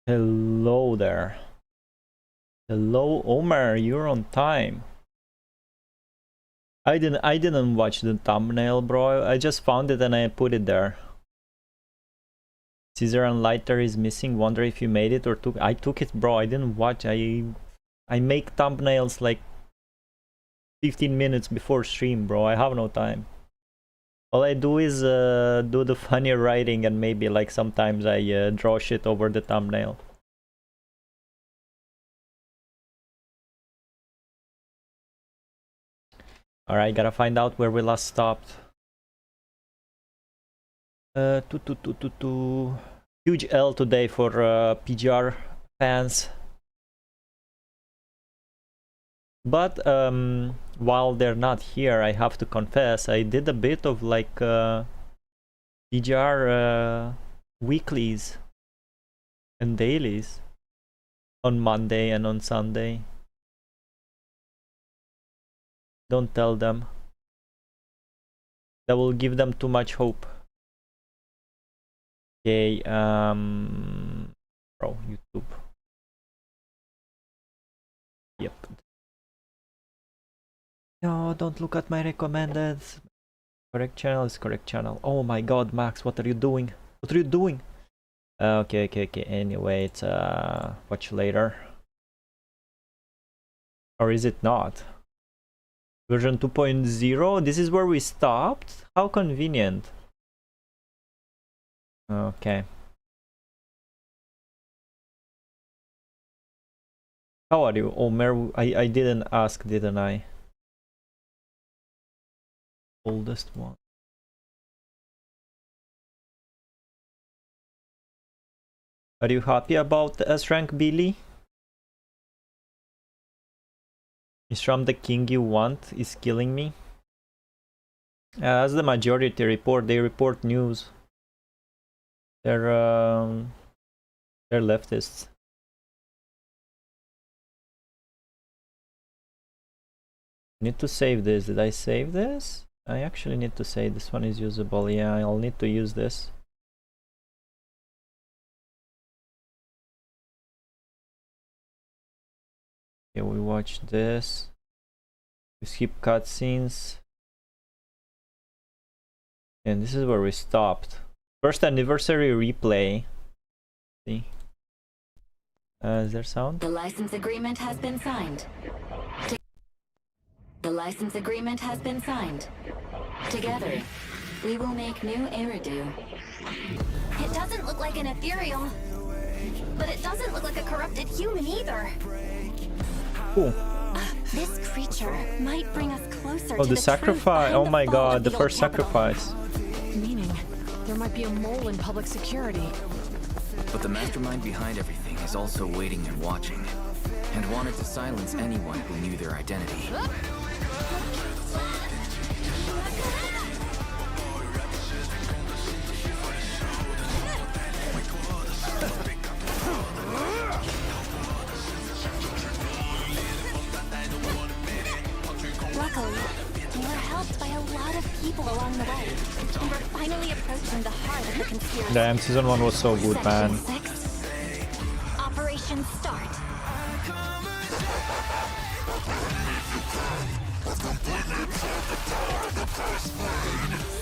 Hello there. Hello, Omar. You're on time. I didn't watch the thumbnail, bro. I just found it and I put it there. Caesar and lighter is missing. Wonder if you made it or took. I took it, bro. I didn't watch. I make thumbnails like 15 minutes before stream, bro. I have no time. All I do is do the funny writing and maybe like sometimes I draw shit over the thumbnail. Alright, gotta find out where we last stopped. Huge L today for PGR fans. But while they're not here, I have to confess, I did a bit of like PGR weeklies and dailies on Monday and on Sunday. Don't tell them. That will give them too much hope. Okay, bro, YouTube. Yep. No, don't look at my recommended. Correct channel is correct channel. Oh my god, Max, what are you doing? What are you doing? Okay. Anyway, it's watch later. Or is it not? Version 2.0? This is where we stopped? How convenient. Okay. How are you, Omer? I didn't ask, didn't I? Oldest one. Are you happy about the S rank, Billy? Is from the king you want is killing me? As the majority report, they report news. They're leftists. Need to save this. Did I save this? I actually need to say this one is usable. Yeah, I'll need to use this. Okay, we watch this. We skip cutscenes. And this is where we stopped. First anniversary replay. See? Is there sound? The license agreement has been signed. The license agreement has been signed. Together, we will make new Eridu. It doesn't look like an ethereal, but it doesn't look like a corrupted human either. Cool. This creature might bring us closer Oh, to the the sacrifice. Oh my god, the first sacrifice. Meaning, there might be a mole in public security. But the mastermind behind everything is also waiting and watching, and wanted to silence anyone who knew their identity. Luckily, we were helped by a lot of people along the way, and we're finally approaching the heart of the conspiracy. Damn, season 1 was so good, man. Section 6. Operation Start.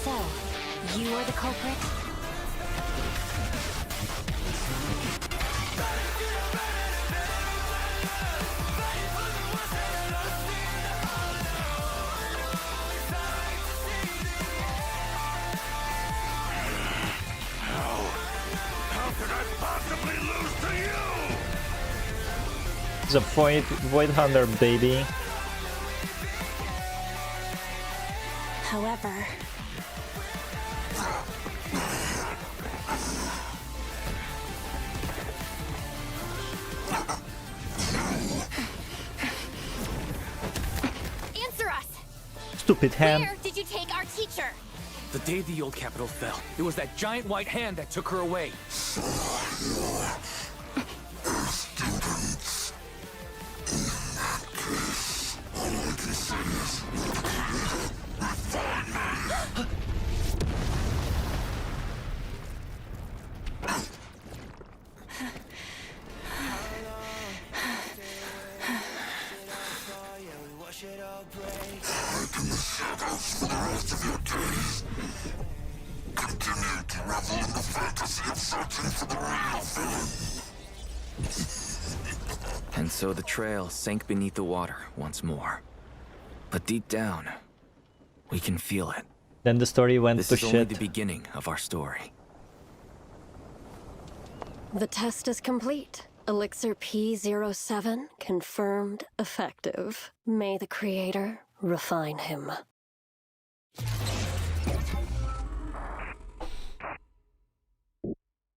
So, you are the culprit? It's a Void Hunter, baby. However, answer us! Stupid hand. Where did you take our teacher? The day the old capital fell, it was that giant white hand that took her away. And so the trail sank beneath the water once more. But deep down, we can feel it. Then the story went This to is only shit. the beginning of our story. The test is complete. Elixir P07 confirmed effective. May the Creator refine him.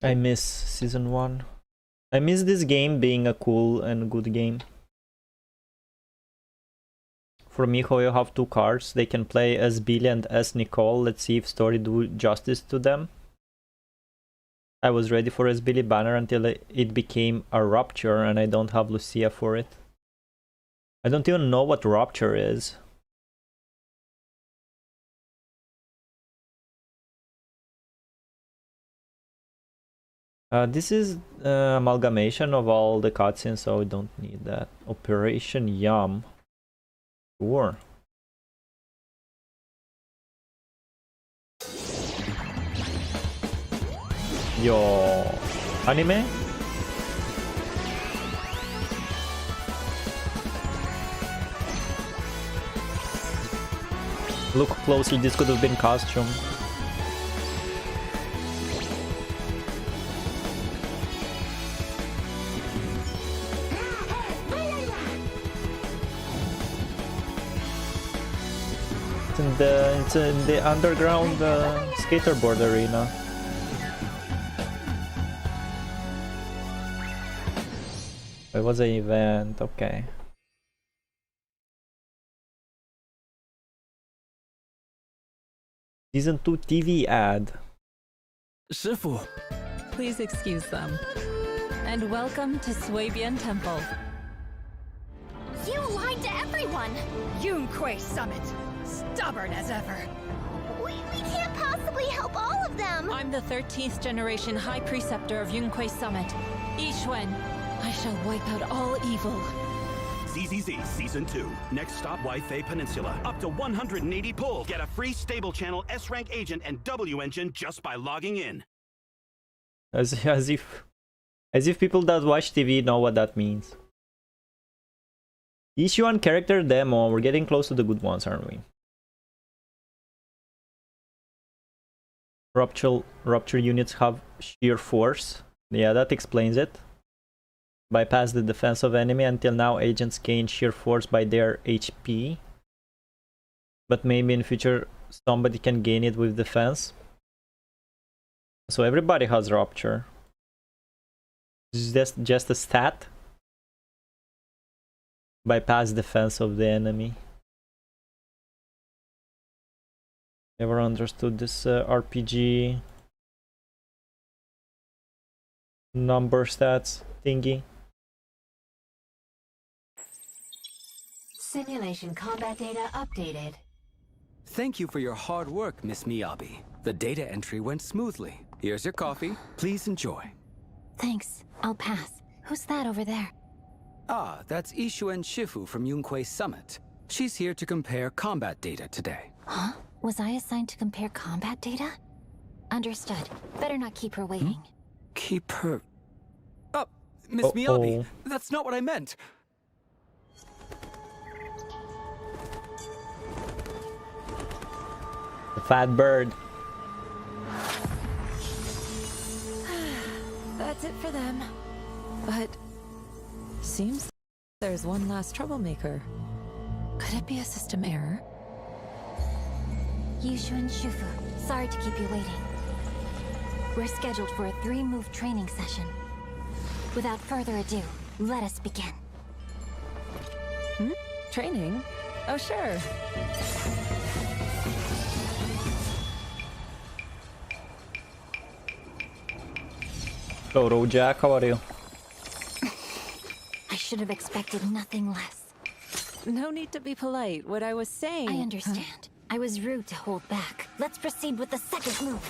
I miss season 1. I miss this game being a cool and good game. For Miho, you have 2 cards. They can play as Billy and as Nicole. Let's see if story do justice to them. I was ready for as Billy banner until it became a Rupture, and I don't have Lucia for it. I don't even know what Rupture is. This is amalgamation of all the cutscenes, so we don't need that. Operation Yum. Sure. Yo, anime? Look closely, this could have been costume. It's in the underground skaterboard arena. It was an event, okay. Season 2 TV ad. 师傅， Please excuse them. And welcome to Swabian Temple. You lied to everyone! Yunquay Summit. Stubborn as ever. We can't possibly help all of them! I'm the 13th generation High Preceptor of Yunquay Summit, Yixuan. I shall wipe out all evil. ZZZ Season 2. Next stop, Waifei Peninsula. Up to 180 pull. Get a free stable channel S-Rank agent and W engine just by logging in. As if people that watch TV know what that means. Yixuan character demo. We're getting close to the good ones, aren't we? Rupture units have sheer force. Yeah, that explains it. Bypass the defense of enemy. Until now, agents gain sheer force by their HP. But maybe in future, somebody can gain it with defense. So everybody has Rupture. This is just a stat. Bypass defense of the enemy. Never understood this RPG number stats thingy. Simulation combat data updated. Thank you for your hard work, Miss Miyabi. The data entry went smoothly. Here's your coffee. Please enjoy. Thanks. I'll pass. Who's that over there? Ah, that's Yixuan Shifu from Yunquay Summit. She's here to compare combat data today. Huh? Was I assigned to compare combat data? Understood. Better not keep her waiting. Keep her... Oh, Miss Uh-oh. Miyabi, that's not what I meant. The fat bird. That's it for them. But seems there's one last troublemaker. Could it be a system error? Yixuan Shifu, sorry to keep you waiting. We're scheduled for a 3-move training session. Without further ado, let us begin. Training? Oh, sure. Hello, Jack. How are you? I should have expected nothing less. No need to be polite. What I was saying... I understand. I was rude to hold back. Let's proceed with the second move.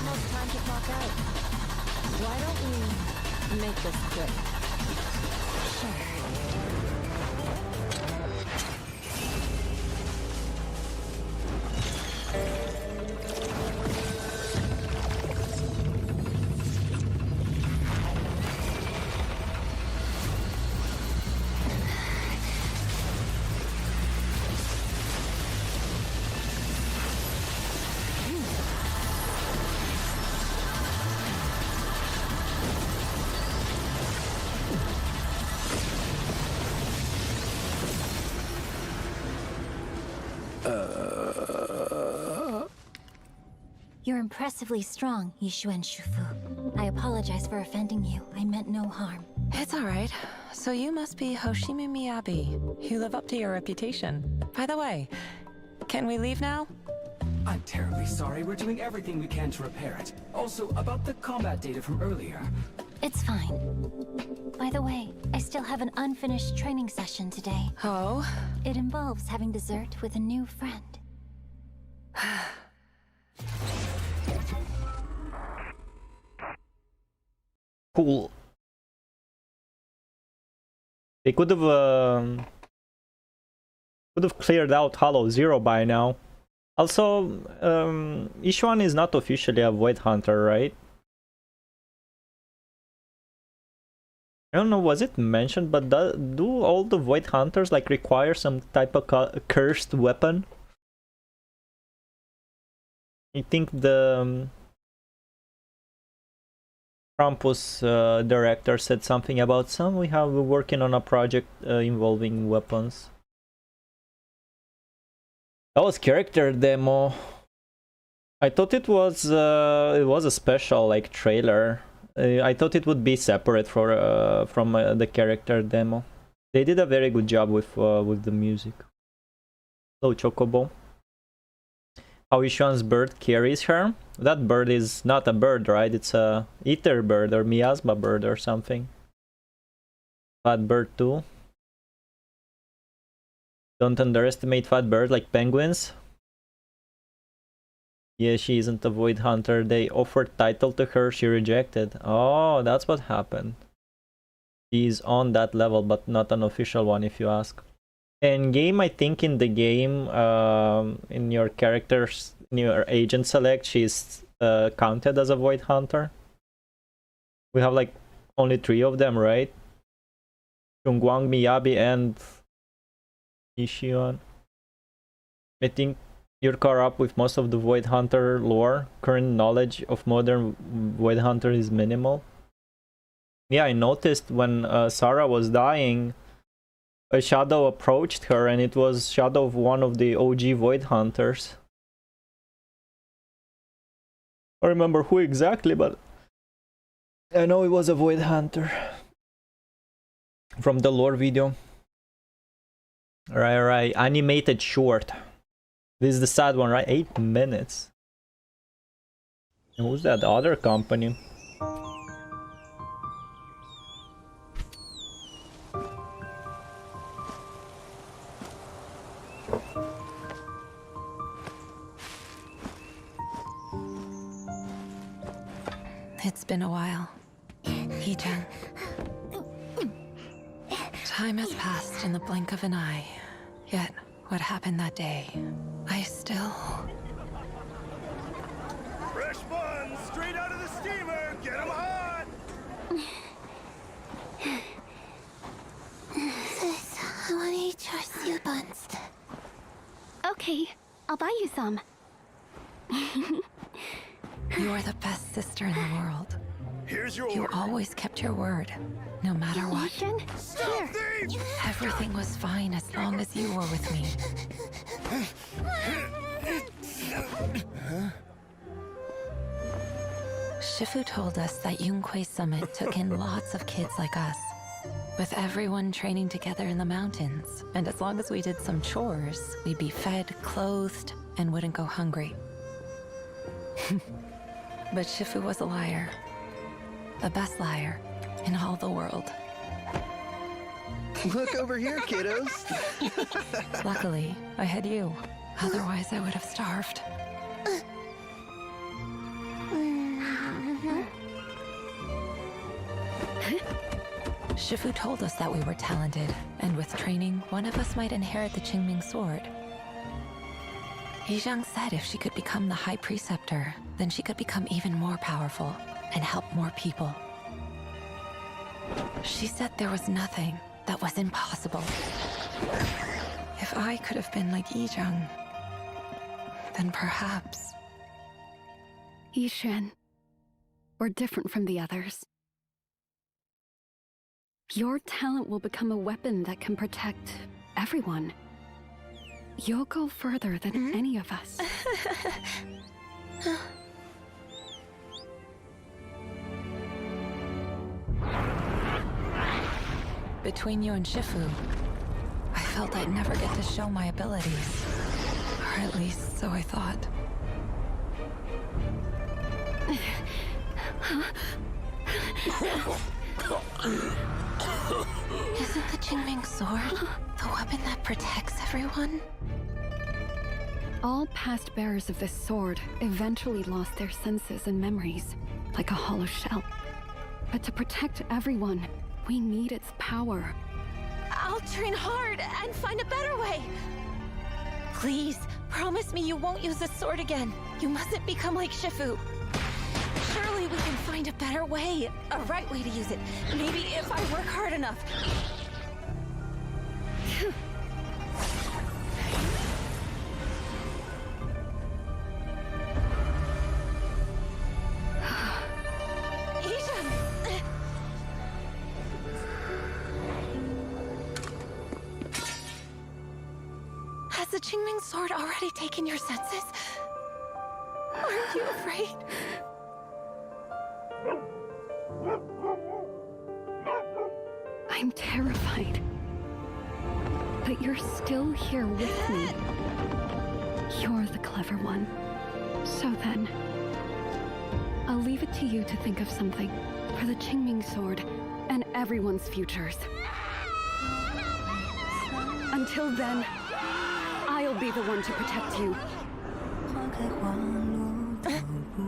Almost time to clock out. Why don't we make this quick? You're impressively strong, Yixuan Shufu. I apologize for offending you. I meant no harm. It's all right. So you must be Hoshimi Miyabi. You live up to your reputation. By the way, can we leave now? I'm terribly sorry. We're doing everything we can to repair it. Also, about the combat data from earlier. It's fine. By the way, I still have an unfinished training session today. Oh? It involves having dessert with a new friend. Cool. They could have cleared out Hollow Zero by now. Also, Yixuan is not officially a Void Hunter, right? I don't know, was it mentioned, but do all the Void Hunters like require some type of cursed weapon? I think the Krampus director said something about we're working on a project involving weapons. That was character demo. I thought it was a special like trailer. I thought it would be separate from the character demo. They did a very good job with the music. Hello, Chocobo. How Yixuan's bird carries her. That bird is not a bird, right? It's a ether bird or miasma bird or something. Fat bird too. Don't underestimate fat birds like penguins. Yeah, she isn't a Void Hunter. They offered title to her, she rejected. Oh, that's what happened. She's on that level, but not an official one if you ask. In game, I think in the game, in your characters, in your agent select, she's counted as a Void Hunter. We have like only 3 of them, right? Chungguang, Miyabi, and Yixuan. I think you're caught up with most of the Void Hunter lore. Current knowledge of modern Void Hunter is minimal. Yeah, I noticed when Sarah was dying, a shadow approached her, and it was shadow of one of the OG Void Hunters. I don't remember who exactly, but I know it was a Void Hunter from the lore video. Right, animated short. This is the sad one, right? 8 minutes. And who's that other company? It's been a while. Yi-chan. Time has passed in the blink of an eye. Yet, what happened that day, I still... Fresh buns, straight out of the steamer. Get 'em hot. Okay, I'll buy you some. You are the best sister in the world. Here's your You order. always kept your word, no matter what. Yishin? Here. Everything was fine as long as you were with me. Shifu told us that Yunquei Summit took in lots of kids like us, with everyone training together in the mountains. And as long as we did some chores, we'd be fed, clothed, and wouldn't go hungry. But Shifu was a liar. The best liar in all the world. Look over here, kiddos. Luckily, I had you. Otherwise, I would have starved. Shifu told us that we were talented, and with training, one of us might inherit the Qingming sword. Yizhang said if she could become the High Preceptor, then she could become even more powerful and help more people. She said there was nothing that was impossible. If I could have been like Yizhang, then perhaps... Yishan, we're different from the others. Your talent will become a weapon that can protect everyone. You'll go further than any of us. Between you and Shifu, I felt I'd never get to show my abilities. Or at least, so I thought. Isn't the Qingming sword the weapon that protects everyone? All past bearers of this sword eventually lost their senses and memories, like a hollow shell. But to protect everyone, we need its power. I'll train hard and find a better way. Please, promise me you won't use this sword again. You mustn't become like Shifu. Surely we can find a better way, a right way to use it. Maybe if I work hard enough. Has the Qingming sword already taken your senses? Aren't you afraid? I'm terrified. But you're still here with me. You're the clever one. So then, I'll leave it to you to think of something for the Qingming sword and everyone's futures. Until then, I'll be the one to protect you. 花开花落都不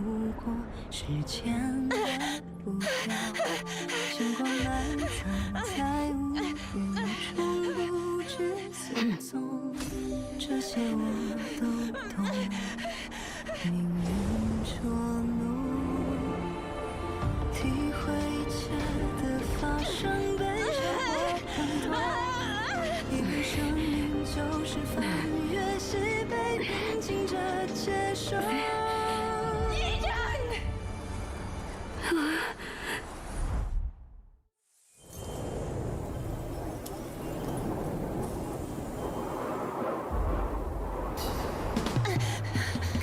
过时间的步调，星光漫长在无边处不知所踪，这些我都懂，命运捉弄，体会一切的发生本身或感动，因为生命就是翻越西北，平静着接受。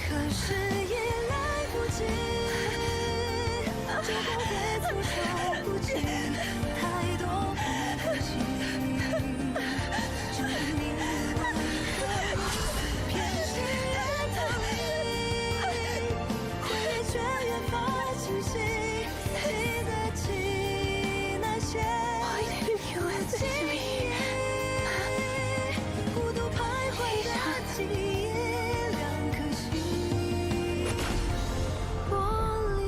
可是已来不及，这不会措手不及，太多不可惜。只你为何偏心越逃离，回忆却越发清晰，记得起那些记忆，孤独徘徊的记忆，两颗心玻璃。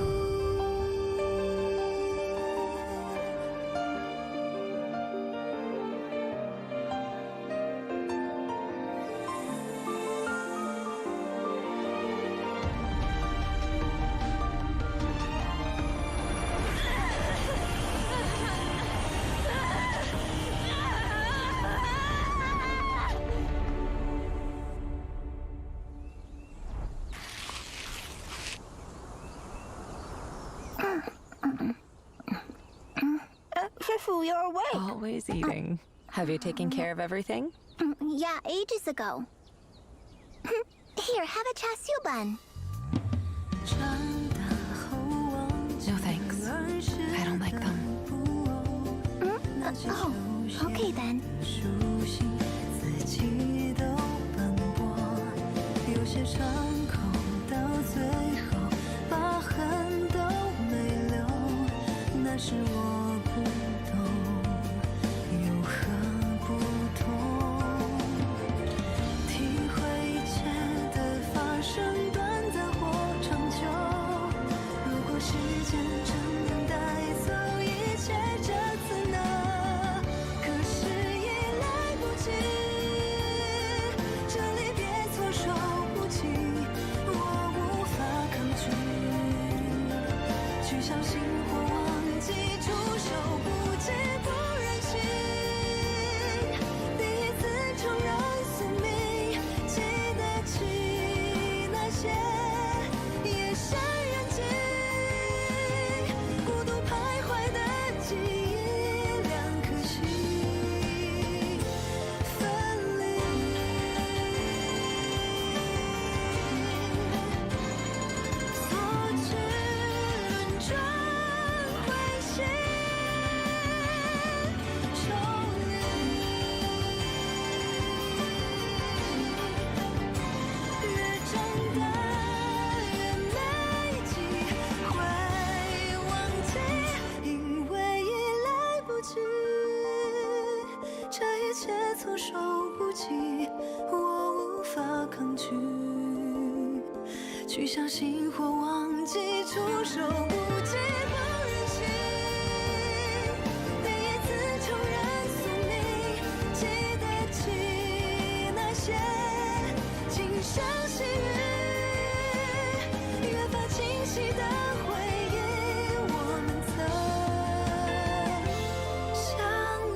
you're awake. Always eating. Have you taken care of everything? Yeah, ages ago. Here, have a char siu bun. No thanks. I don't like them. Oh, okay then. 熟悉自己都奔波，有些伤口到最后疤痕都没留，那是我不懂，有何不同？体会一切的发生，短暂或长久。如果时间真能带走一切，这次呢？ 可是已来不及，这里别措手不及，我无法抗拒，去相信或忘记，出手不及，不忍心。第一次重燃宿命，记得起那些夜深人静，孤独徘徊的记忆，两颗心。 措手不及，我无法抗拒，去相信或忘记，出手不及，不忍心。第一次重燃宿命，记得起那些今生细雨，越发清晰的回忆，我们曾相遇。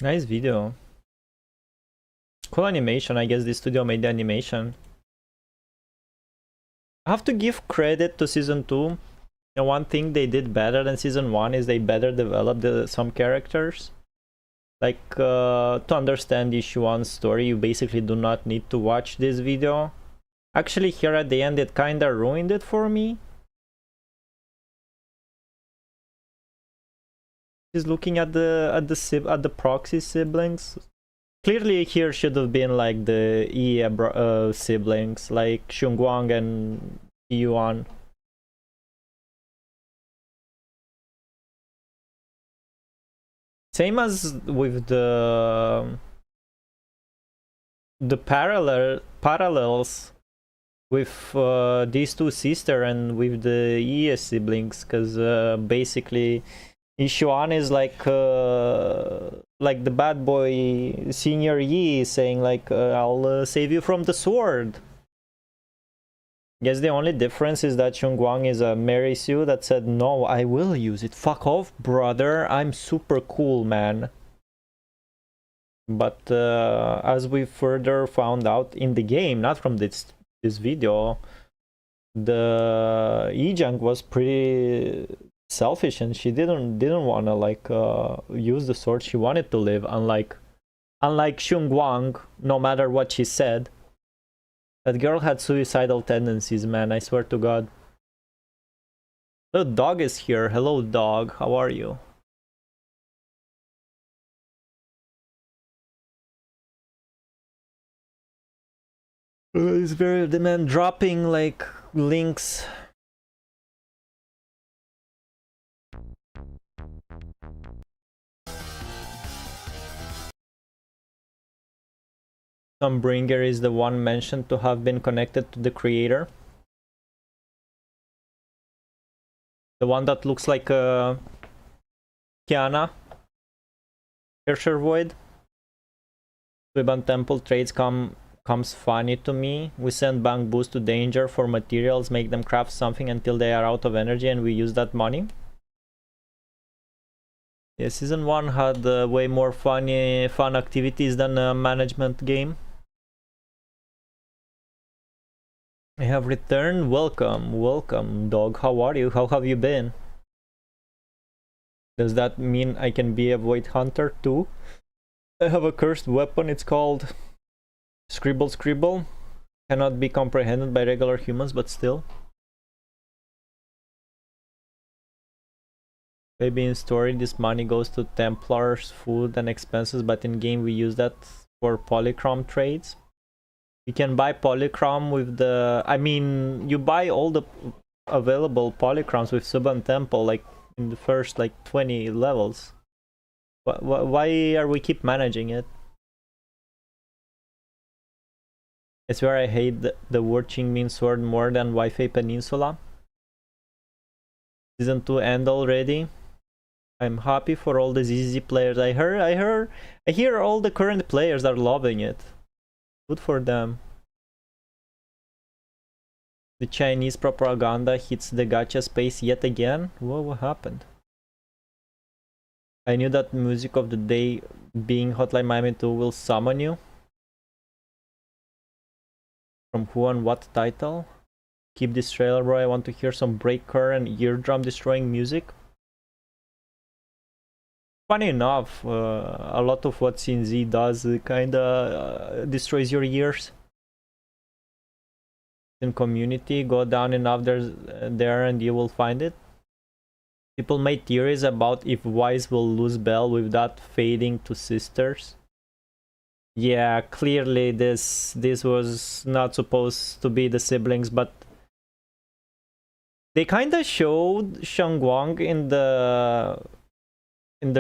Nice video. Cool animation. I guess the studio made the animation. I have to give credit to season 2. And one thing they did better than season 1 is they better developed some characters. Like, to understand issue 1's story, you basically do not need to watch this video. Actually, here at the end, it kinda ruined it for me. Is looking at the proxy siblings. Clearly, here should have been like the Ie siblings, like Xunguang and Yuan. Same as with the parallels with these two sisters and with the Ie siblings, because basically. Yishuan is like the bad boy senior Yi saying like I'll save you from the sword. Guess the only difference is that Xunguang is a Mary Sue that said no, I will use it. Fuck off, brother. I'm super cool, man. But as we further found out in the game, not from this video, the Yijang was pretty selfish and she didn't want to like use the sword. She wanted to live, unlike Xunguang. No matter what she said, that girl had suicidal tendencies, man. I swear to God. The dog is here. Hello, dog. How are you? It's very the man dropping like links. Bringer is the one mentioned to have been connected to the creator. The one that looks like Kiana. Kircher Void. Suiban Temple trades comes funny to me. We send Bank Boost to danger for materials, make them craft something until they are out of energy, and we use that money. Yeah, season 1 had way more fun activities than a management game. I have returned. Welcome, dog. How are you? How have you been? Does that mean I can be a Void Hunter too? I have a cursed weapon. It's called Scribble. Cannot be comprehended by regular humans, but still. Maybe in story this money goes to Templars, food and expenses, but in game we use that for polychrome trades. You can buy polychrome with the... I mean, you buy all the available polychromes with Suban Temple, like in the first like 20 levels. Why are we keep managing it? It's where I hate the word Qingming Sword more than Wi-Fi Peninsula. Season 2 end already. I'm happy for all the ZZ players. I hear all the current players are loving it. Good for them. The Chinese propaganda hits the gacha space yet again. Whoa, what happened? I knew that music of the day being Hotline Miami 2 will summon you. From who and what title? Keep this trailer, bro. I want to hear some breaker and eardrum destroying music. Funny enough, a lot of what CNZ does kinda destroys your ears. In community, go down enough there and you will find it. People made theories about if Wise will lose Bell with that fading to sisters. Yeah, clearly this was not supposed to be the siblings, but they kinda showed Shangguang in the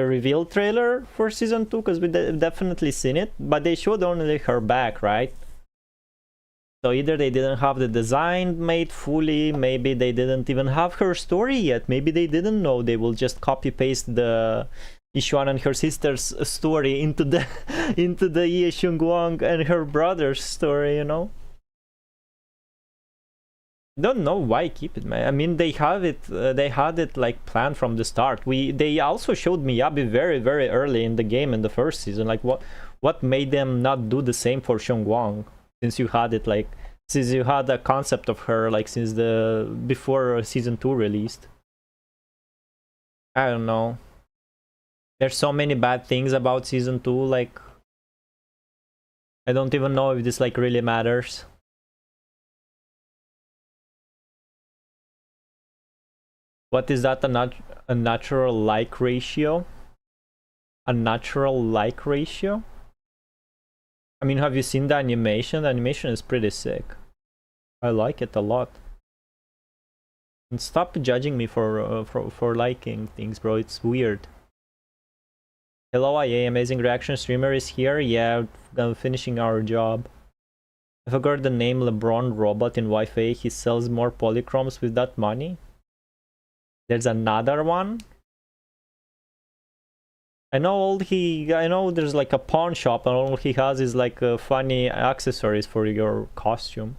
reveal trailer for season 2, because we definitely seen it, but they showed only her back, right? So either they didn't have the design made fully, maybe they didn't even have her story yet, maybe they didn't know, they will just copy paste the Yishuan and her sister's story into the Ye Shangguang and her brother's story, you know? Don't know why keep it, man. I mean, they have it. They had it like planned from the start. They also showed Miyabi very early in the game in the first season. Like what made them not do the same for Shangguang? Since you had it like, since you had a concept of her like since before season 2 released. I don't know. There's so many bad things about season 2. Like I don't even know if this like really matters. What is that? A natural like ratio? A natural like ratio? I mean, have you seen the animation? The animation is pretty sick. I like it a lot. And stop judging me for liking things, bro. It's weird. Hello, IA. Amazing Reaction streamer is here. Yeah, I'm finishing our job. I forgot the name LeBron Robot in Wi-Fi. He sells more polychromes with that money. There's another one. I know there's like a pawn shop and all he has is like funny accessories for your costume.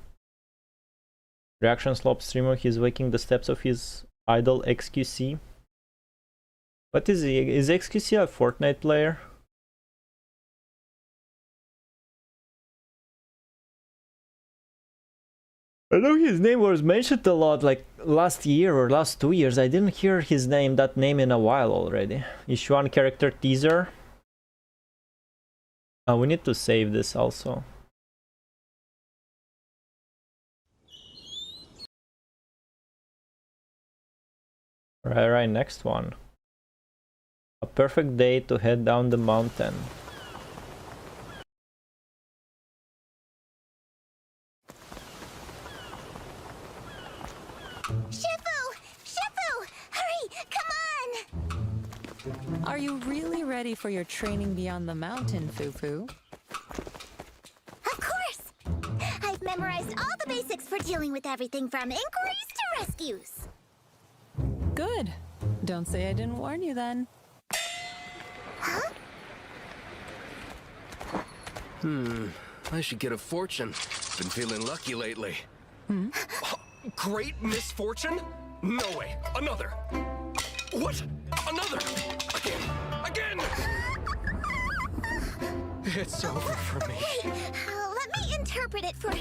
Reaction Slop streamer, he's waking the steps of his idol XQC. What is he? Is XQC a Fortnite player? I know his name was mentioned a lot, like last year or last 2 years. I didn't hear that name in a while already. Yishuan character teaser. We need to save this also. Right, next one. A perfect day to head down the mountain. Are you really ready for your training beyond the mountain, Fufu? Of course! I've memorized all the basics for dealing with everything from inquiries to rescues. Good. Don't say I didn't warn you then. I should get a fortune. Been feeling lucky lately. Great misfortune? No way. Another. What? Another. Again. It's over for me. Wait, let me interpret it for...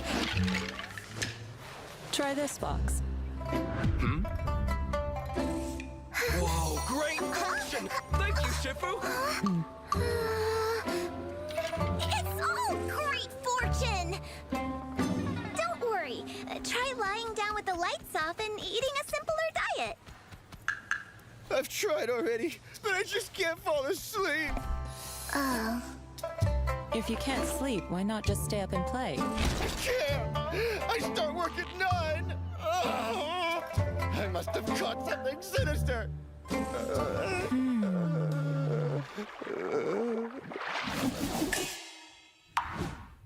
Try this, Fox. Whoa, great fortune! Thank you, Shifu! It's all great fortune! Don't worry. Try lying down with the lights off and eating a simpler diet. I've tried already, but I just can't fall asleep. Oh. If you can't sleep, why not just stay up and play? I can't. I start work at 9. I must have caught something sinister.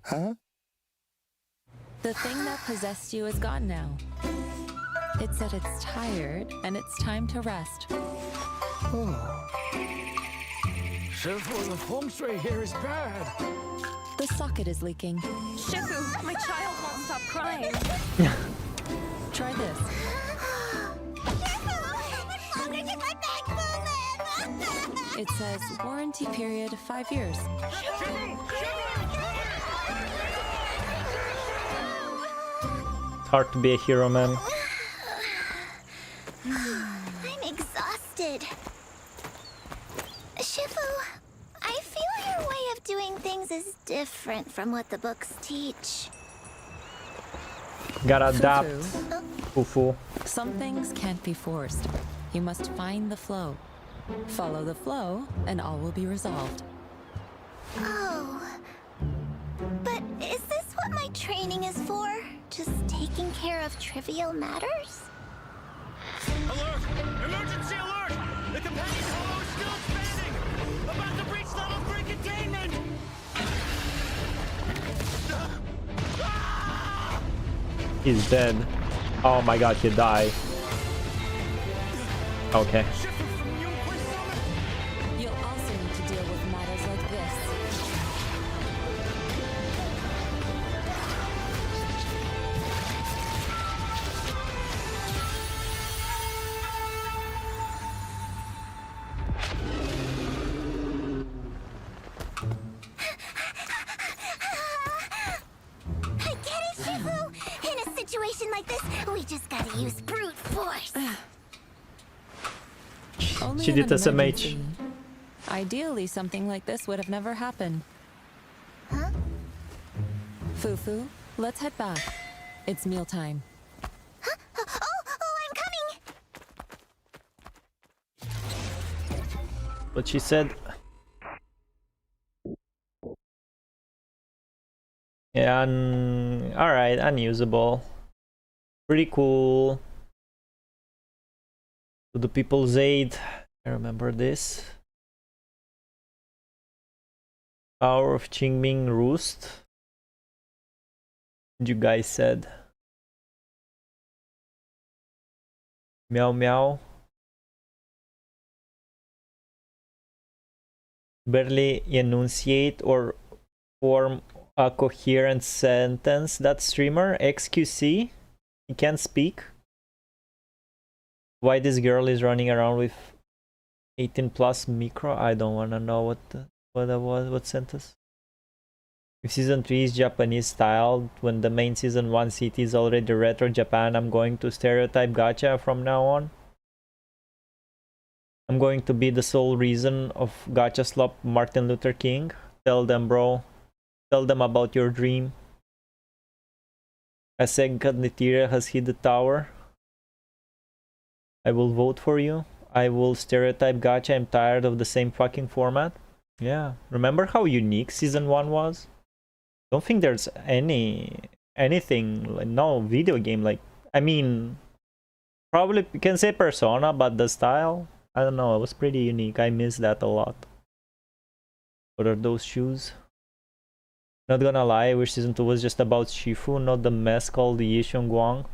Huh? The thing that possessed you is gone now. It said it's tired and it's time to rest. Shifu, the feng shui here is bad. The socket is leaking. Shifu, my child won't stop crying. Try this. It says warranty period 5 years. It's hard to be a hero, man. I'm exhausted. Shifu, I feel your way of doing things is different from what the books teach. Gotta adapt. Fufu. Fufu. Some things can't be forced. You must find the flow. Follow the flow, and all will be resolved. Oh. But is this what my training is for? Just taking care of trivial matters? Alert! Emergency alert! The companion hollow is still expanding! About to breach level 3 containment! He's dead. Oh my god, he died. Okay. You'll also need to deal with matters like this. I get it, Shifu! In a situation like this, we just gotta use brute force! Only She in did an SMH. emergency. Ideally, something like this would have never happened. Huh? Fufu, let's head back. It's mealtime. Huh? Oh, I'm coming! What she said. Yeah, alright, unusable. Pretty cool. To the people's aid. I remember this. Power of Qingming Roost. You guys said. Meow meow. Barely enunciate or form a coherent sentence. That streamer, XQC, he can't speak. Why this girl is running around with 18 plus micro? I don't wanna know what sentence. If season 3 is Japanese styled, when the main season 1 city is already retro Japan, I'm going to stereotype gacha from now on. I'm going to be the sole reason of gacha slop Martin Luther King. Tell them, bro. Tell them about your dream. Aseg Nitira has hit the tower. I will vote for you. I will stereotype gacha. I'm tired of the same fucking format. Yeah. Remember how unique season 1 was? Don't think there's anything like no video game like, I mean, probably you can say Persona, but the style, I don't know, it was pretty unique. I miss that a lot. What are those shoes? Not gonna lie, I wish season 2 was just about Shifu, not the mess called the Yishun Guang.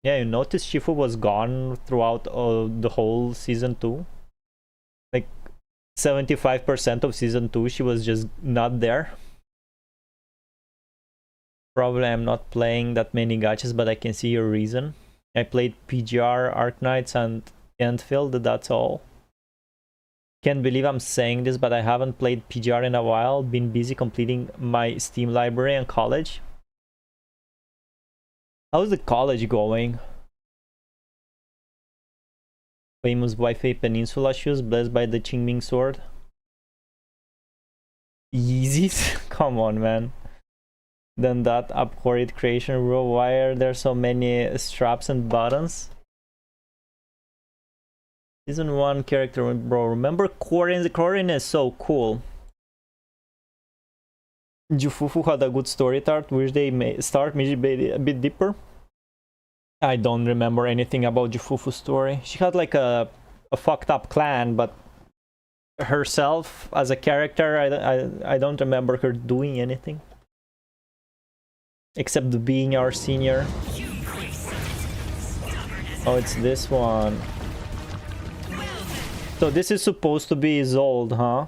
Yeah, you noticed Shifu was gone throughout the whole season 2. Like 75% of season 2, she was just not there. Probably I'm not playing that many gachas, but I can see your reason. I played PGR, Arknights, and Endfield, that's all. Can't believe I'm saying this, but I haven't played PGR in a while. Been busy completing my Steam library and college. How's the college going? Famous Wi-Fi Peninsula shoes blessed by the Qingming sword. Yeezys? Come on, man. Then that abhorred creation, bro. Why are there so many straps and buttons? Season 1 character, bro. Remember Corin? Corin is so cool. Jufufu had a good story start, which they may start maybe a bit deeper. I don't remember anything about Jufufu's story. She had like a fucked up clan, but herself as a character, I don't remember her doing anything. Except being our senior. Oh, it's this one. So this is supposed to be Isolde, huh?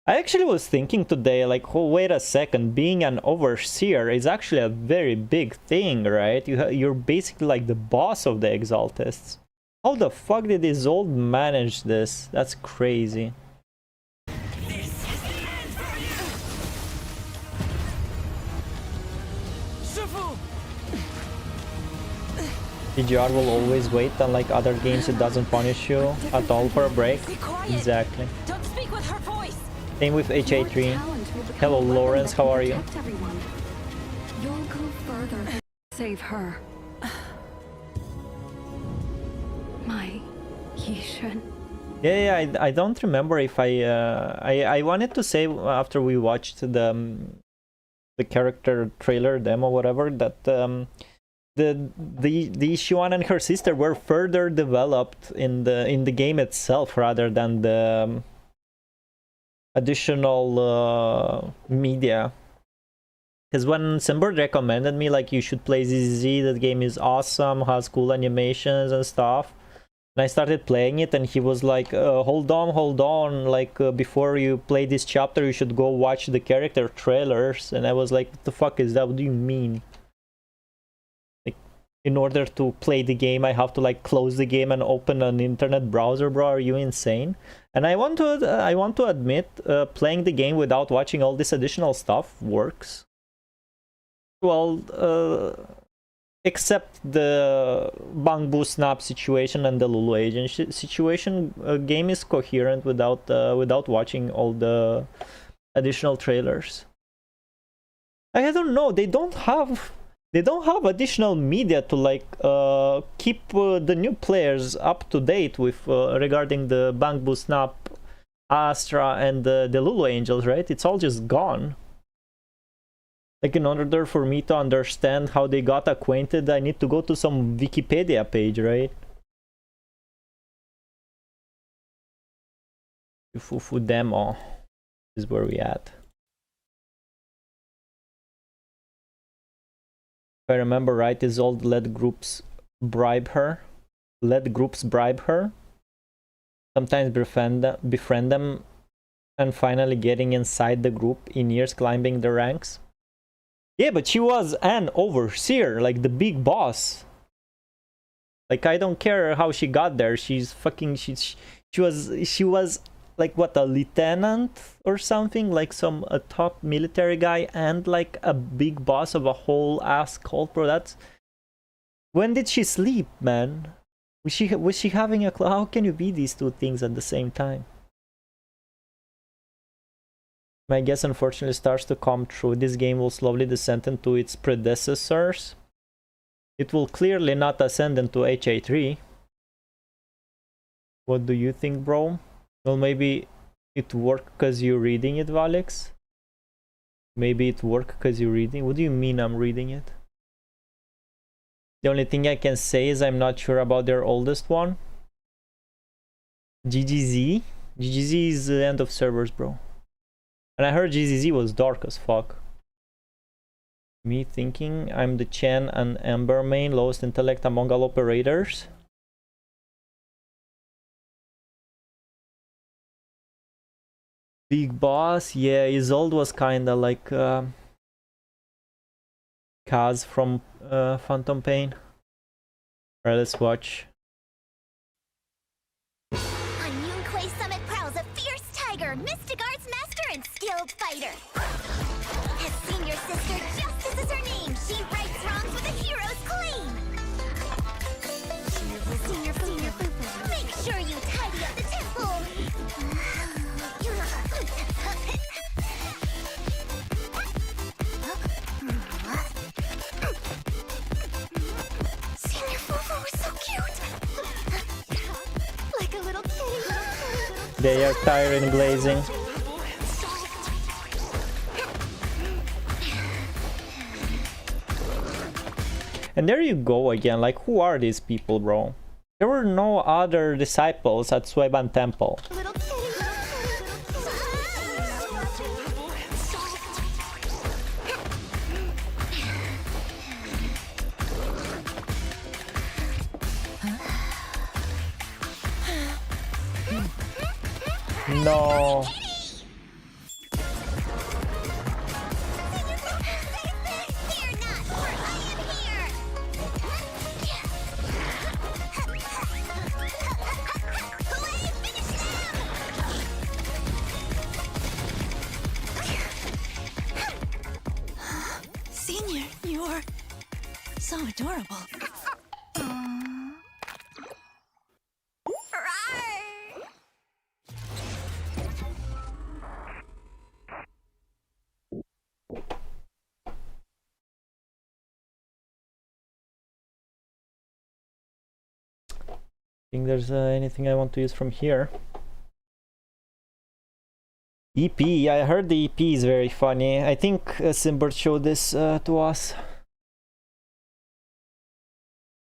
I actually was thinking today, like, oh, wait a second, being an overseer is actually a very big thing, right? You're basically like the boss of the Exaltists. How the fuck did Isolde manage this? That's crazy. PGR will always wait, unlike other games it doesn't punish you at all for a break. Exactly. Don't speak with her voice. Same with HA3. Hello Lawrence, how are you? You'll go further and save her. My Yishen. Yeah, I don't remember if I wanted to say after we watched the character trailer demo, whatever, that the Xuan and her sister were further developed in the game itself rather than the additional media. Because when Simbird recommended me, like, you should play ZZZ, that game is awesome, has cool animations and stuff, and I started playing it, and he was like, hold on, like, before you play this chapter you should go watch the character trailers. And I was like, what the fuck is that? What do you mean? Like, in order to play the game I have to like close the game and open an internet browser, bro? Are you insane? And I want to admit, playing the game without watching all this additional stuff works. Well, except the Bamboo Snap situation and the Lulu Agent situation, game is coherent without watching all the additional trailers. I don't know, they don't have additional media to like keep the new players up to date with regarding the Bamboo Snap, Astra, and the Lulu Angels, right? It's all just gone. Like, in order for me to understand how they got acquainted, I need to go to some Wikipedia page, right? Fufu demo is where we at. If I remember right, Isolde let groups bribe her. Sometimes befriend them, and finally getting inside the group in years, climbing the ranks. Yeah, but she was an overseer, like the big boss. Like, I don't care how she got there. She's fucking she was like, what, a lieutenant or something, like a top military guy and like a big boss of a whole ass cult, bro. That's, when did she sleep, man? Was she having a how can you be these two things at the same time? My guess unfortunately starts to come true. This game will slowly descend into its predecessors. It will clearly not ascend into HA3. What do you think, bro? Well, maybe it worked because you're reading it, Valix. Maybe it worked because you're reading. What do you mean I'm reading it? The only thing I can say is I'm not sure about their oldest one. GGZ? GGZ is the end of servers, bro. And I heard GZZ was dark as fuck. Me thinking I'm the Chen and Ember main, lowest intellect among all operators. Big boss, yeah, Isolde was kinda like Kaz from Phantom Pain. Alright, let's watch. On Yunquay Summit prowls a fierce tiger, mystic arts master and skilled fighter. His senior sister, Justice is her name. She rights wrongs with a hero's claim. Senior Fufu, make sure you tidy up the temple. Senior Fufu is so cute. Like a little kitty. They are tired and glazing. And there you go again, like who are these people, bro? There were no other disciples at Sueban Temple. No. Senior, you're so adorable. Think there's anything I want to use from here. EP, I heard the EP is very funny. I think Simbert showed this to us.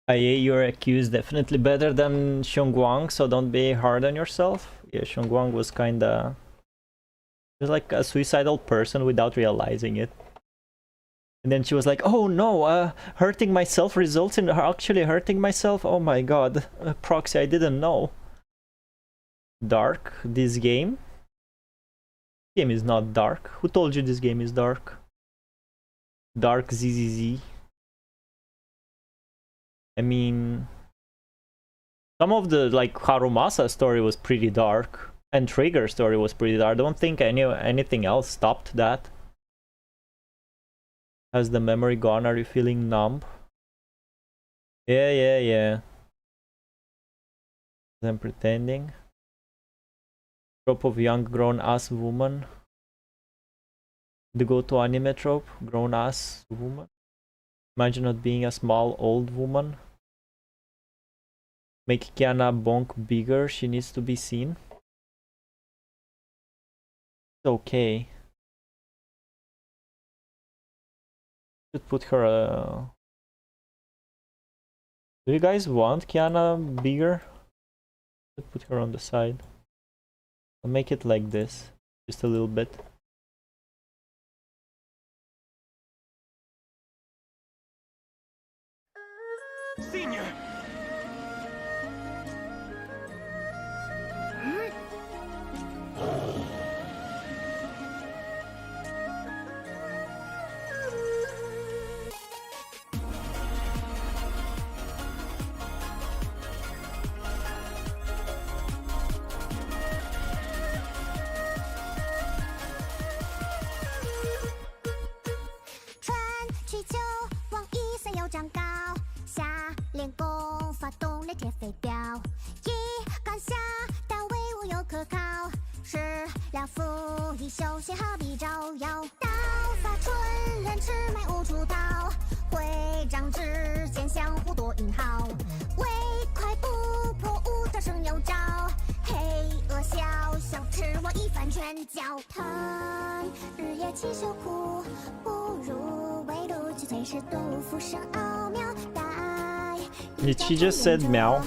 IA, you're accused, definitely better than Xiongguang, so don't be hard on yourself. Yeah, Xiongguang was kinda... She was like a suicidal person without realizing it. And then she was like, oh no, hurting myself results in actually hurting myself? Oh my god, Proxy, I didn't know. Dark, this game? This game is not dark. Who told you this game is dark? Dark ZZZ. I mean... Some of the, like, Harumasa story was pretty dark. And Trigger story was pretty dark. I don't think anything else stopped that. Has the memory gone? Are you feeling numb? Yeah. I'm pretending. Trope of young grown-ass woman. The go-to anime trope. Grown-ass woman. Imagine not being a small old woman. Make Kiana bonk bigger. She needs to be seen. It's okay. Should put her Do you guys want Kiana bigger? Should put her on the side. I'll make it like this, just a little bit. Senior! Did she just said meow?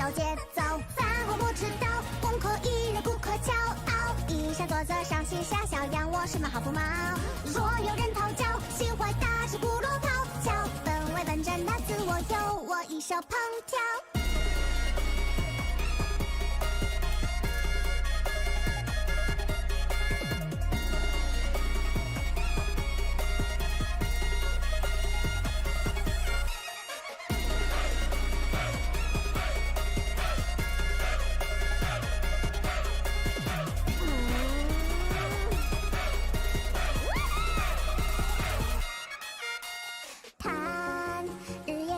找节奏，饭后不迟到，功课一日不可骄傲。一向作则，上心下效养，我是马好福猫。若有人讨教，心怀大志，不落讨巧。本为本真的自我，有我一手烹调。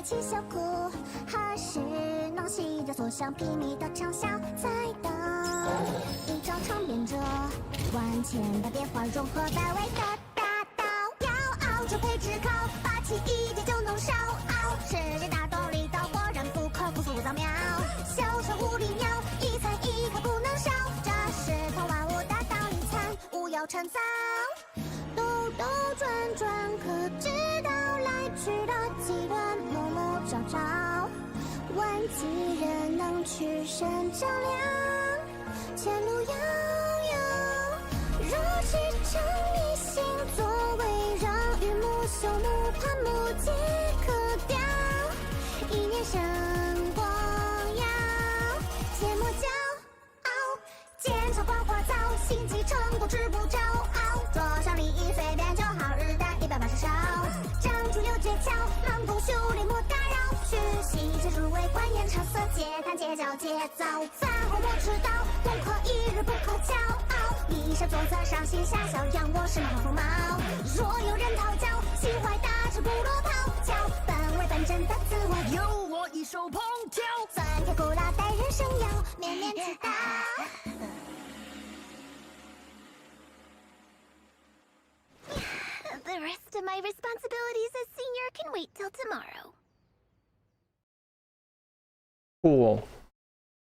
起小哭，何时能洗着所向披靡的长啸？再等一场场变着万千的变化融合在位的大道，要熬着配置考，霸气一击就能烧熬。世界大动力道，果然不可不复杂妙。小手无厘鸟，一餐一刻不能少。这是通万物的道理，参无有陈造。兜兜转转，可知道来去的几段，暮暮朝朝，问几人能取胜较量？前路遥遥，若是成你心作为让，榆木朽木攀木皆可雕。一念生光耀，切莫骄傲，剑朝光火燥，心机成不吃不着。桌上礼仪随便就好，日啖180勺，掌中有诀窍，忙中修炼莫打扰。学习切入微观言场色，皆谈皆教皆造。饭后莫迟到，功课一日不可骄傲。一向作则，上心下效养，我是马福猫。若有人讨教，心怀大志，不落讨巧。本为本真的自我，有我一手烹调。酸甜苦辣待人生要面面俱到。The rest of my responsibilities as senior can wait till tomorrow. Cool.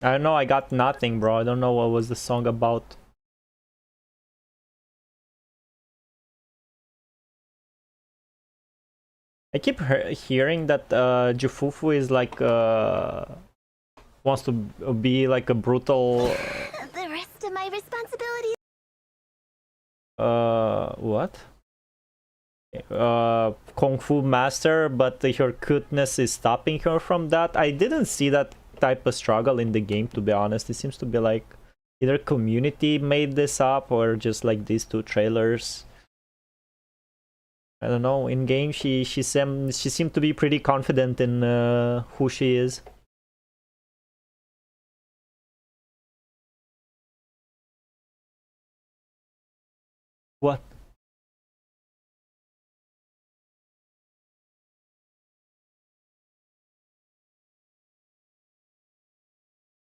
I don't know, I got nothing, bro. I don't know what was the song about. I keep hearing that Jufufu is like wants to be like a brutal The rest of my responsibilities. What? Kung Fu master, but her cuteness is stopping her from that. I didn't see that type of struggle in the game, to be honest. It seems to be like either community made this up or just like these two trailers. I don't know. In game, she seemed to be pretty confident in who she is. What?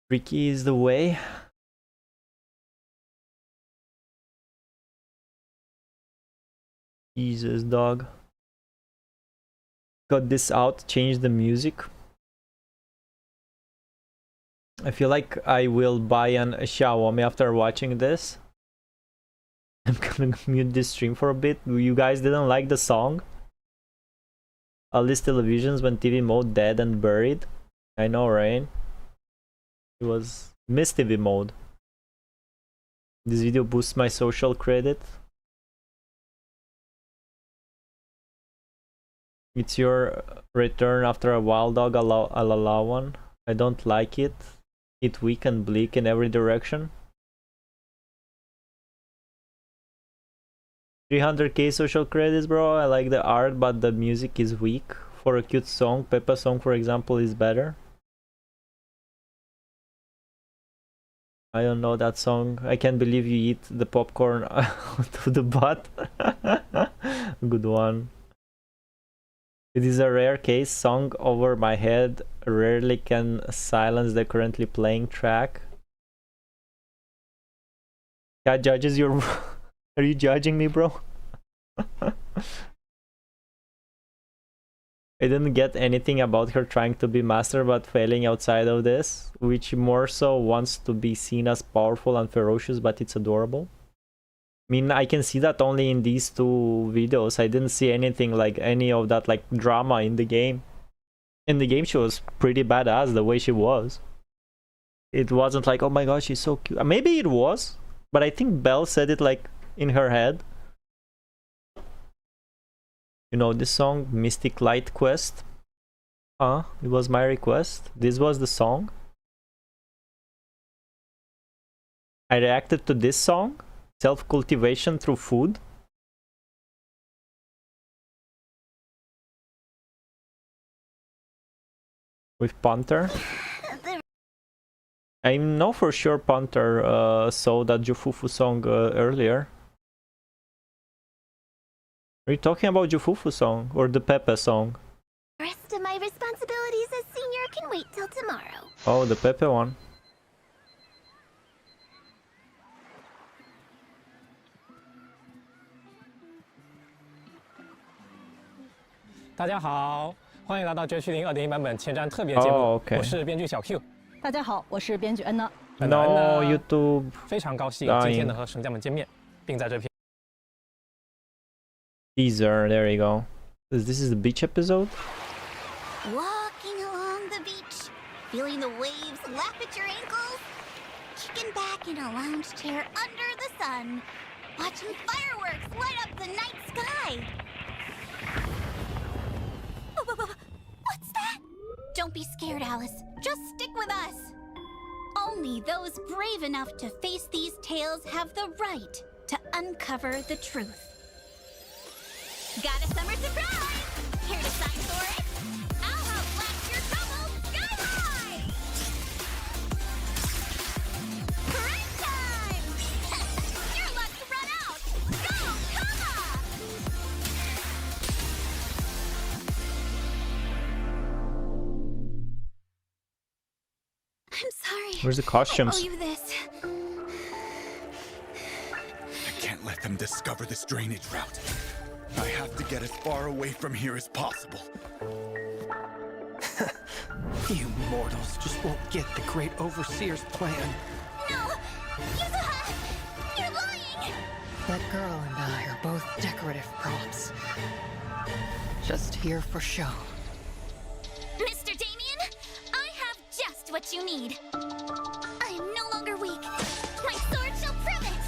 Ricky is the way. Jesus, dog. Got this out, change the music. I feel like I will buy a Xiaomi after watching this. I'm gonna mute this stream for a bit. You guys didn't like the song? All these televisions when TV mode dead and buried. I know, right? It was Miss TV mode. This video boosts my social credit. It's your return after a while, dog. I'll allow one. I don't like it. It's weak and bleak in every direction. 300k social credits, bro. I like the art, but the music is weak. For a cute song, Peppa song, for example, is better. I don't know that song. I can't believe you eat the popcorn to the butt. Good one. It is a rare case. Song over my head rarely can silence the currently playing track. Cat judges your... Are you judging me, bro? I didn't get anything about her trying to be master but failing outside of this, which more so wants to be seen as powerful and ferocious, but it's adorable. I mean, I can see that only in these two videos. I didn't see anything like any of that like drama in the game. In the game, she was pretty badass the way she was. it wasn't like, oh my gosh, she's so cute. Maybe it was, but I think Belle said it like in her head. You know this song, Mystic Light Quest? It was my request. This was the song. I reacted to this song, Self-Cultivation Through Food. With Punter. I know for sure Punter saw that Jufufu song earlier. Are you talking about Jufufu song or the Pepe song? The rest of my responsibilities as senior can wait till tomorrow. Oh, the Pepe one. 大家好，欢迎来到《绝区零2.1版本前瞻特别节目。我是编剧小 Q。大家好，我是编剧恩娜。 No, YouTube. 非常高兴今天能和神将们见面，并在这片 teaser. There you go. This is the beach episode. Walking along the beach, feeling the waves lap at your ankles, kicking back in a lounge chair under the sun, watching fireworks light up the night sky. What's that? Don't be scared, Alice. Just stick with us. Only those brave enough to face these tales have the right to uncover the truth. Got a summer surprise! Here to sign for it? I'll help blast your troubles sky high! Crunch time! Your luck's run out! Go, Kama! I'm sorry. Where's the costumes? I owe you this. I can't let them discover this drainage route. I have to get as far away from here as possible. You mortals just won't get the Great Overseer's plan. No! Yuzuha! You're lying! That girl and I are both decorative props. Just here for show. Mr. Damien, I have just what you need. I am no longer weak. My sword shall prove it.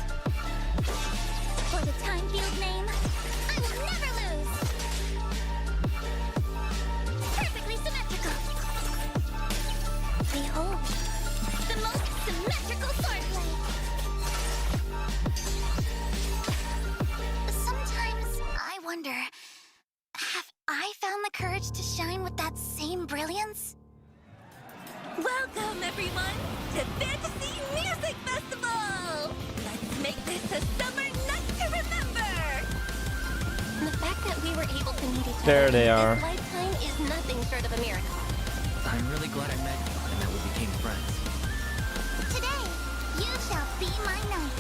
For the Time-Field name, I will never lose. Perfectly symmetrical. Behold, the most symmetrical swordplay. Sometimes I wonder, have I found the courage to shine with that same brilliance? Welcome, everyone, to Fantasy Music Festival! Let's make this a summer night to remember! The fact that we were able to meet each other There they are. this lifetime is nothing short of a miracle. I'm really glad I met you and that we became friends. Today, you shall be my knight.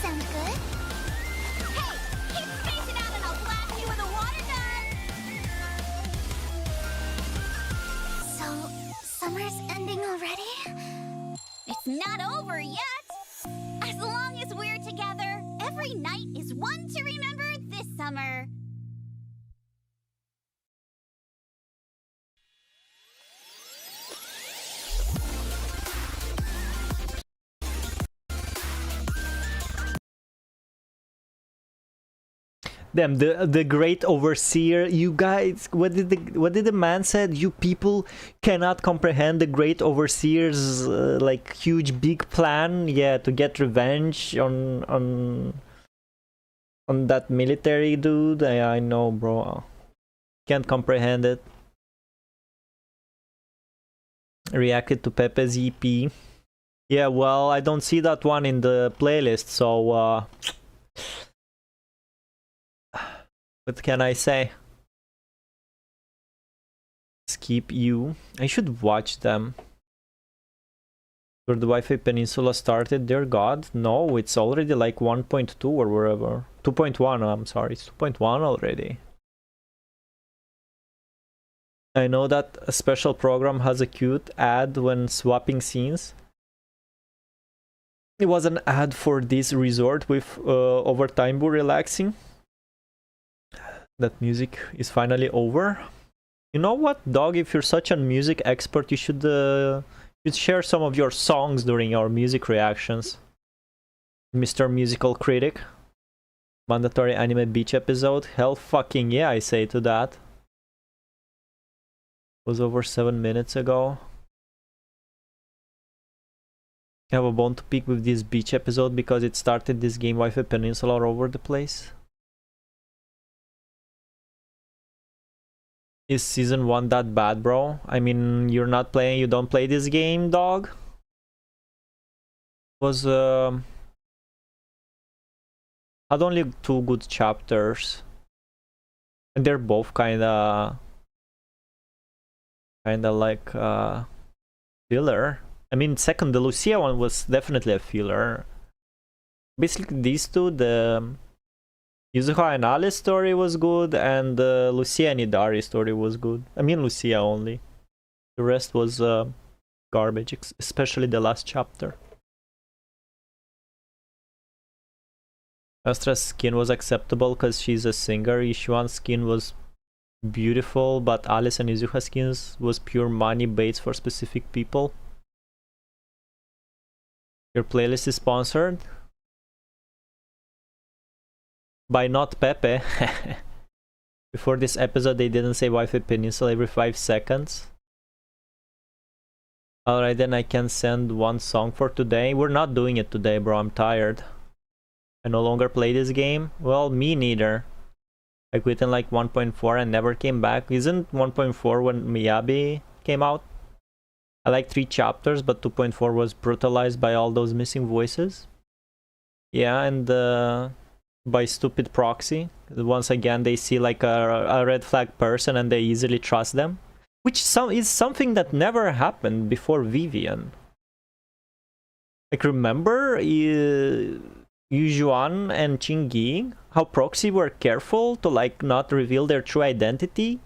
Sound good? Hey, keep spacing out and I'll blast you with a water gun! So, summer's ending already? It's not over yet! As long as we're together, every night is one to remember this summer. Damn, the great overseer, you guys, what did the man said? You people cannot comprehend the great overseer's like huge big plan, yeah, to get revenge on that military dude. I know, bro. Can't comprehend it. Reacted to Pepe's EP. Yeah, well, I don't see that one in the playlist, so what can I say? Skip you. I should watch them. Where the Wi-Fi Peninsula started, dear God? No, it's already like 1.2 or wherever. 2.1, I'm sorry, it's 2.1 already. I know that a special program has a cute ad when swapping scenes. It was an ad for this resort with Overtimebo relaxing. That music is finally over. You know what, dog? If you're such a music expert, you should You'd share some of your songs during our music reactions. Mr. Musical Critic. Mandatory anime beach episode. Hell fucking yeah, I say to that. Was over 7 minutes ago. I have a bone to pick with this beach episode because it started this game Wi-Fi Peninsula all over the place. Is season 1 that bad, bro? I mean, you don't play this game, dog? Was had only 2 good chapters. And they're both kinda like filler. I mean, second, the Lucia one was definitely a filler. Basically, these two, the Yuzuha and Alice story was good, and the Lucia and Idari story was good. I mean, Lucia only. The rest was garbage, especially the last chapter. Astra's skin was acceptable because she's a singer. Ishuan's skin was beautiful, but Alice and Yuzuha's skins was pure money baits for specific people. Your playlist is sponsored by Not Pepe. Before this episode, they didn't say Wi-Fi Peninsula every 5 seconds. Alright, then I can send 1 song for today. We're not doing it today, bro. I'm tired. I no longer play this game. Well, me neither. I quit in like 1.4 and never came back. Isn't 1.4 when Miyabi came out? I like 3 chapters, but 2.4 was brutalized by all those missing voices. Yeah, and by stupid proxy. Once again, they see like a red flag person and they easily trust them. Which is something that never happened before Vivian. Like, remember Yujuan and Qingyi? How proxy were careful to like not reveal their true identity?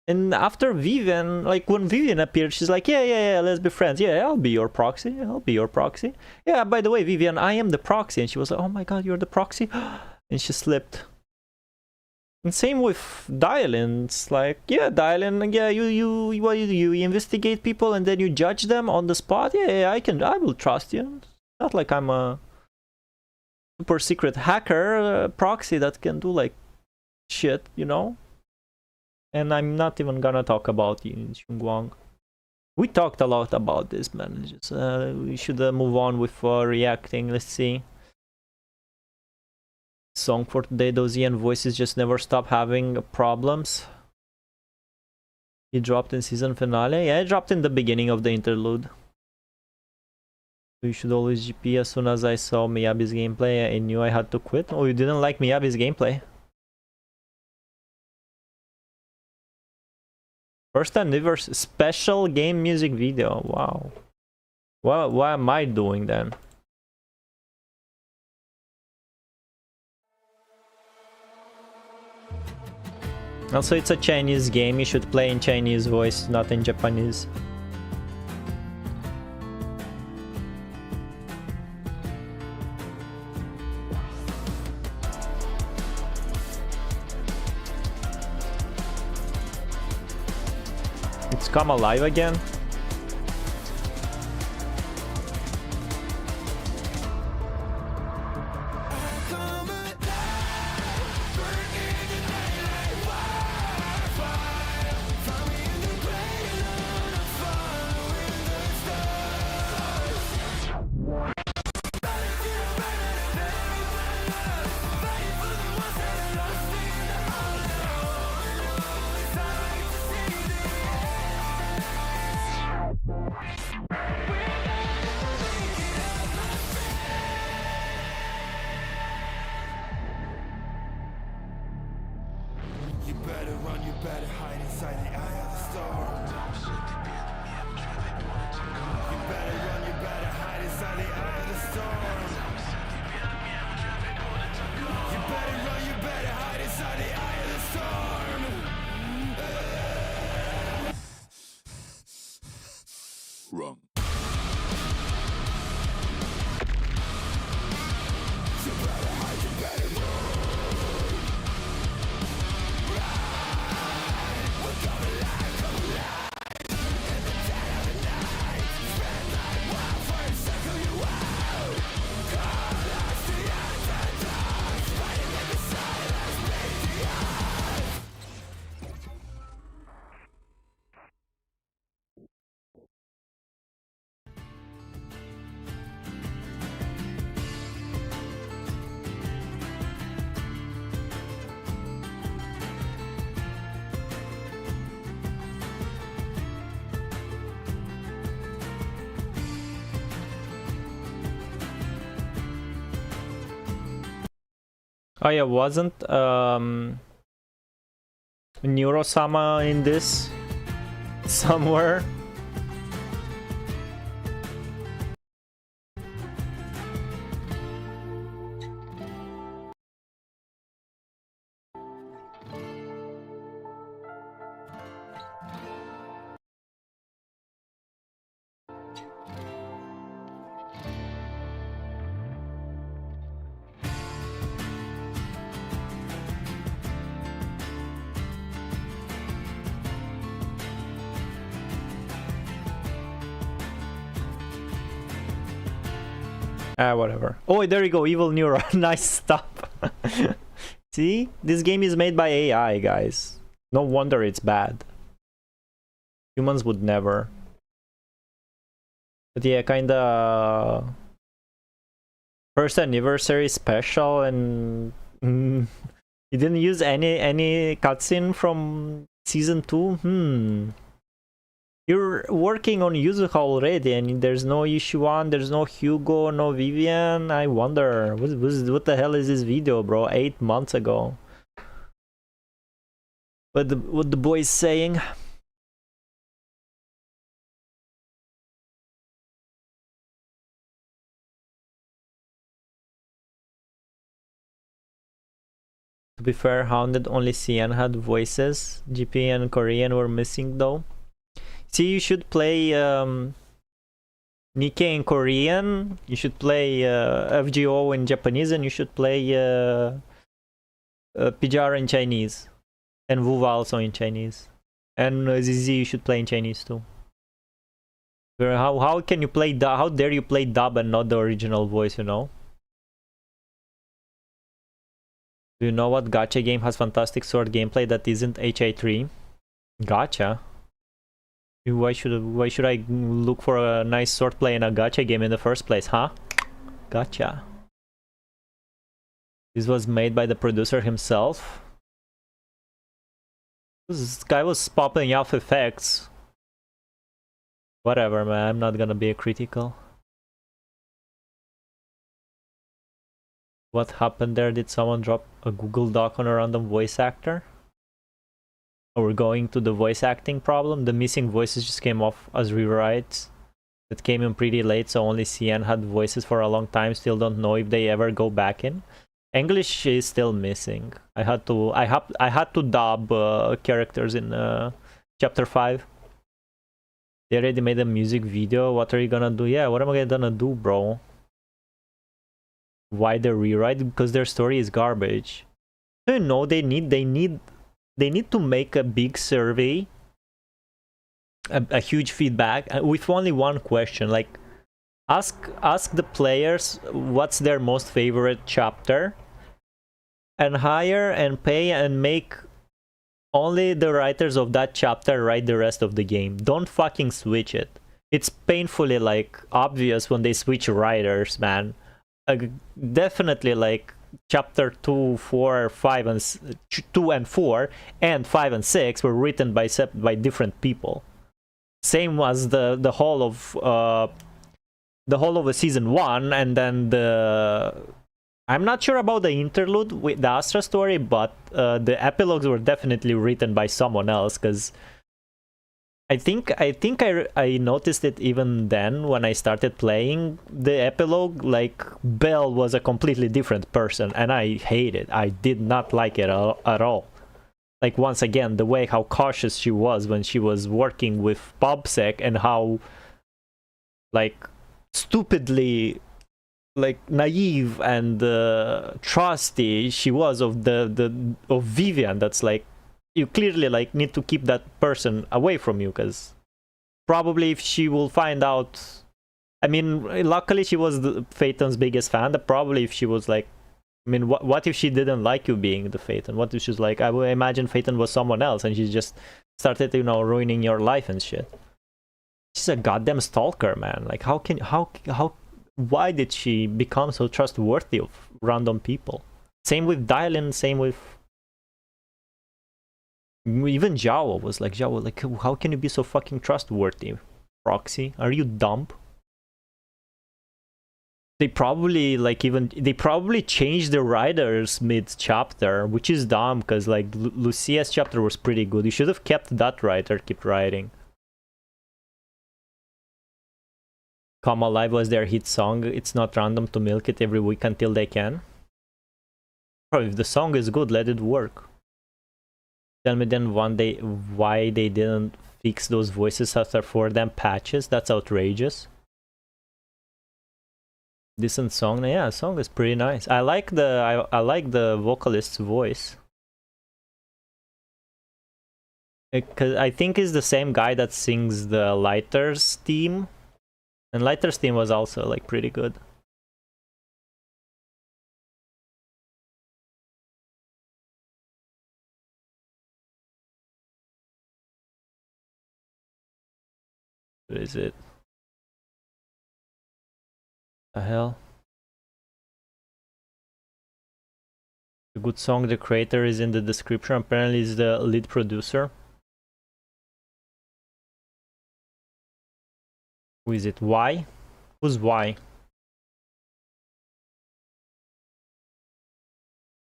And after Vivian, like when Vivian appeared, she's like, yeah, let's be friends. Yeah, I'll be your proxy. I'll be your proxy. Yeah, by the way, Vivian, I am the proxy. And she was like, oh my god, you're the proxy? And she slipped. And same with Dylan. It's like, yeah, Dylan, yeah, what do? You investigate people and then you judge them on the spot? Yeah, I will trust you. It's not like I'm a super secret hacker proxy that can do like shit, you know? And I'm not even gonna talk about Yin Xingguang. We talked a lot about this, man. Just, we should move on with reacting. Let's see. Song for today. Those Ian voices just never stop having problems. He dropped in season finale. Yeah, it dropped in the beginning of the interlude. You should always GP. As soon as I saw Miyabi's gameplay, I knew I had to quit. Oh, you didn't like Miyabi's gameplay? First anniversary special game music video. Wow. Well, what am I doing then? Also, it's a Chinese game. You should play in Chinese voice, not in Japanese. It's come alive again. Wrong. Oh yeah, wasn't Neurosama in this somewhere? Whatever. Oh, there you go, Evil Neuro. Nice stuff. See? This game is made by AI, guys. No wonder it's bad. Humans would never. But yeah, kinda... First anniversary special, and... you didn't use any cutscene from Season 2? You're working on Yuzuha already, and there's no Yishuan, there's no Hugo, no Vivian. I wonder, what the hell is this video, bro? 8 months ago. What the boy is saying? To be fair, Hounded only CN had voices. GP and Korean were missing though. See, you should play Nikke in Korean, you should play FGO in Japanese, and you should play Pijar in Chinese. And Wuva also in Chinese. And ZZ you should play in Chinese too. How can you play how dare you play dub and not the original voice, you know? Do you know what gacha game has fantastic sword gameplay that isn't HA3? Gacha? Why should I look for a nice swordplay in a gacha game in the first place, huh? Gacha. This was made by the producer himself. This guy was popping off effects. Whatever, man. I'm not gonna be critical. What happened there? Did someone drop a Google Doc on a random voice actor? We're going to the voice acting problem. The missing voices just came off as rewrites. That came in pretty late, so only CN had voices for a long time. Still don't know if they ever go back in. English is still missing. I had to dub characters in chapter 5. They already made a music video. What are you gonna do? Yeah, what am I gonna do, bro? Why the rewrite? Because their story is garbage. You know, they need to make a big survey, a huge feedback with only one question. Like, ask the players what's their most favorite chapter, and hire and pay and make only the writers of that chapter write the rest of the game. Don't fucking switch it. It's painfully like obvious when they switch writers, man. Definitely like chapter 2, 4, 5 and 2 and 4 and 5 and 6 were written by different people. Same as the whole of a season 1, and then I'm not sure about the interlude with the Astra story, but the epilogues were definitely written by someone else, because I think I noticed it even then when I started playing the epilogue. Like, Belle was a completely different person, and I hate it. I did not like it at all. Like, once again, the way how cautious she was when she was working with PubSec, and how like stupidly like naive and trusty she was of Vivian. That's like, you clearly like need to keep that person away from you, because probably if she will find out, I mean, luckily she was Phaeton's biggest fan. But probably if she was like, I mean, what if she didn't like you being the Phaeton? What if she's like, I would imagine Phaeton was someone else, and she just started, you know, ruining your life and shit. She's a goddamn stalker, man. Like, why did she become so trustworthy of random people? Same with Dylan, same with even Zhao was like, how can you be so fucking trustworthy, Proxy? Are you dumb? They probably changed the writers mid-chapter, which is dumb, because like Lucia's chapter was pretty good. You should have kept that writer, keep writing. Come Alive was their hit song. It's not random to milk it every week until they can. Bro, if the song is good, let it work. Tell me then one day why they didn't fix those voices after 4 damn patches. That's outrageous. Decent song. Yeah, song is pretty nice. I like the vocalist's voice. Because I think it's the same guy that sings the Lighter's theme. And Lighter's theme was also like pretty good. What is it? The hell? A good song, the creator is in the description. Apparently is the lead producer. Who is it? Y? Who's Y?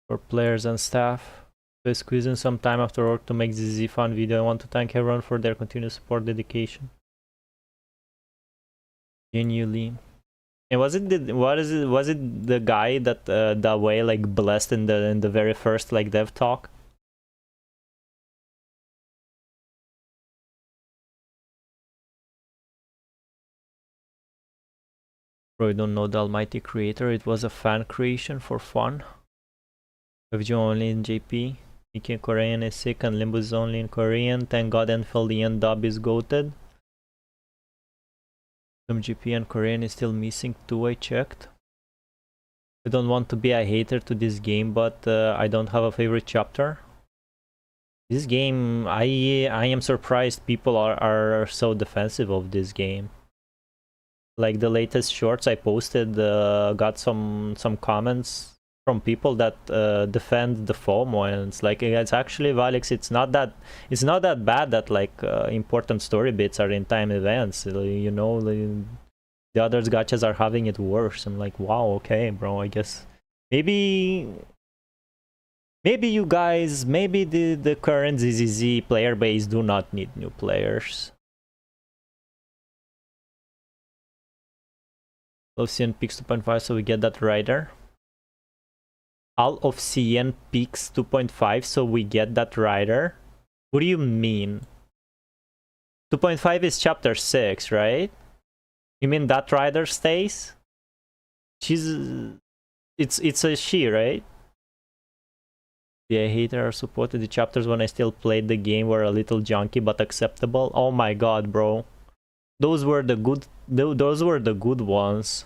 For players and staff. So squeezing some time after work to make this fun video. I want to thank everyone for their continued support, dedication. Genuinely. And was it the guy that Dawei like blessed in the very first like dev talk? Bro, you don't know the almighty creator. It was a fan creation for fun. FG only in JP. Speaking Korean is sick and Limbo is only in Korean. Thank God Enfildian dub is goated. Some GP and Korean is still missing too, I checked. I don't want to be a hater to this game, but I don't have a favorite chapter. This game, I am surprised people are so defensive of this game. Like the latest shorts I posted got some comments from people that defend the FOMO, and it's like, it's actually, Valix, it's not that bad that like important story bits are in time events, you know, the others gachas are having it worse. I'm like, wow, okay bro, I guess maybe you guys, maybe the current ZZZ player base do not need new players. Love CN Peaks 2.5, so we get that rider. All of CN Peaks 2.5, so we get that rider. What do you mean? 2.5 is chapter 6, right? You mean that rider stays? It's a she, right? Yeah, hater supported the chapters when I still played the game were a little junky but acceptable. Oh my god, bro. Those were the good ones.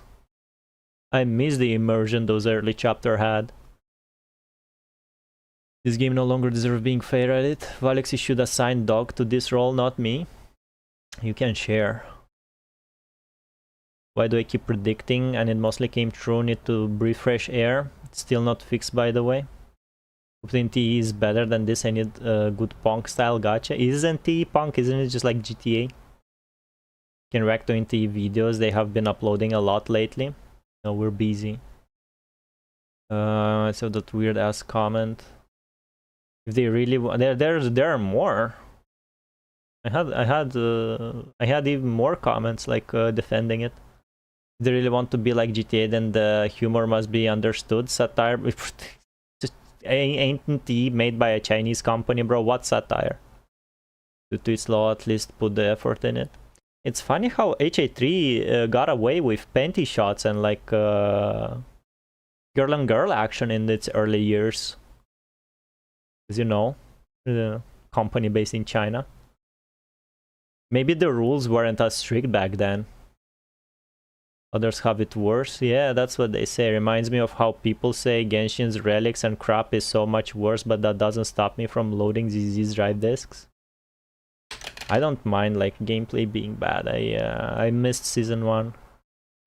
I miss the immersion those early chapter had. This game no longer deserves being fair at it. Valexy should assign Dog to this role, not me. You can share. Why do I keep predicting? And it mostly came true. Need to breathe fresh air. It's still not fixed, by the way. Hope NTE is better than this. I need a good Punk style gacha. Isn't NTE Punk? Isn't it just like GTA? Can react to NTE videos. They have been uploading a lot lately. No, we're busy. So that weird ass comment. If they really want, there are more. I had even more comments like defending it. If they really want to be like GTA, then the humor must be understood. Satire, ain't NTE made by a Chinese company, bro. What satire? To its law, at least put the effort in it. It's funny how HA3 got away with panty shots and like girl on girl action in its early years. As you know, the company based in China. Maybe the rules weren't as strict back then. Others have it worse. Yeah, that's what they say. Reminds me of how people say Genshin's relics and crap is so much worse, but that doesn't stop me from loading ZZ's drive disks. I don't mind like gameplay being bad. I missed season 1.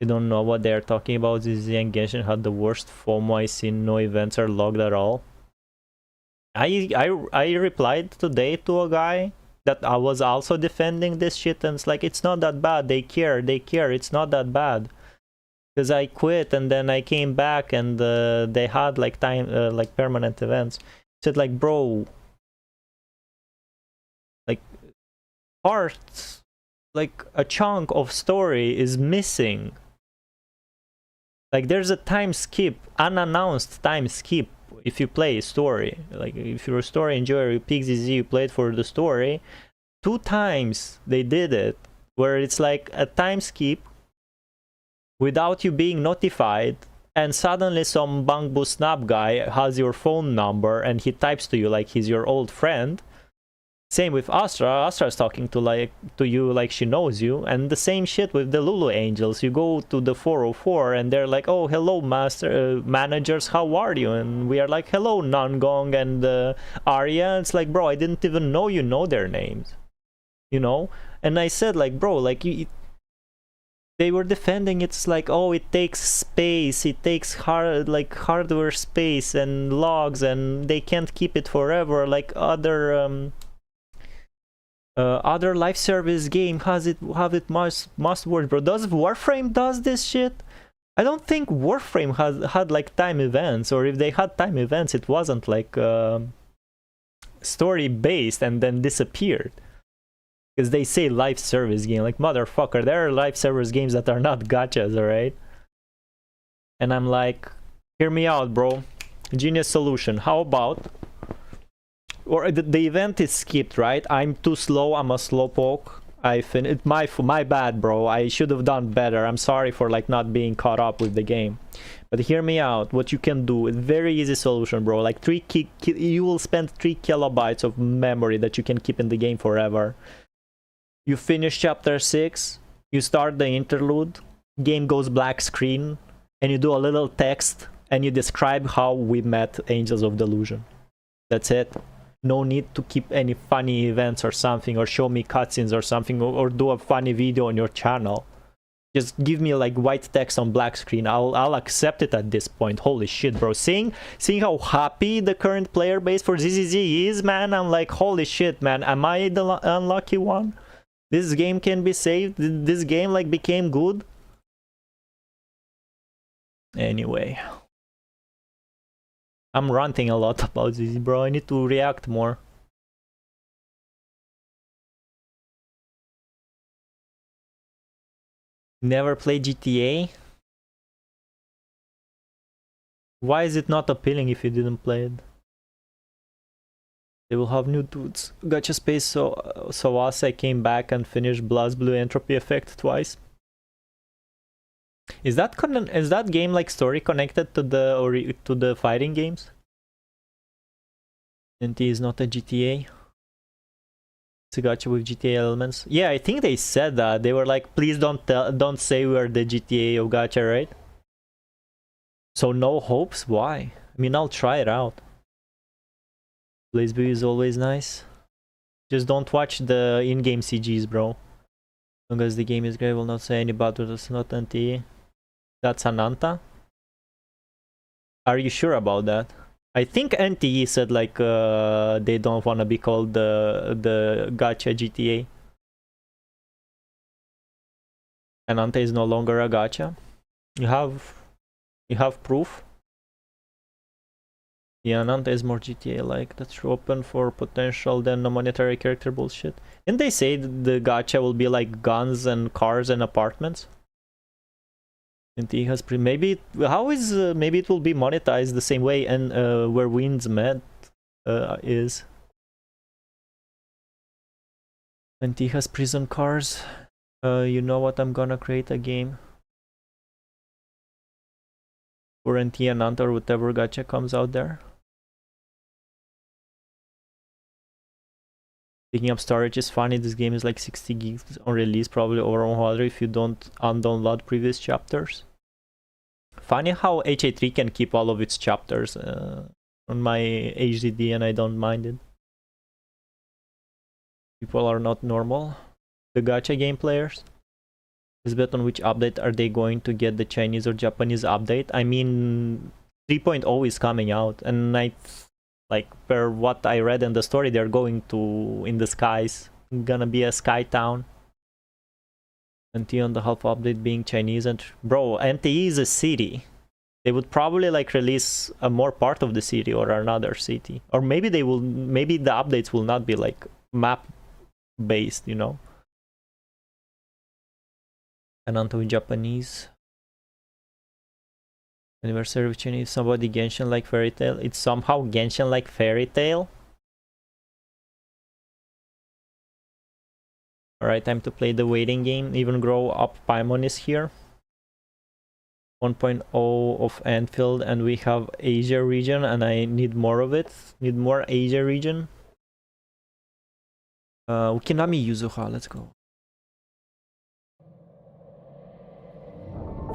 I don't know what they're talking about. ZZ and Genshin had the worst FOMO I seen. No events are logged at all. I replied today to a guy that I was also defending this shit, and it's like, it's not that bad. They care. It's not that bad. because I quit and then I came back and they had like like permanent events. Said like, bro, like parts, like a chunk of story is missing. Like there's a time skip, unannounced time skip if you play story. Like if you're a story enjoyer, you pick ZZ, you played for the story. 2 times they did it where it's like a time skip without you being notified, and suddenly some Bangbu Snap guy has your phone number and he types to you like he's your old friend. Same with Astra. Astra's talking to you like she knows you, and the same shit with the Lulu Angels. You go to the 404 and they're like, oh, hello managers, how are you? And we are like, hello Nangong and Arya. It's like, bro, I didn't even know you know their names, you know? And I said like, bro, like they were defending, it's like, oh, it takes space, it takes hardware space and logs, and they can't keep it forever like other live service game have it must work, bro. Does Warframe does this shit? I don't think Warframe had like time events, or if they had time events, it wasn't like story based and then disappeared. Because they say live service game, like motherfucker, there are live service games that are not gachas, alright? And I'm like, hear me out, bro. Genius solution. How about, or the event is skipped, right? I'm too slow, I'm a slowpoke. It's my bad, bro. I should have done better. I'm sorry for like not being caught up with the game. But hear me out. What you can do, very easy solution, bro. Like you will spend 3 kilobytes of memory that you can keep in the game forever. You finish chapter 6, you start the interlude, game goes black screen, and you do a little text and you describe how we met Angels of Delusion. That's it. No need to keep any funny events or something, or show me cutscenes or something, or do a funny video on your channel. Just give me like white text on black screen. I'll accept it at this point. Holy shit, bro. Seeing how happy the current player base for ZZZ is, man, I'm like, holy shit, man. Am I the unlucky one? This game can be saved. This game like became good. Anyway, I'm ranting a lot about this, bro. I need to react more. Never played GTA? Why is it not appealing if you didn't play it? They will have new dudes. Gacha Space, so I came back and finished BlazBlue Entropy Effect twice. Is that game like story connected to the fighting games? NT is not a GTA. It's a gacha with GTA elements. Yeah, I think they said that. They were like, please don't say we're the GTA of gacha, right? So no hopes? Why? I mean, I'll try it out. BlazBlue is always nice. Just don't watch the in-game CGs, bro. As long as the game is great, I will not say any bad words. It's not NT. That's Ananta? Are you sure about that? I think NTE said like they don't want to be called the gacha GTA. Ananta is no longer a gacha. You have proof? Yeah, Ananta is more GTA like. That's open for potential than no monetary character bullshit. Didn't they say the gacha will be like guns and cars and apartments? And he has maybe maybe it will be monetized the same way and where Winds Met is. And he has prison cars. You know what? I'm gonna create a game for NT and Anta or whatever gacha comes out there. Picking up storage is funny. This game is like 60 gigs on release, probably over 100 if you don't undownload previous chapters. Funny how HA3 can keep all of its chapters on my HDD and I don't mind it. People are not normal. The gacha game players. Is bet on which update are they going to get, the Chinese or Japanese update? I mean, 3.0 is coming out, and like per what I read in the story, they're going to in the skies. Gonna be a sky town. NT on the half update being Chinese and bro, NT is a city. They would probably like release a more part of the city or another city, or maybe they will. Maybe the updates will not be like map based, you know. And onto Japanese. Anniversary of Chinese. Somebody Genshin like Fairy Tail. It's somehow Genshin like Fairy Tail. Alright, time to play the waiting game. Even grow up Paimon is here. 1.0 of Anfield, and we have Asia region, and I need more of it. Need more Asia region. Ukinami Yuzuha, let's go.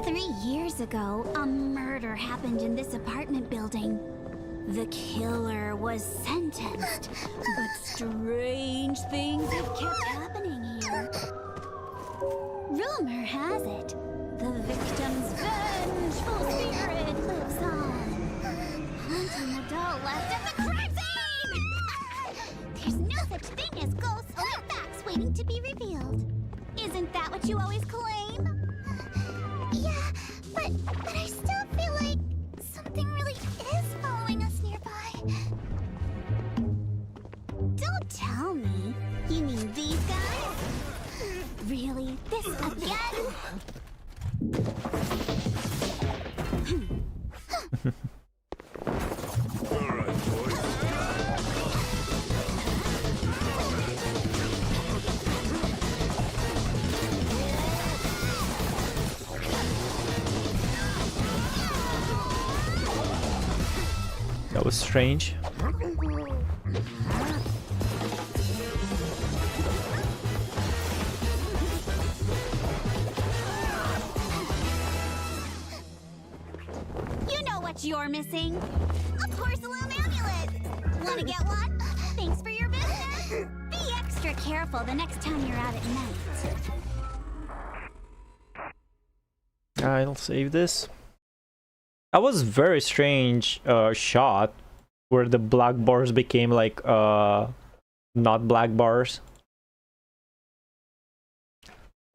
3 years ago, a murder happened in this apartment building. The killer was sentenced, but strange things have kept happening here. Rumor has it, the victim's vengeful spirit lives on, haunting the doll left at the crime scene! There's no such thing as ghosts, only facts waiting to be revealed. Isn't that what you always claim? Yeah, but I still feel like something really is following us nearby. Don't tell me. You mean these guys? Really? This again? That was strange. You know what you're missing? A porcelain amulet! Wanna get one? Thanks for your business! Be extra careful the next time you're out at night. I'll save this. That was very strange shot where the black bars became like not black bars.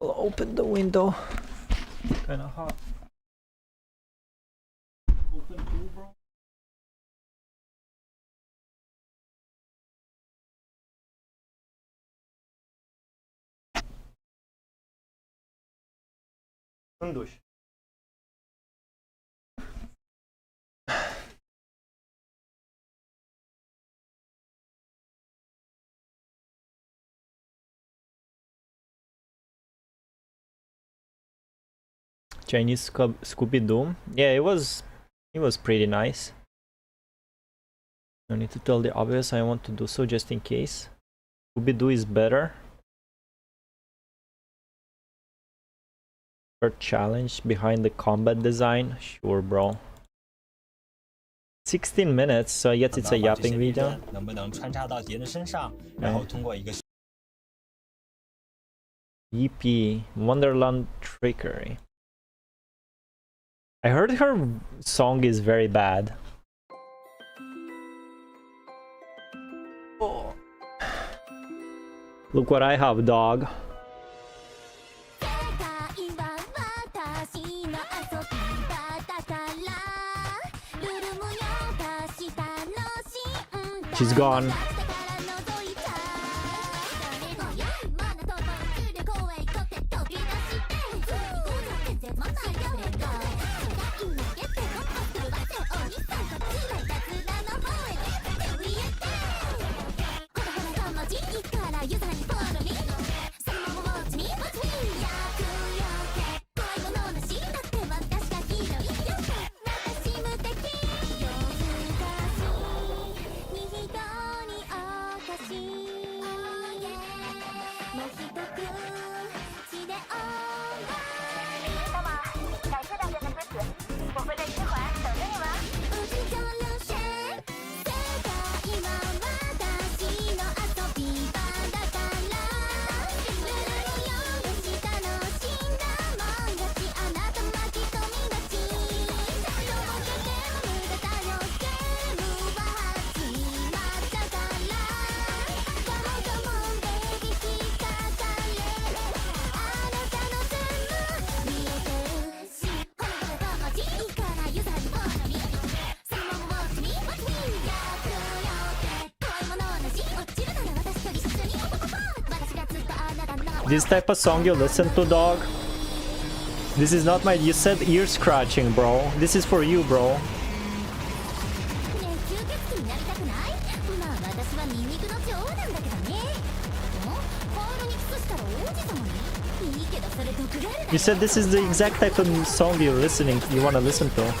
I'll open the window. Kinda hot. Open too, bro. Unduş. Chinese Scooby-Doo. Yeah, it was pretty nice. No need to tell the obvious, I want to do so just in case. Scooby-Doo is better. Third challenge behind the combat design. Sure, bro. 16 minutes, so I guess it's a yapping video. EP Wonderland Trickery. I heard her song is very bad. Oh. Look what I have, dog. She's gone. This type of song you listen to, dog? This is not my... You said ear scratching, bro. This is for you, bro. You said this is the exact type of song you want to listen to.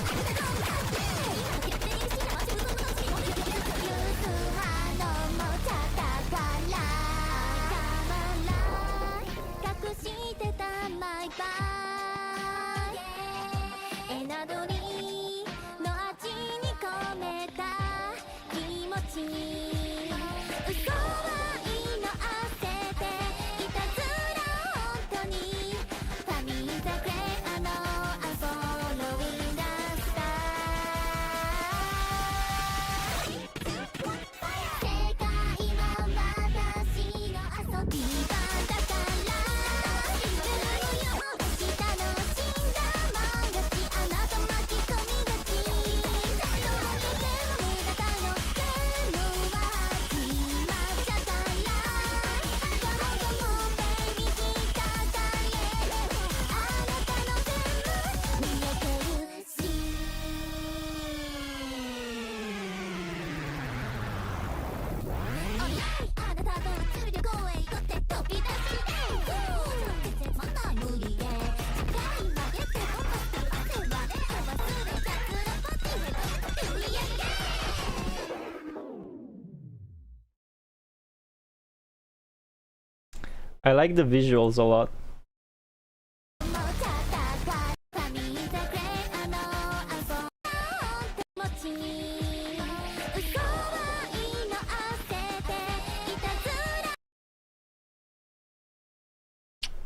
I like the visuals a lot.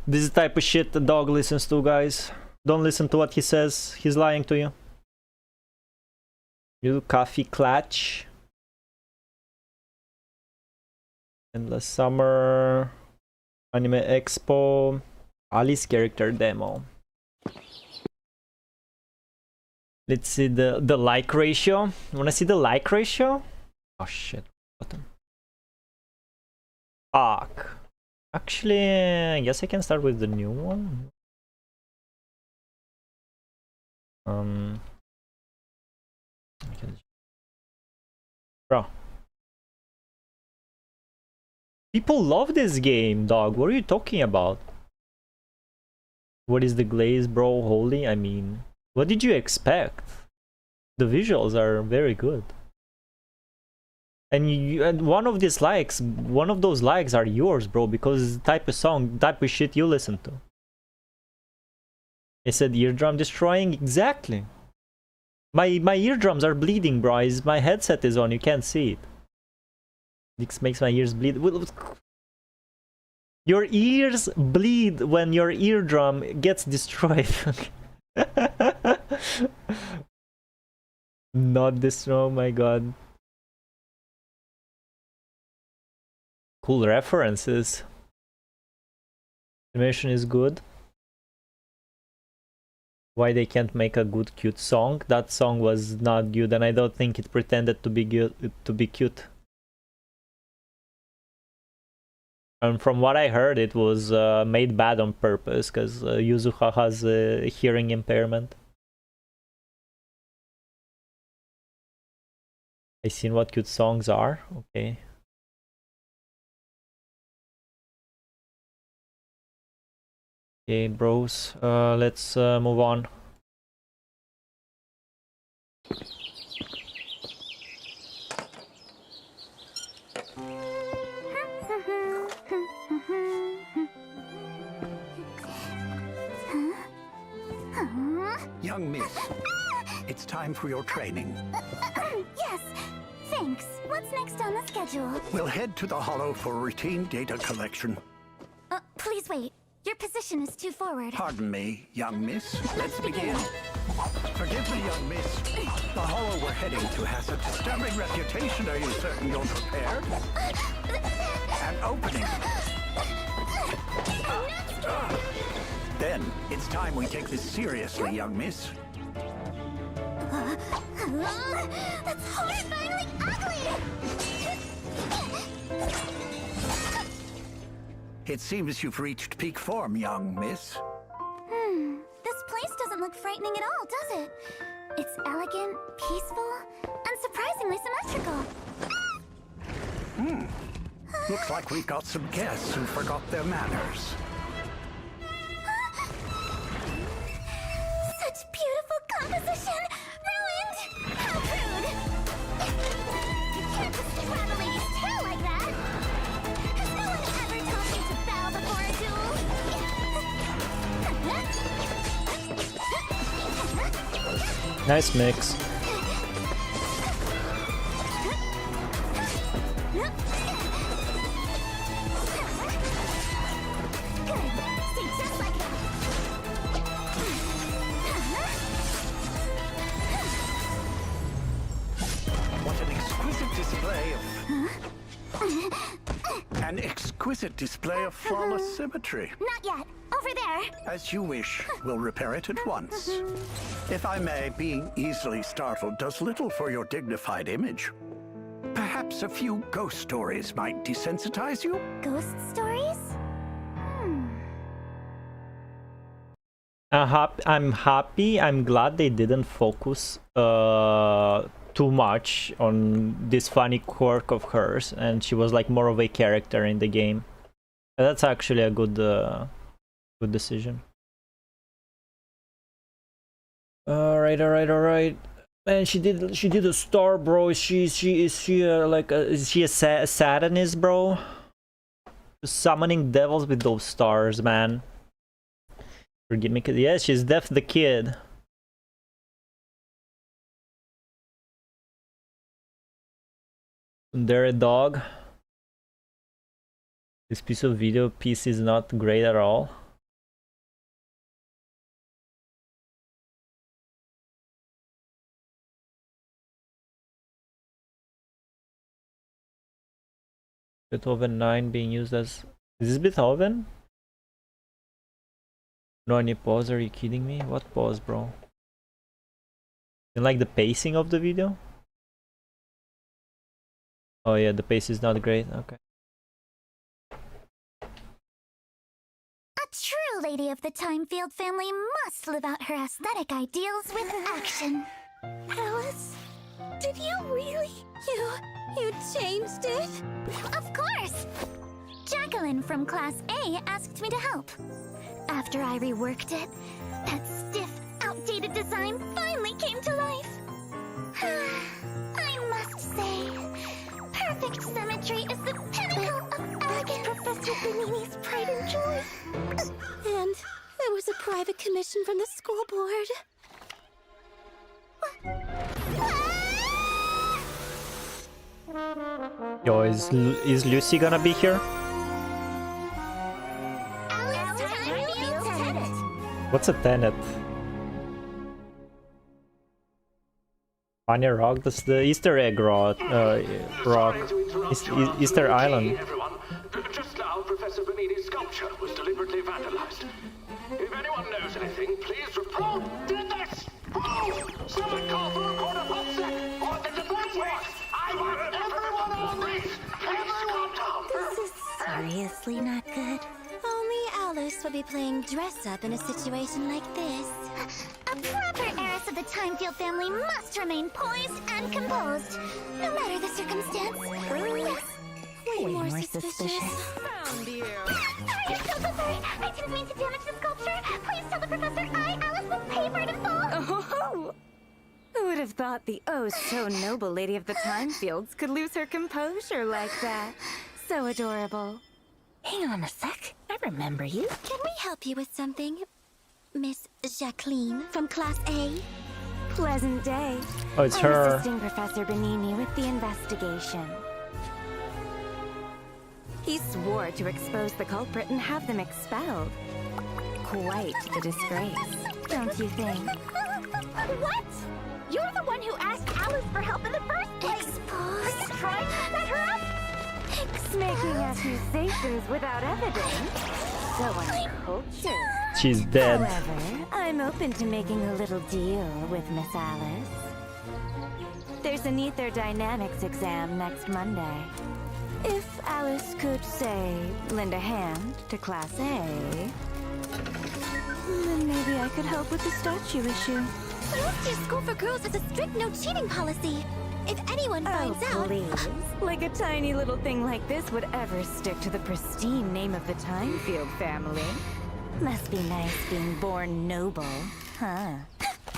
This is the type of shit the dog listens to, guys. Don't listen to what he says. He's lying to you. You do Coffee Clutch. Endless Summer. Anime Expo. Alice character demo. Let's see the like ratio. Wanna see the like ratio? Oh shit. Button. Fuck. Actually, I guess I can start with the new one. Bro. People love this game, dog. What are you talking about? What is the glaze, bro? Holy, I mean, what did you expect? The visuals are very good. And one of these likes, one of those likes are yours, bro, because it's the type of song, type of shit you listen to. I said eardrum destroying, exactly. My eardrums are bleeding, bro. My headset is on, you can't see it. This makes my ears bleed. Your ears bleed when your eardrum gets destroyed. Not this, oh my god. Cool references. Animation is good. Why they can't make a good cute song? That song was not good, and I don't think it pretended to be good, to be cute. And from what I heard, it was made bad on purpose because Yuzuha has a hearing impairment. I seen what cute songs are. Okay. Okay, bros. Let's move on. Young miss, it's time for your training. Yes, thanks. What's next on the schedule? We'll head to the Hollow for routine data collection. Please wait. Your position is too forward. Pardon me, young miss. Let's begin. Forgive me, young miss. The Hollow we're heading to has a disturbing reputation. Are you certain you're prepared? An opening. Then, it's time we take this seriously, young miss. That's horrifyingly ugly! It seems you've reached peak form, young miss. This place doesn't look frightening at all, does it? It's elegant, peaceful, and surprisingly symmetrical. Looks like we've got some guests who forgot their manners. Such beautiful composition! Ruined! How rude! You can't just grab a lady's tail like that! Has no one ever taught you to bow before a duel? Nice mix. What an exquisite display of... An exquisite display of flawless symmetry. Not yet. Over there. As you wish. We'll repair it at once. If I may, being easily startled does little for your dignified image. Perhaps a few ghost stories might desensitize you? Ghost stories? I'm happy. I'm glad they didn't focus too much on this funny quirk of hers, and she was like more of a character in the game. That's actually a good good decision. All right. Man, she did a star, bro. Is she a satanist, bro? Summoning devils with those stars, man. Forgive me, cause yeah, she's Def the Kid. They're a dog. This piece of video piece is not great at all. Beethoven 9 being used as... Is this Beethoven? No, any pause? Are you kidding me? What pause, bro? You like the pacing of the video? Oh yeah, the pace is not great. Okay. A true lady of the Timefield family must live out her aesthetic ideals with action. Alice? Did you really? You changed it? Of course! Jacqueline from Class A asked me to help. After I reworked it, that stiff, outdated design finally came to life. I must say, perfect symmetry is the pinnacle of elegant. Professor Benini's pride and joy. And there was a private commission from the school board. Yo, is Lucy gonna be here? What's a tenet? Pioneer Rock? That's the Easter egg rock. Easter Island. Just now, Professor Benini's sculpture was deliberately vandalized. If anyone knows anything, please report. Did this? Oh, someone call for a quarter pop sec. Or did the black wax? I want everyone on this. Everyone down. This is seriously not good. Only Alice would be playing dress up in a situation like this. A proper heiress of the Timefield family must remain poised and composed, no matter the circumstance. Yes. Way more suspicious. Found you. Sorry, so sorry. I didn't mean to damage the sculpture. Please tell the professor Alice, will pay for it in full. Oh, who would have thought the oh-so-noble lady of the Timefields could lose her composure like that? So adorable. Hang on a sec. I remember you. Can we help you with something? Miss Jacqueline from Class A? Pleasant day. Oh, it's I'm her. assisting Professor Benini with the investigation. He swore to expose the culprit and have them expelled. Quite the disgrace, don't you think? What? You're the one who asked Alice for help in the first place. Are you trying to set her up? Making accusations without evidence? So uncultured. She's dead. However, I'm open to making a little deal with Miss Alice. There's an Ether Dynamics exam next Monday. If Alice could, say, lend a hand to Class A, then maybe I could help with the statue issue. Celestia's School for Girls has a strict no cheating policy. If anyone finds out... Please. Like a tiny little thing like this would ever stick to the pristine name of the Timefield family. Must be nice being born noble, huh?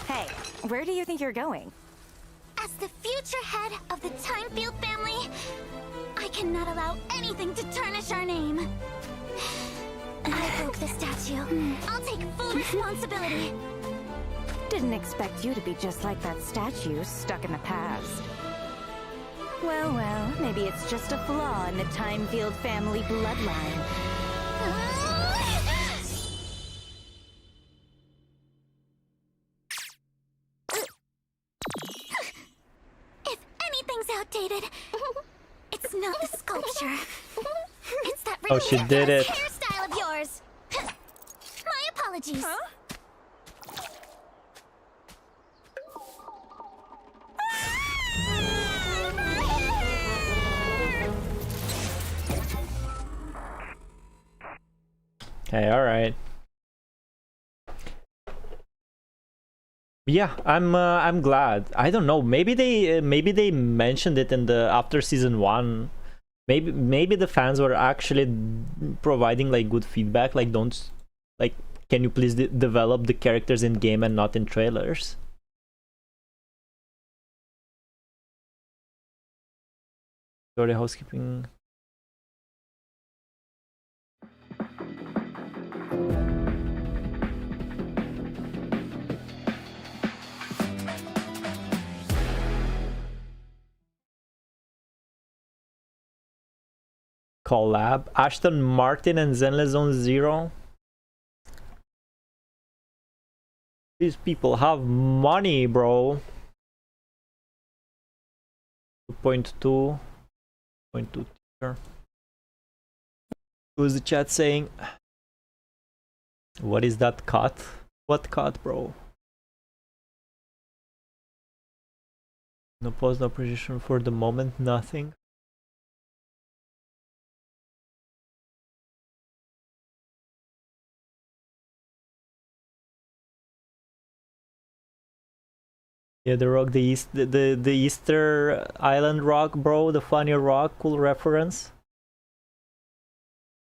Hey, where do you think you're going? As the future head of the Timefield family, I cannot allow anything to tarnish our name. I broke the statue. I'll take full responsibility. Didn't expect you to be just like that statue stuck in the past. Well, well, maybe it's just a flaw in the Timefield family bloodline. If anything's outdated, it's not the sculpture. It's that Oh, she did it. hairstyle of yours. My apologies. Okay, all right. Yeah, I'm glad. I don't know. Maybe they mentioned it in the after season 1. Maybe the fans were actually providing like good feedback. Like, can you please develop the characters in game and not in trailers? Sorry, housekeeping. Collab. Aston Martin and Zenless Zone Zero. These people have money, bro. 2.2. 0.2 tier. Who's the chat saying? What is that cut? What cut, bro? No pause, no precision for the moment, nothing. Yeah, the rock, the Easter Island rock, bro, the funny rock, cool reference.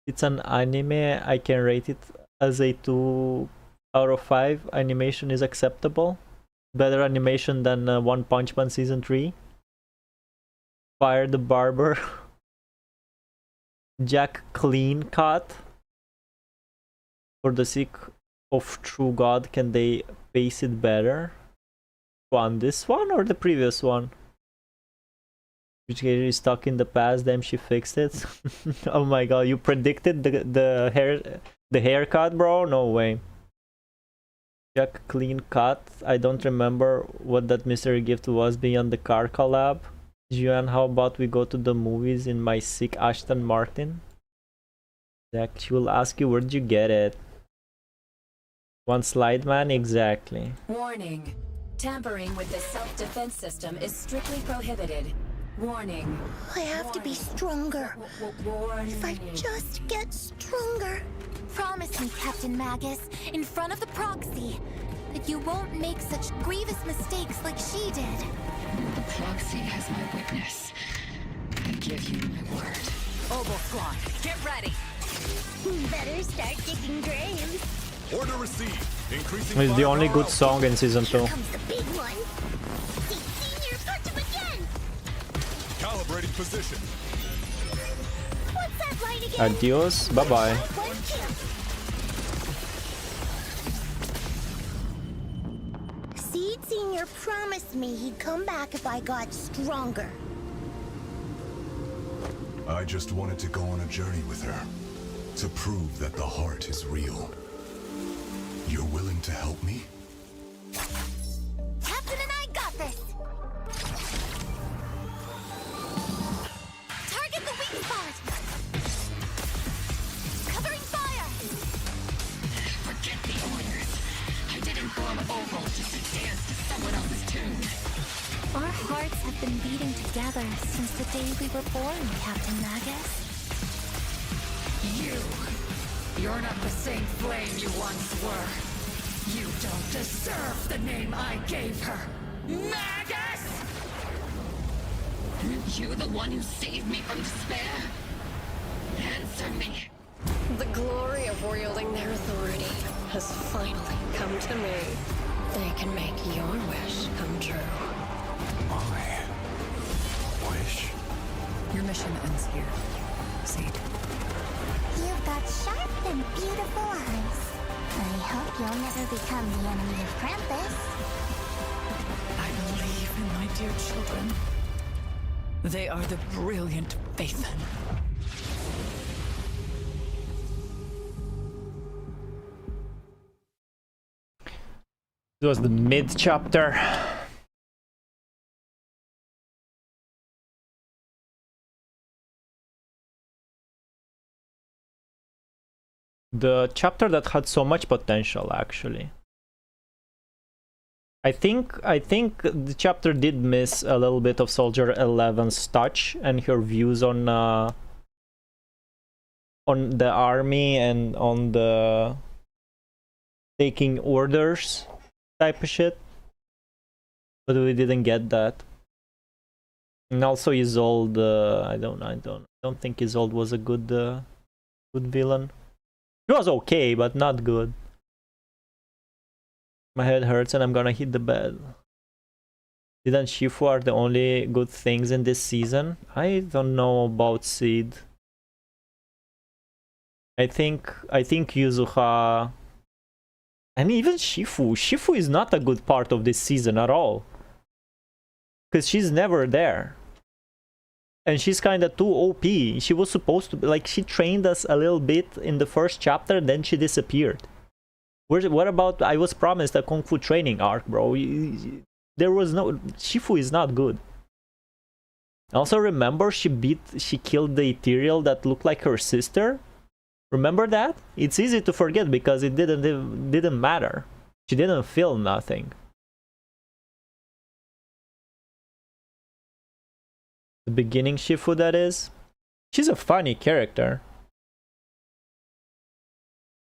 It's an anime, I can rate it as a 2 out of 5. Animation is acceptable. Better animation than One Punch Man Season 3. Fire the Barber. Jack clean cut. For the sake of true God, can they pace it better? This one or the previous one? Which character is stuck in the past? Damn, she fixed it. Oh my god, you predicted the haircut, bro? No way. Jack clean cut. I don't remember what that mystery gift was beyond the car collab. Juan, how about we go to the movies in my sick Aston Martin? Jack, she will ask you, where'd you get it? One slide, man? Exactly. Warning. Tampering with the self-defense system is strictly prohibited. Warning. I have to be stronger. If I just get stronger. Promise me, Captain Magus, in front of the proxy, that you won't make such grievous mistakes like she did. The proxy has my witness. I give you my word. Oboe Squad, get ready. Better start digging graves. Order received. Increasing. It's the only good song in season 2. Here comes the big one. Senior, start to begin. Calibrating position. What's that line again? Adios. Bye bye. Seed Senior promised me he'd come back if I got stronger. I just wanted to go on a journey with her. To prove that the heart is real. You're willing to help me? Captain and I got this! Target the weak spot! Covering fire! Forget the orders. I didn't form Oval just to dance to someone else's tune. Our hearts have been beating together since the day we were born, Captain Magus. You're not the same flame you once were. You don't deserve the name I gave her. Magus! Aren't you the one who saved me from despair? Answer me. The glory of wielding their authority has finally come to me. They can make your wish come true. My wish? Your mission ends here, Seed. You've got sharp and beautiful eyes. I hope you'll never become the enemy of Krampus. I believe in my dear children. They are the brilliant Phaethon. It was the mid-chapter. The chapter that had so much potential, actually. I think the chapter did miss a little bit of Soldier 11's touch and her views on the army and on the taking orders type of shit, but we didn't get that. And also Isolde, I don't think Isolde was a good villain. He was okay, but not good. My head hurts and I'm gonna hit the bed. Didn't Shifu are the only good things in this season? I don't know about Seed. I think Yuzuha and even Shifu. Shifu is not a good part of this season at all. Because she's never there. And she's kind of too OP. She was supposed to be, like, she trained us a little bit in the first chapter, then she disappeared. What about, I was promised a Kung Fu training arc, bro. There was no, Shifu is not good. Also remember she killed the Ethereal that looked like her sister? Remember that? It's easy to forget because it didn't matter. She didn't feel nothing. The beginning Shifu, that is. She's a funny character.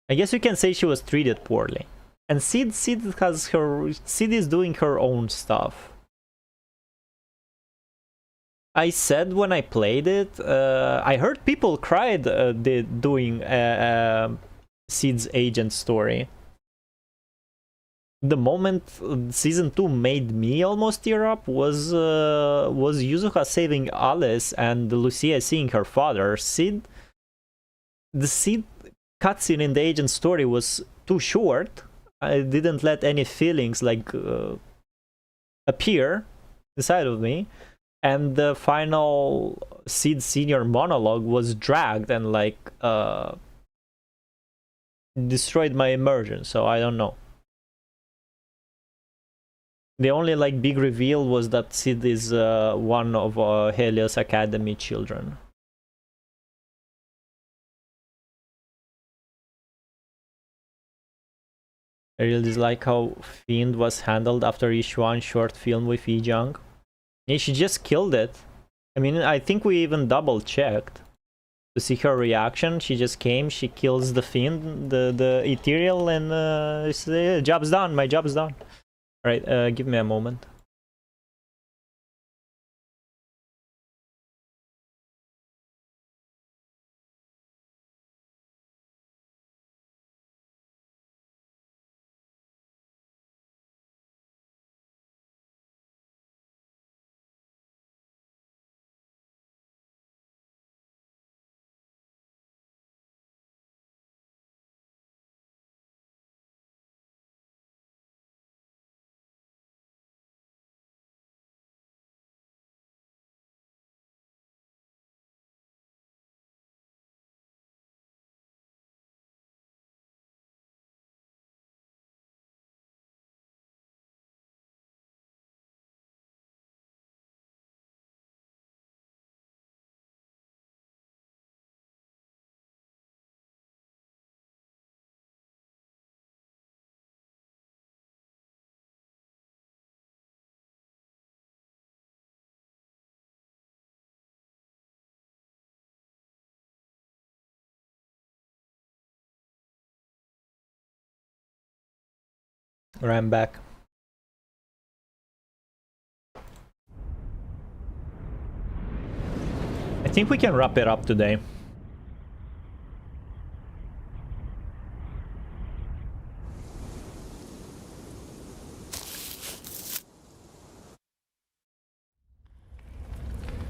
I guess you can say she was treated poorly. And Seed is doing her own stuff. I said when I played it, I heard people cried doing Seed's agent story. The moment season 2 made me almost tear up was Yuzuha saving Alice and Lucia seeing her father. The Seed cutscene in the agent story was too short. I didn't let any feelings like appear inside of me. And the final Seed Senior monologue was dragged and like destroyed my immersion, so I don't know. The only like big reveal was that Seed is one of Helios Academy children. I really dislike how Fiend was handled after each one short film with Ijang. Yeah, she just killed it. I mean, I think we even double checked to see her reaction. She just came, she kills the Fiend, the Ethereal, and job's done, my job's done. Alright, give me a moment. I'm back. I think we can wrap it up today.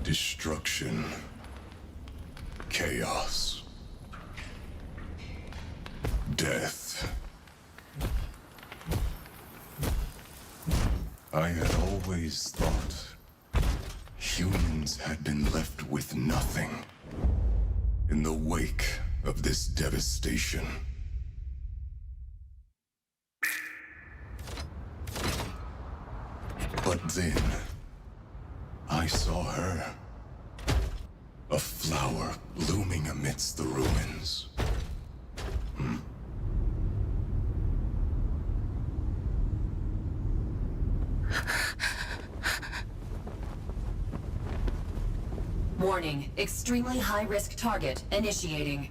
Destruction. Chaos. Death. I had always thought humans had been left with nothing in the wake of this devastation. But then, I saw her. A flower blooming amidst the ruins. Warning, extremely high-risk target initiating.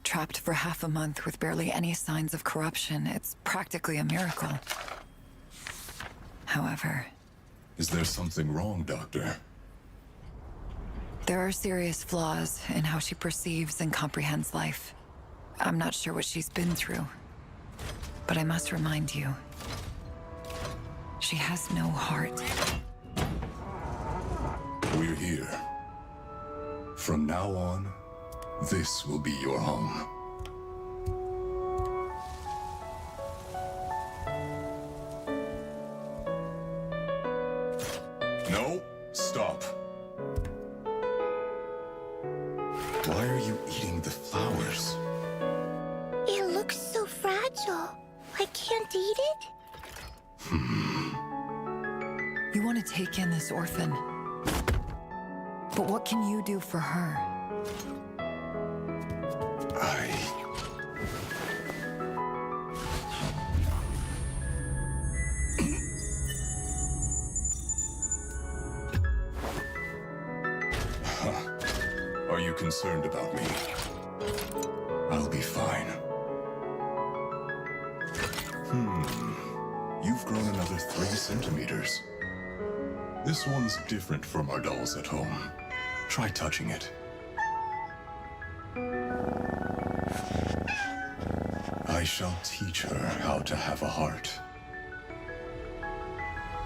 Trapped for half a month with barely any signs of corruption, it's practically a miracle. However... Is there something wrong, Doctor? There are serious flaws in how she perceives and comprehends life. I'm not sure what she's been through, but I must remind you, she has no heart. We're here. From now on, this will be your home. No, stop. Why are you eating the flowers? It looks so fragile. I can't eat it? You want to take in this orphan, but what can you do for her? Are you concerned about me? I'll be fine. You've grown another 3 centimeters. This one's different from our dolls at home. Try touching it. I shall teach her how to have a heart.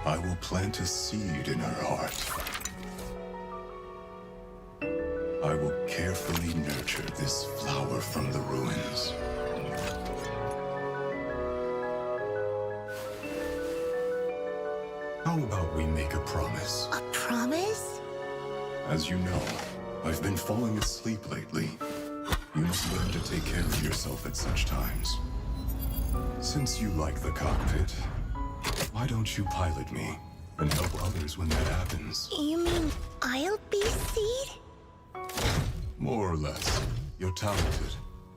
I will plant a seed in her heart. I will carefully nurture this flower from the ruins. How about we make a promise? A promise? As you know, I've been falling asleep lately. You must learn to take care of yourself at such times. Since you like the cockpit, why don't you pilot me and help others when that happens? You mean I'll be seed? More or less. You're talented.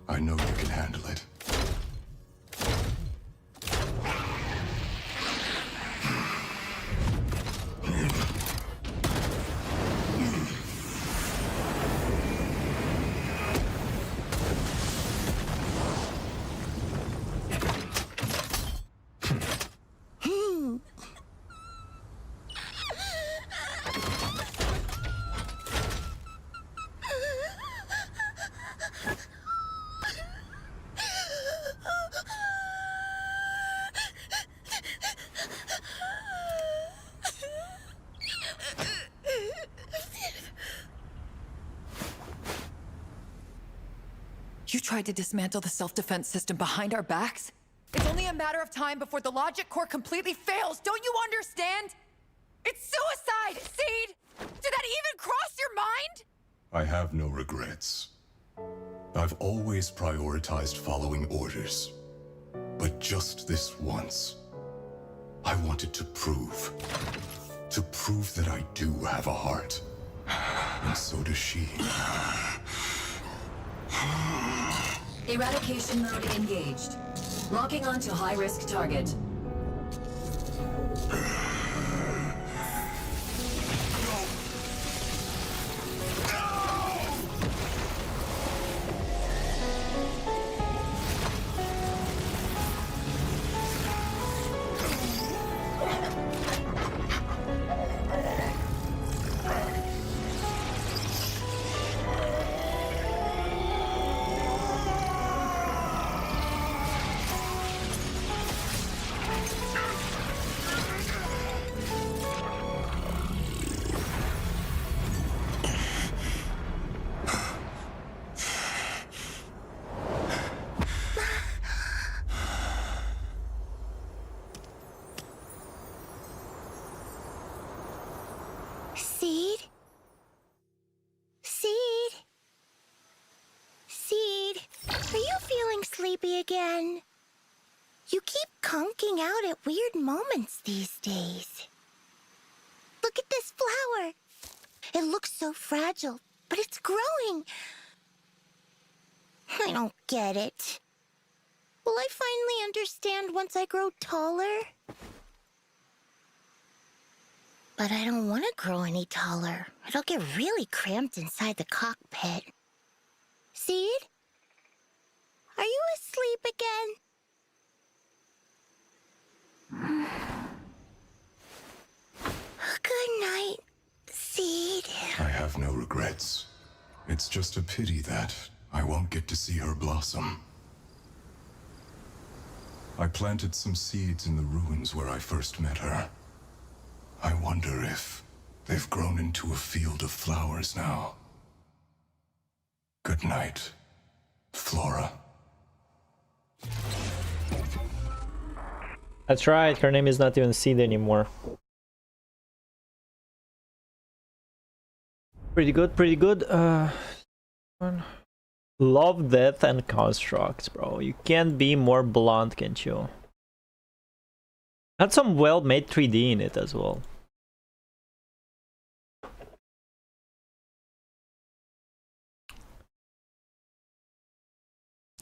I know you can handle it. You tried to dismantle the self-defense system behind our backs? It's only a matter of time before the logic core completely fails. Don't you understand? It's suicide, Seed! Did that even cross your mind? I have no regrets. I've always prioritized following orders. But just this once, I wanted to prove that I do have a heart. And so does she. Eradication mode engaged. Locking onto high-risk target. sleepy again. You keep conking out at weird moments these days. Look at this flower. It looks so fragile, but it's growing. I don't get it. Will I finally understand once I grow taller? But I don't want to grow any taller. It'll get really cramped inside the cockpit. Seed? Are you asleep again? Good night, Seed. I have no regrets. It's just a pity that I won't get to see her blossom. I planted some seeds in the ruins where I first met her. I wonder if they've grown into a field of flowers now. Good night, Flora. That's right, her name is not even Seed anymore. Pretty good, pretty good. Love, Death, and Constructs, bro. You can't be more blunt, can't you? Had some well-made 3D in it as well.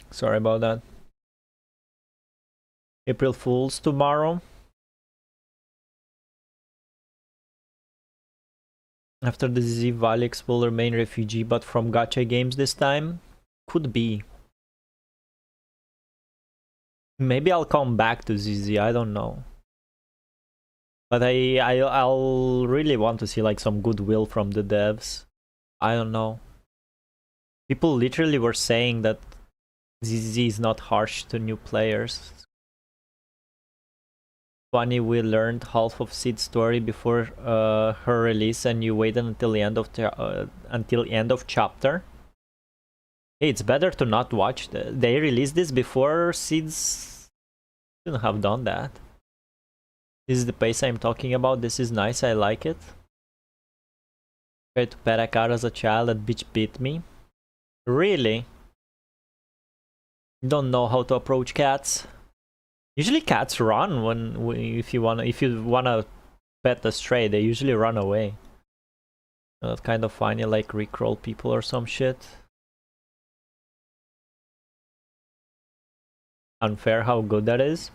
Sorry about that. April Fool's tomorrow. After the ZZ, Valix will remain refugee, but from gacha games this time? Could be. Maybe I'll come back to ZZ, I don't know. But I'll really want to see like some goodwill from the devs. I don't know. People literally were saying that ZZ is not harsh to new players. Funny, we learned half of Seed's story before her release, and you waited until the end of chapter. Hey, it's better to not watch. They released this before Seed's. Shouldn't have done that. This is the pace I'm talking about. This is nice. I like it. Tried to pet a cat as a child. That bitch bit me. Really? You don't know how to approach cats. Usually cats run if you wanna pet a stray, they usually run away. That's kind of funny, like rickroll people or some shit. Unfair how good that is.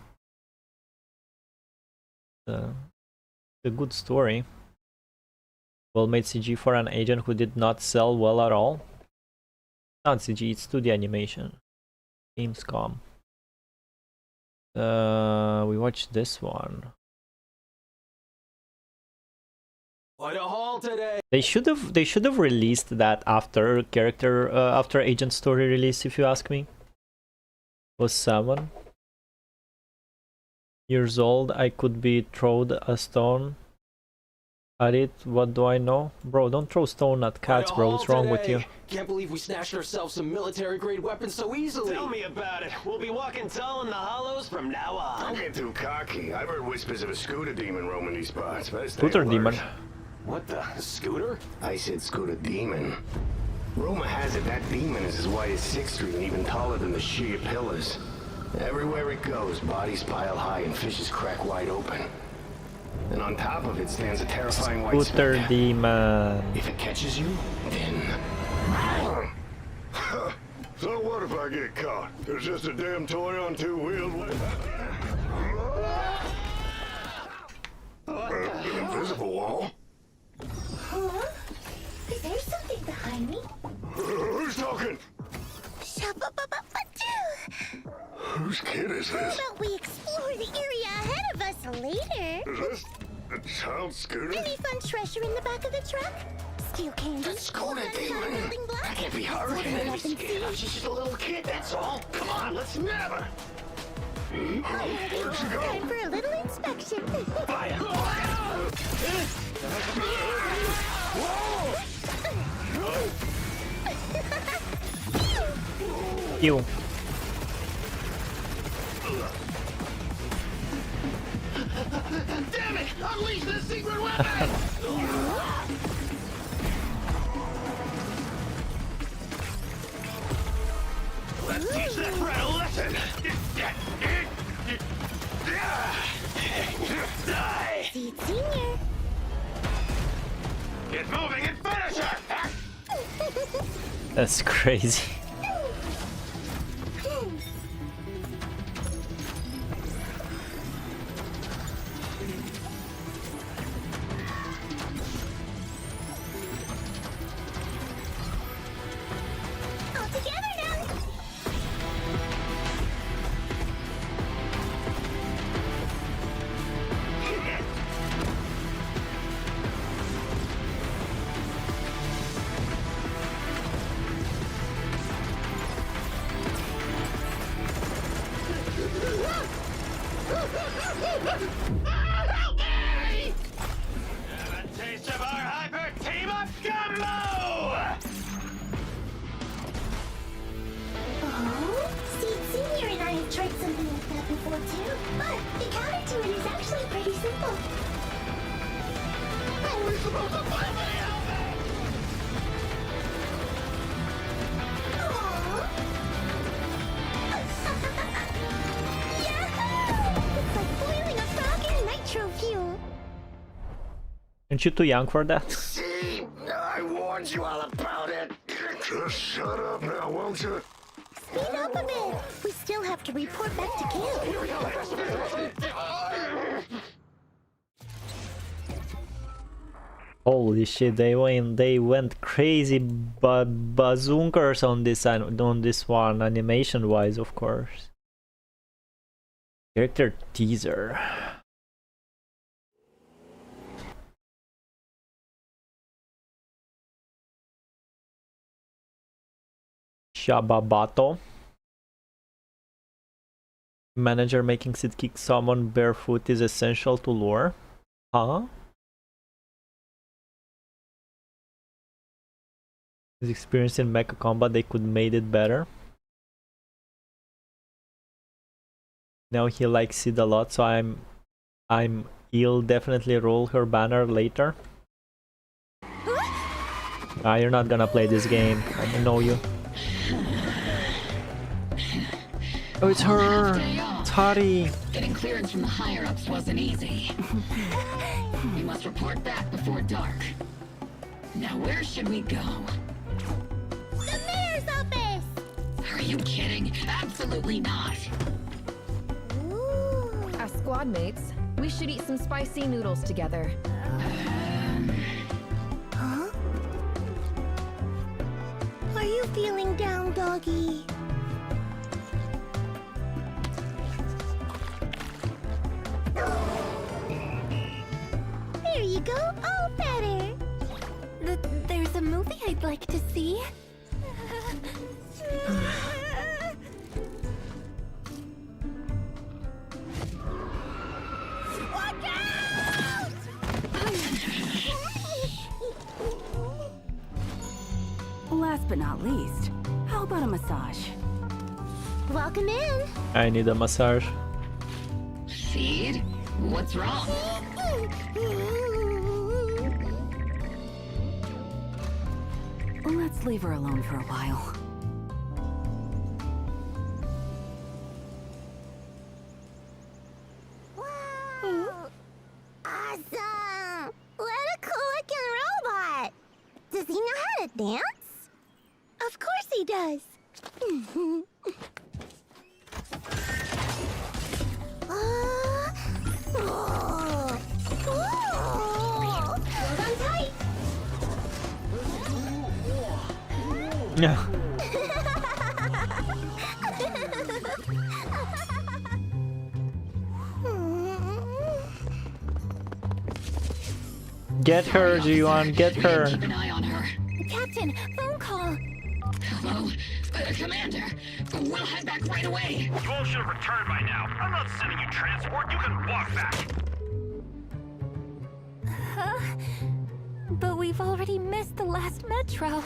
A good story. Well made CG for an agent who did not sell well at all. Not CG, it's 2D animation. Gamescom. We watched this one. What a haul today! They should have released that after after Agent Story release, if you ask me. Was 7 years old. I could be thrown a stone at it. What do I know? Bro, don't throw stone at cats, bro. What's wrong with you? Can't believe we snatched ourselves some military-grade weapons so easily. Tell me about it. We'll be walking tall in the hollows from now on. Don't get too cocky. I've heard whispers of a scooter demon roaming these parts. Scooter demon. What the? Scooter? I said scooter demon. Rumor has it that demon is as wide as 6th Street and even taller than the sheer pillars. Everywhere it goes, bodies pile high and fishes crack wide open. And on top of it stands a terrifying white Scooter speck. demon. If it catches you, then... So what if I get caught? There's just a damn toy on 2 wheels. Invisible wall? Huh? Is there something behind me? Who's talking? Whose kid is How this? about we explore the area ahead of us later? Is this a child scooter? Any fun treasure in the back of the truck? Steal candy? The scooter demon! Building blocks? That can't be her. Let's She open it may be up and scared. see. She's just a little kid, that's all. Come on, let's nab her. Where'd she go? Time for a little inspection. You. Damn it! Unleash the secret weapon! Let's teach that brat a lesson! Get moving and finish her! That's crazy. All together now. Have a taste of our hyper team-up combo! Oh, Seed Senior and I have tried something like that before too, but the counter to it is actually pretty simple. Are we supposed to play the It's like boiling a frog in nitro fuel. Aren't you too young for that? See? I warned you all about it. Just shut up now, won't you? Speed up a bit. We still have to report back to camp. Holy shit! They went crazy, but bazoonkers on this one, animation-wise, of course. Character teaser. Shababato. Manager making Sid kick someone barefoot is essential to lore. Huh? His experience in mecha combat, they could made it better. Now he likes Sid a lot, so he'll definitely roll her banner later. Ah, you're not gonna play this game. I know you. Oh, it's her! It's Hari! Getting clearance from the higher-ups wasn't easy. We must report back before dark. Now where should we go? The mayor's office! Are you kidding? Absolutely not. As squad mates, we should eat some spicy noodles together. Huh? Are you feeling down, doggy? There you go, all better. There's a movie I'd like to see. Watch out! Last but not least, how about a massage? Welcome in. I need a massage. Seed? What's wrong? Let's leave her alone for a while. Wow! Awesome! What a cool-looking robot! Does he know how to dance? Of course he does! Hold on tight! Yeah. Get her, Ji-Yuan, get her. Keep an eye on her. Captain, phone call! Hello? Commander, we'll head back right away. You all should have returned by now. I'm not sending you transport. You can walk back. But we've already missed the last metro.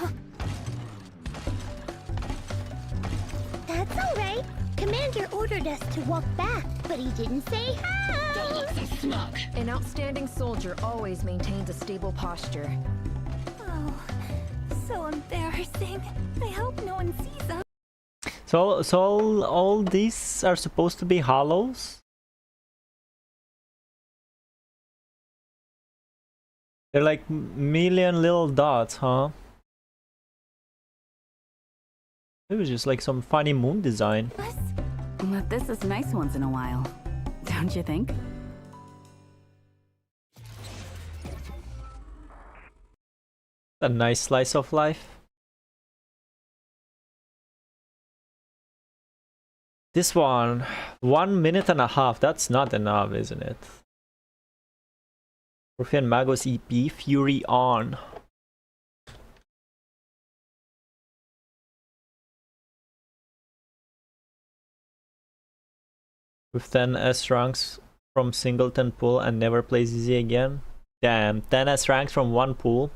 That's alright. Commander ordered us to walk back, but he didn't say how. Don't look so smug. An outstanding soldier always maintains a stable posture. Oh, so embarrassing. I hope no one sees us. So all these are supposed to be hollows? They're like million little dots, huh? It was just like some funny moon design. But this is nice once in a while, don't you think? A nice slice of life. This one, 1 minute and a half. That's not enough, isn't it? Orphe and Magos EP, Fury On. With 10 S ranks from Singleton pool and never plays easy again. Damn, 10 S ranks from one pool.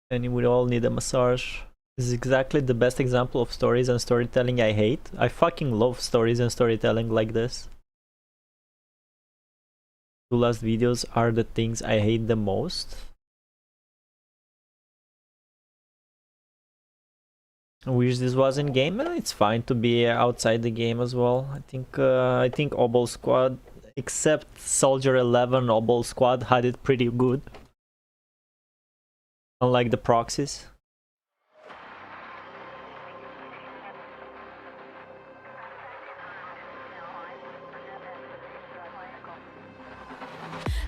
And we all need a massage. This is exactly the best example of stories and storytelling I hate. I fucking love stories and storytelling like this. Two last videos are the things I hate the most. I wish this was in game, and it's fine to be outside the game as well. I think Obol Squad, except Soldier 11, Obol Squad had it pretty good. Unlike the proxies.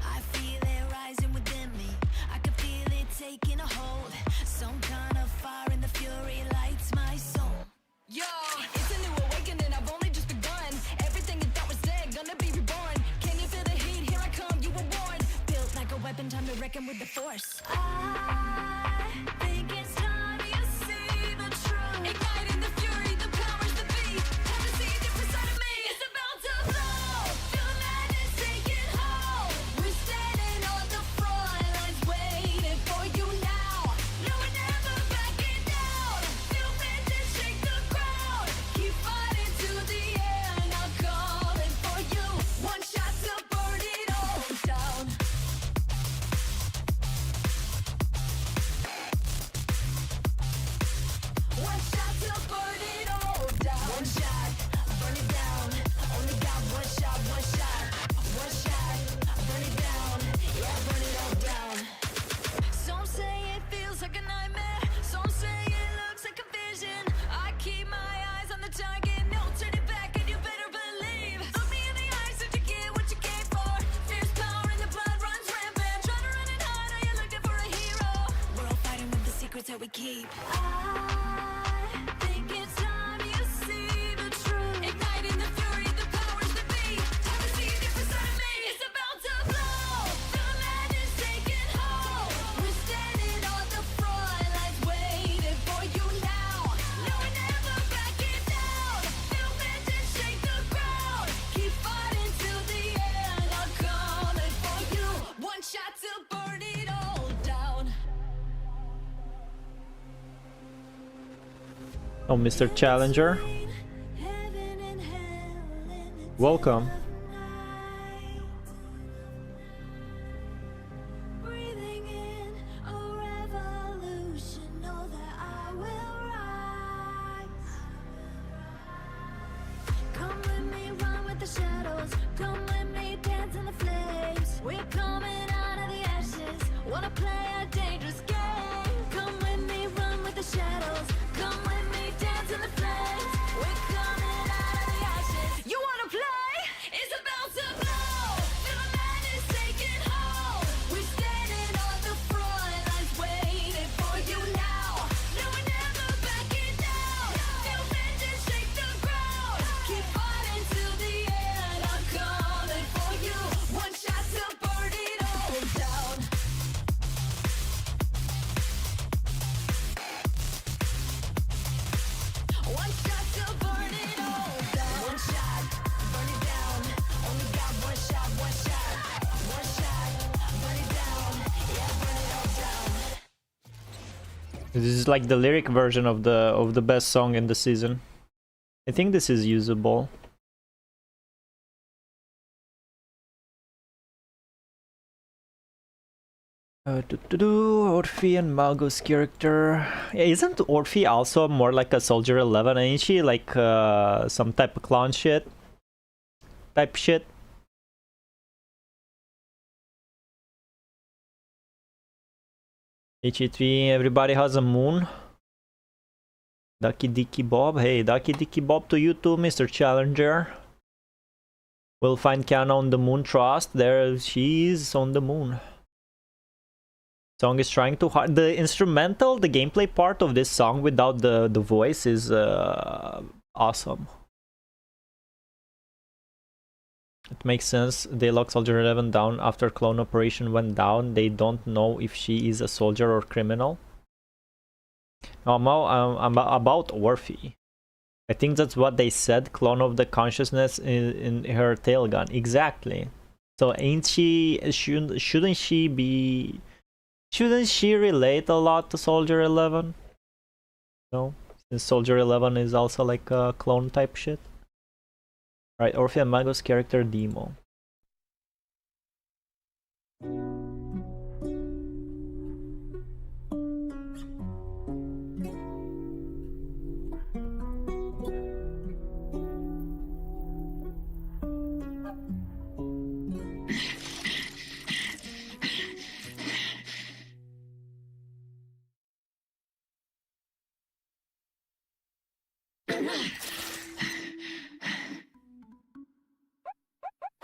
I feel it rising within me. I can feel it taking a hold. Some kind of fire in the fury lights my soul. Yo, it's a new awakening, I've only just begun. Everything you thought was dead, gonna be reborn. Can you feel the heat? Here I come, you were warned. Built like a weapon, time to reckon with the force. I think it's time you see the truth. Igniting the fury, the powers that be. Have a seed deep inside of me. It's about to blow. Feel the madness taking hold. We're standing on the front lines, waiting for you now. No, we're never backing down. Feel vengeance shake the crowd. Keep fighting to the end. I'm calling for you. One shot to burn it all down. One shot to burn it all down. One shot, burn it down. Only got one shot, one shot. One shot, burn it down. Yeah, burn it all down. Some say it feels like a nightmare. Some say it looks like a vision. I keep my eyes on the target. No turning back, and you better believe. Look me in the eyes, did you get what you came for? Fierce power in the blood runs rampant. Trying to run it hard, are you looking for a hero? We're all fighting with the secrets that we keep. I think it's time you see the truth. Igniting the fury, the powers that be. Have a seed deep inside of me. It's about to blow. Feel the madness taking hold. We're standing on the front lines, waiting for you now. No, we're never backing down. Feel vengeance shake the ground. Keep fighting to the end. I'm calling for you. One shot to burn it all down. Oh, Mr. Challenger. Welcome. Breathing in a revolution. Know that I will rise. Come with me, run with the shadows. Come with me, dance in the flames. We're coming out of the ashes. Wanna play a dangerous game. Come with me, run with the shadows. Come with me, dance in the flames. We're coming out of the ashes. You wanna play? It's about to blow. Feel the madness taking hold. We're standing on the front lines, waiting for you now. No, we're never backing down. Feel vengeance shake the ground. Keep fighting to the end. I'm calling for you. One shot to burn it all down. One shot to burn it all down. One shot, burn it down. Only got one shot, one shot. One shot, burn it down. Yeah, burn it all down. This is like the lyric version of the best song in the season. I think this is usable. Orphe and Magos character. Yeah, isn't Orphe also more like a Soldier 11? Ain't she like some type of clown shit? Type shit? HE3, everybody has a moon. Ducky Dicky Bob. Hey, Ducky Dicky Bob to you too, Mr. Challenger. We'll find Kiana on the moon, trust. There she is on the moon. Song is trying too hard. The instrumental, the gameplay part of this song without the voice is awesome. It makes sense. They locked Soldier 11 down after clone operation went down. They don't know if she is a soldier or criminal. About Orphe. I think that's what they said. Clone of the consciousness in her tail gun. Exactly. So ain't she? Shouldn't she be? Shouldn't she relate a lot to Soldier 11? No, since Soldier 11 is also like a clone type shit. Right, Orphe and Mago's character demo.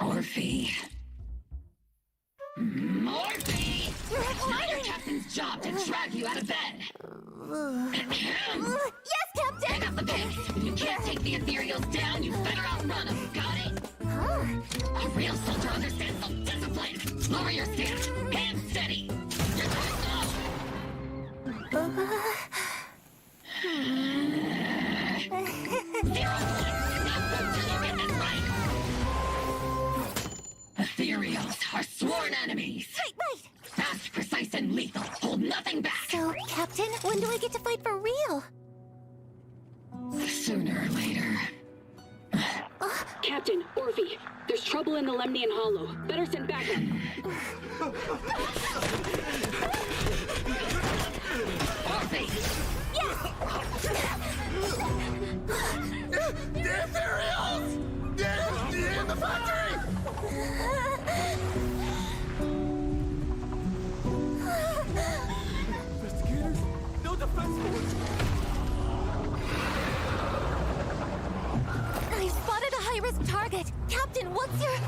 Orphe. Orphe! It's not your captain's job to drag you out of bed. Yes, Captain! Pick up the pace. If you can't take the ethereals down, you better outrun them. Got it? A real soldier understands self-discipline. Lower your stance. Hands steady. You're too slow. Ethereals are sworn enemies. Right. Fast, precise, and lethal. Hold nothing back. So, Captain, when do I get to fight for real? Sooner or later. Captain, Orphe, there's trouble in the Lemnian Hollow. Better send backup. Orphe! The Ethereals! They're in the factory! Investigators? No defense force! I spotted a high-risk target. Captain, what's your...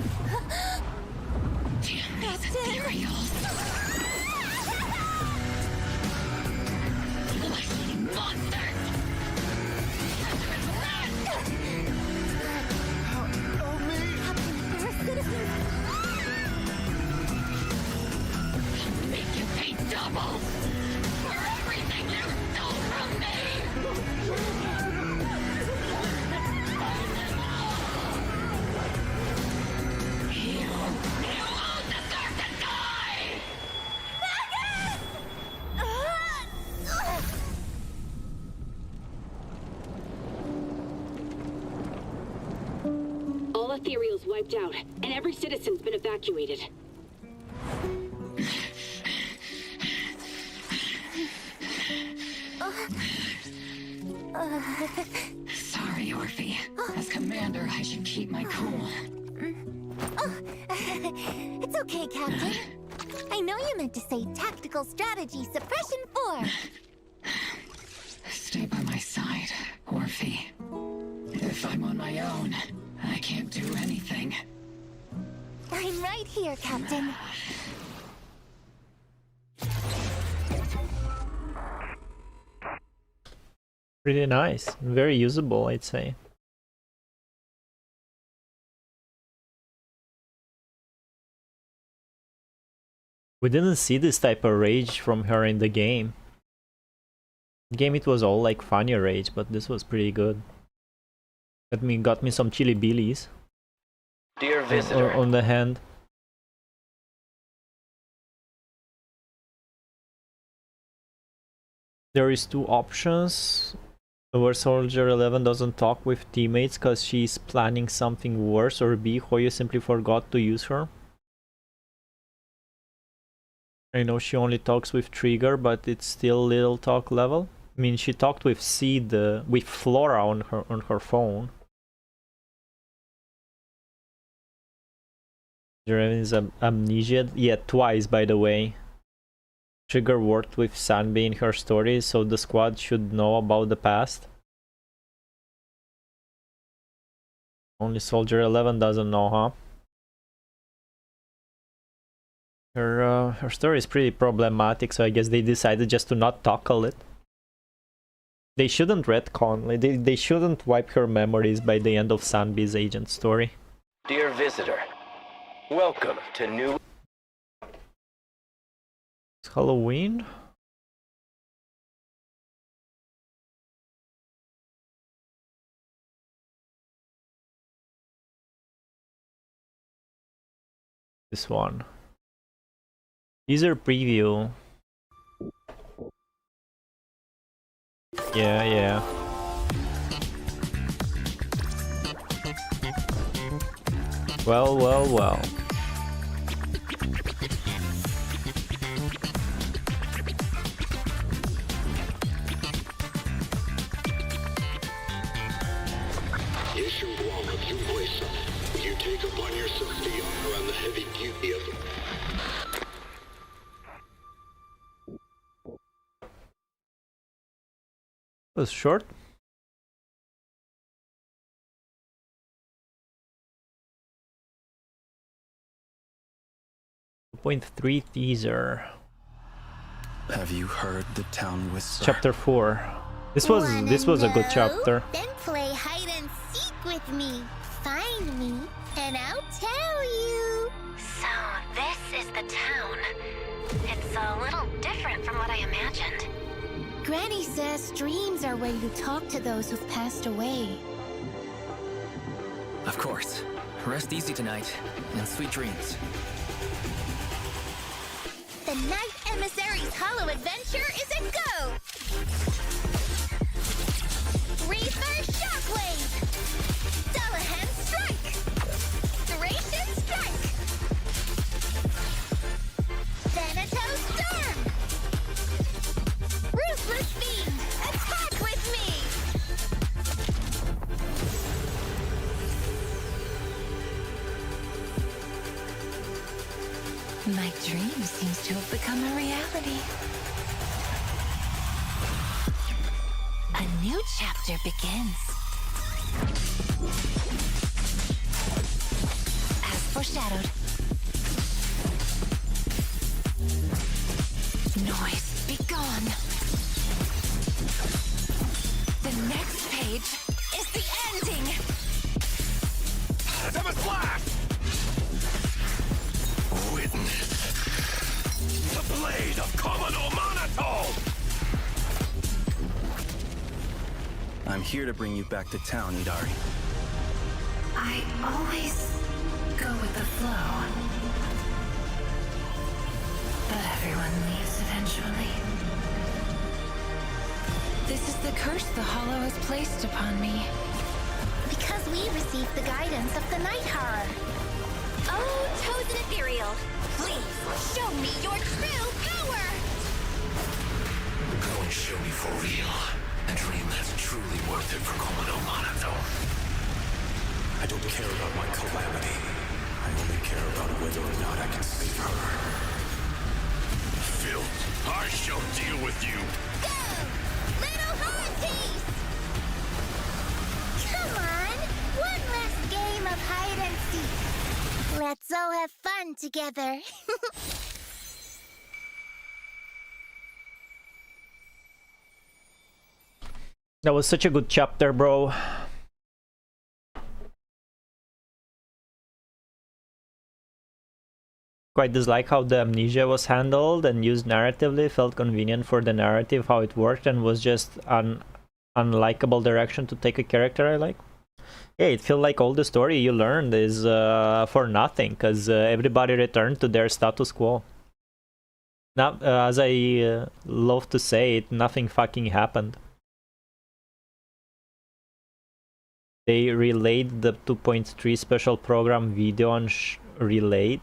Damn these Ethereals! Flesh-eating monsters! Make you pay double for everything you stole from me! You all deserve to die! All Ethereals wiped out, and every citizen's been evacuated. Sorry, Orphe. As commander, I should keep my cool. It's okay, Captain. I know you meant to say tactical strategy suppression 4. Stay by my side, Orphe. If I'm on my own, I can't do anything. I'm right here, Captain. Pretty nice. Very usable, I'd say. We didn't see this type of rage from her in the game. Game it was all like funny rage, but this was pretty good. Got me some chili billies. Dear visitor. On the hand. There is 2 options where Soldier 11 doesn't talk with teammates because she's planning something worse, or B, Hoyo simply forgot to use her. I know she only talks with Trigger, but it's still little talk level. I mean, she talked with Seed, with Flora on her phone. There is amnesia. Yeah, twice, by the way. Trigger worked with Sanbi in her story, so the squad should know about the past. Only Soldier 11 doesn't know, huh? Her story is pretty problematic, so I guess they decided just to not tackle it. They shouldn't retcon, they shouldn't wipe her memories by the end of Sanbi's agent story. Dear visitor, welcome to New... It's Halloween? This one. Teaser preview. Yeah. Well. Will you take upon yourself the honor and the heavy duty of Was short. 2.3 teaser. Have you heard the town whisper? Chapter 4. This was a good chapter. Then play hide and seek with me. Find me, and I'll tell you. So, this is the town. It's a little different from what I imagined. Granny says dreams are where you talk to those who've passed away. Of course. Rest easy tonight, and sweet dreams. The Night Emissary's Hollow Adventure is a go! Reaper Shockwave! Dullahan Strike! Thracian Strike! Thanatos Storm! Ruthless Fiend, attack with me! My dream seems to have become a reality. A new chapter begins. As foreshadowed. Noise, be gone. The next page is the ending. Seventh Blast! Witness the blade of Commodore Monotone! I'm here to bring you back to town, Idari. I always go with the flow. But everyone leaves eventually. This is the curse the Hollow has placed upon me. Because we received the guidance of the Night Horror. Oh, chosen ethereal, please show me your true power! Go and show me for real. A dream that's truly worth it for Commodore Monotone. I don't care about my calamity. I only care about whether or not I can save her. Filth, I shall deal with you. Go! Little Hearties! Come on! One last game of hide and seek. Let's all have fun together. That was such a good chapter, bro. Quite dislike how the amnesia was handled and used narratively. Felt convenient for the narrative, how it worked, and was just an unlikable direction to take a character I like. Yeah, it feels like all the story you learned is for nothing, because everybody returned to their status quo. Now, as I love to say it, nothing fucking happened. They relayed the 2.3 special program video on delayed,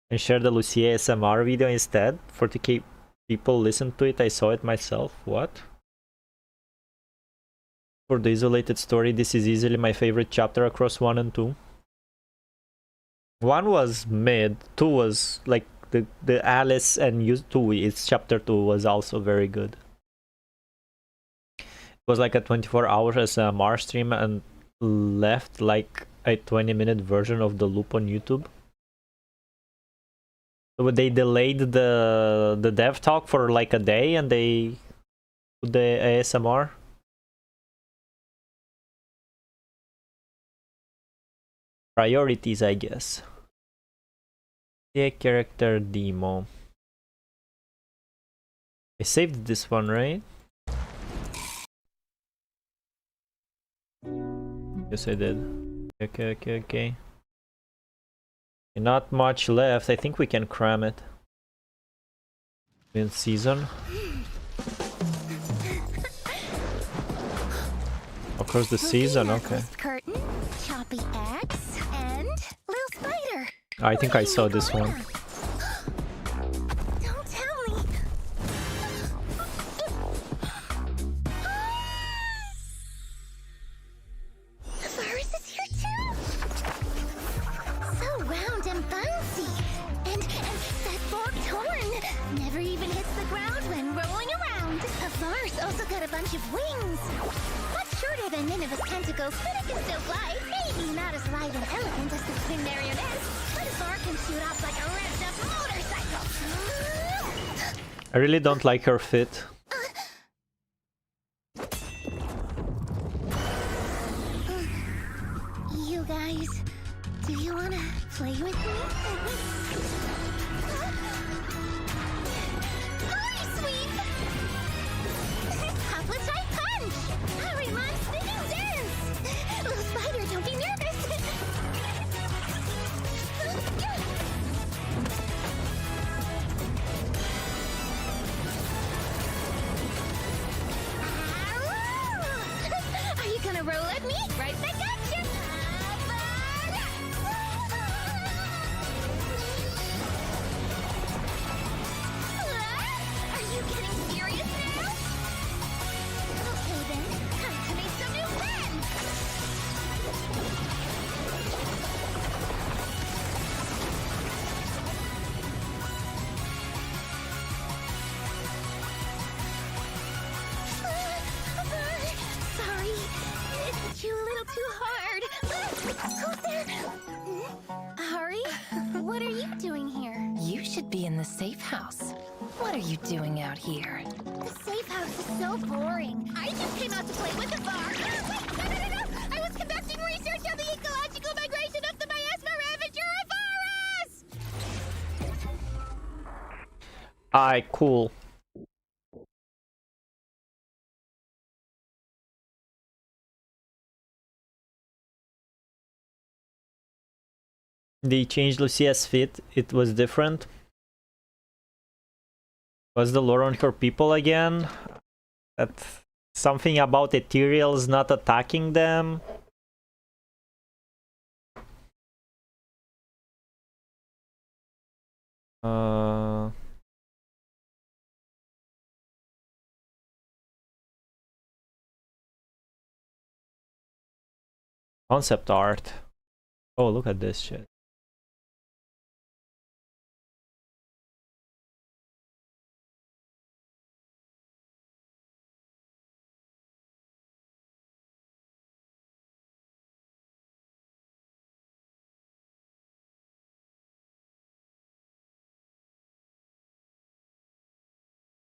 and shared the Lucia ASMR video instead for to keep people listen to it. I saw it myself. What? For the isolated story, this is easily my favorite chapter across 1 and 2. 1 was mid, 2 was like the Alice and you 2, it's chapter 2 was also very good. It was like a 24-hour SMR stream and left like a 20-minute version of the loop on YouTube. So they delayed the dev talk for like a day and they put the ASMR. Priorities, I guess. The character demo. I saved this one, right? Yes, I did. Okay. Not much left. I think we can cram it. In season. Across the season, okay. Curtain, choppy axe, and little spider. I think I saw this one. Don't tell me. The virus is here too. So round and bouncy, and that forked horn never even hits the ground when rolling around. The virus also got a bunch of wings. Much shorter than Nineveh's tentacles, but it can still fly. Maybe not as light and elegant as the twin marionettes, but a bar can shoot off like a revved up motorcycle. I really don't like her fit. You guys, do you wanna play with me? Party sweep! Hop a tight punch! Hurry, run, spinning dance! Little spider, don't be nervous! Are you gonna roll at me? Right back at you! Are you getting serious now? Okay then, time to make some new plans! Sorry, it hit you a little too hard. Who's there? Hurry, what are you doing here? You should be in the safe house. What are you doing out here? The safe house is so boring. I just came out to play with the bar. Wait, no! I was conducting research on the ecological migration of the Miasma Ravager. Alright, cool. They changed Lucia's fit. It was different. Was the lore on her people again? That something about ethereals not attacking them. Concept art. Oh, look at this shit.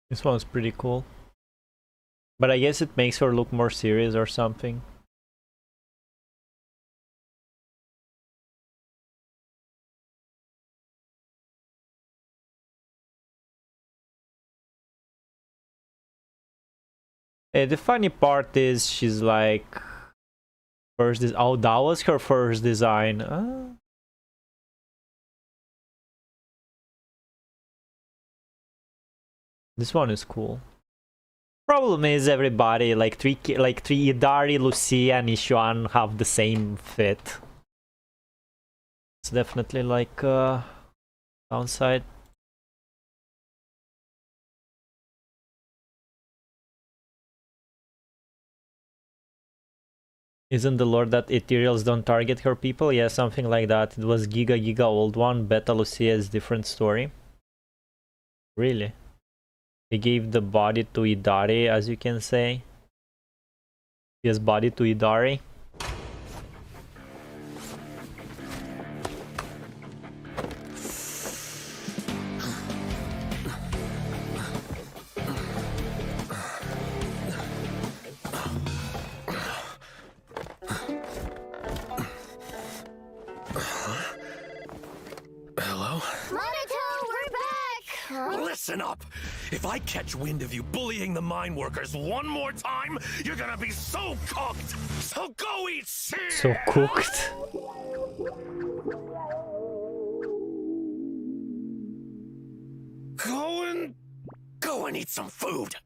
This one's pretty cool. But I guess it makes her look more serious or something. The funny part is she's like first oh, that was her first design. This one is cool. Problem is everybody like three Idari, Lucia, and Ishuan have the same fit. It's definitely like downside. Isn't the lore that ethereals don't target her people? Yeah, something like that. It was Giga old one. Beta Lucia is different story. Really? He gave the body to Idari, as you can say. His body to Idari. Hello? Monito, we're back! Listen up! If I catch wind of you bullying the mine workers one more time, you're gonna be so cooked! So go eat shit! So cooked. Go and eat some food!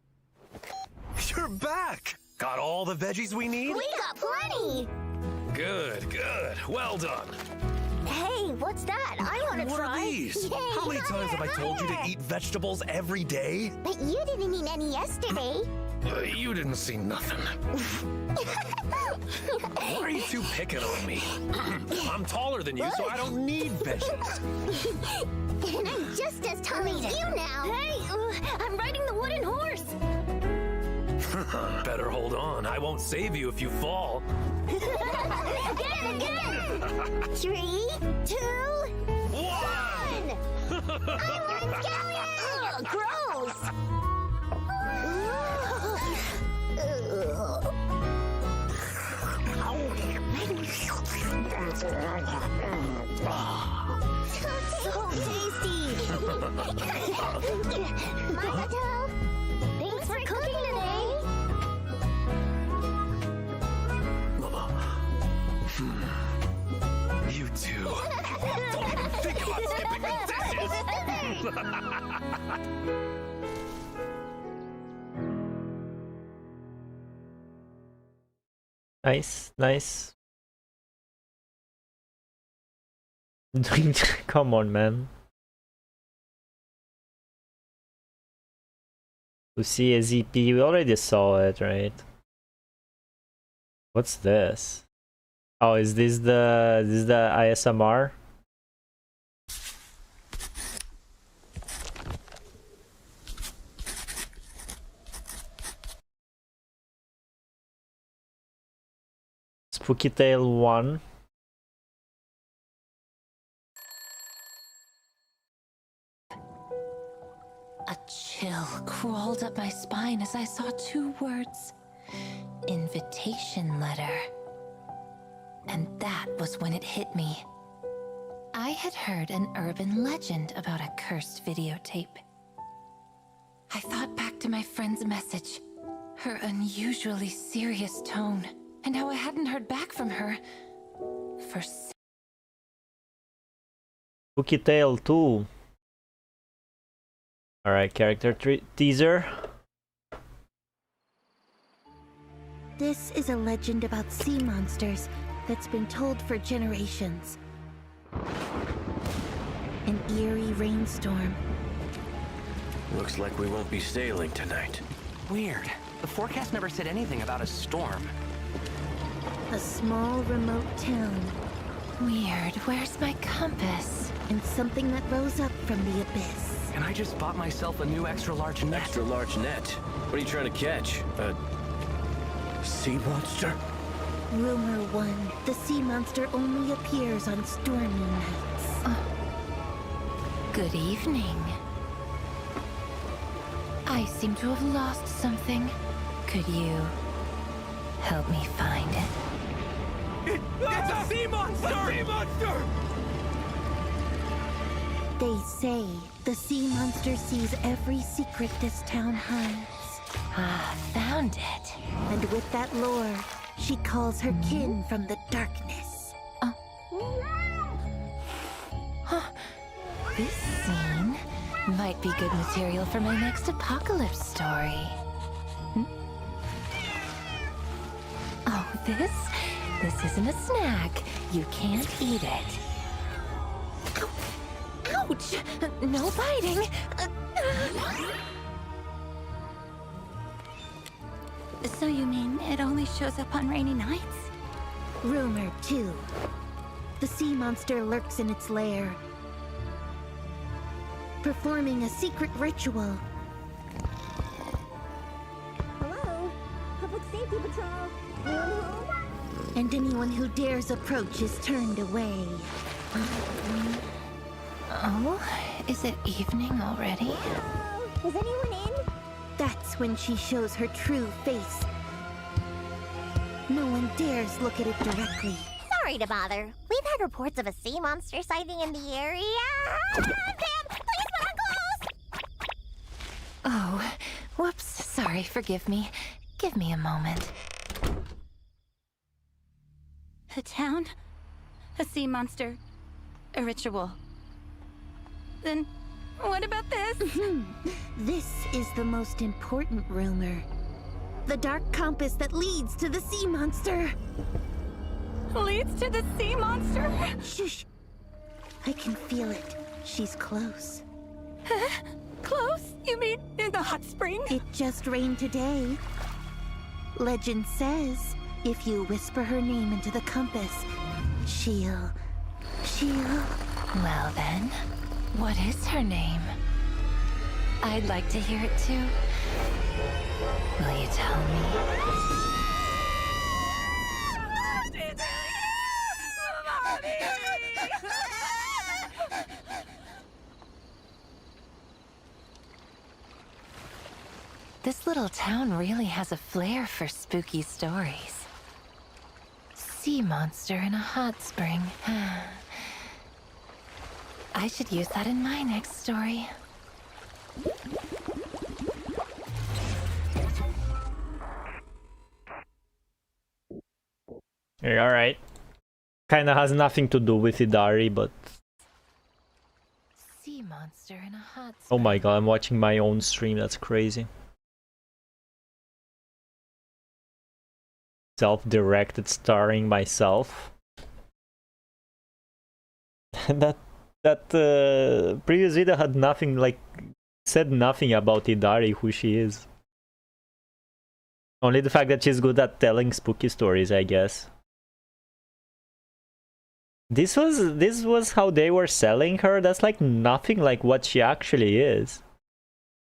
You're back! Got all the veggies we need? We got plenty! Good, good. Well done. Hey, what's that? I want to What try. are these? Yay, How many times have I told you to higher. eat vegetables every day? But you didn't eat any yesterday. You didn't see nothing. Why are you two picking on me? I'm taller than you, so I don't need veggies. And I'm just as tall as you now. Hey, I'm riding the wooden horse. Better hold on. I won't save you if you fall. Again! 3, 2, 1! I'm scared! Gross! So tasty! Masato, thanks for cooking today! You two. Don't even think about skipping the dishes! Nice, nice. Come on, man. To see a ZP, we already saw it, right? What's this? Oh, is this the ISMR? Spooky Tale 1. A chill crawled up my spine as I saw 2 words. Invitation letter. And that was when it hit me. I had heard an urban legend about a cursed videotape. I thought back to my friend's message, her unusually serious tone, and how I hadn't heard back from her for Spooky Tale 2. Alright, character teaser. This is a legend about sea monsters that's been told for generations. An eerie rainstorm. Looks like we won't be sailing tonight. Weird. The forecast never said anything about a storm. A small remote town. Weird. Where's my compass? And something that rose up from the abyss. And I just bought myself a new extra-large net. Extra-large net? What are you trying to catch? A sea monster? Rumor 1. The sea monster only appears on stormy nights. Good evening. I seem to have lost something. Could you help me find it? It's a sea monster! A sea monster! They say the sea monster sees every secret this town hides. Ah, found it. And with that lore, she calls her kin from the darkness. This scene might be good material for my next apocalypse story. Oh, this isn't a snack. You can't eat it. Ouch! No biting! So you mean it only shows up on rainy nights? Rumor 2. The sea monster lurks in its lair. performing a secret ritual. Hello? Public Safety Patrol? Anyone home? And anyone who dares approach is turned away. Oh, is it evening already? Is anyone in? That's when she shows her true face. No one dares look at it directly. Sorry to bother. We've had reports of a sea monster sighting in the area. Damn! Please put on clothes! Oh, whoops. Sorry, forgive me. Give me a moment. A town? A sea monster? A ritual? Then what about this? This is the most important rumor. The dark compass that leads to the sea monster. Leads to the sea monster? Shh. I can feel it. She's close. Close? You mean in the hot spring? It just rained today. Legend says, if you whisper her name into the compass, she'll... Well then, what is her name? I'd like to hear it too. Will you tell me? This little town really has a flair for spooky stories. Sea monster in a hot spring. I should use that in my next story. Yeah, alright. Kinda has nothing to do with Idari, but... Sea monster in a hot spring. Oh my god, I'm watching my own stream, that's crazy. Self-directed, starring myself. that previous video had nothing, like, said nothing about Idari, who she is. Only the fact that she's good at telling spooky stories, I guess. This was how they were selling her. That's like nothing like what she actually is.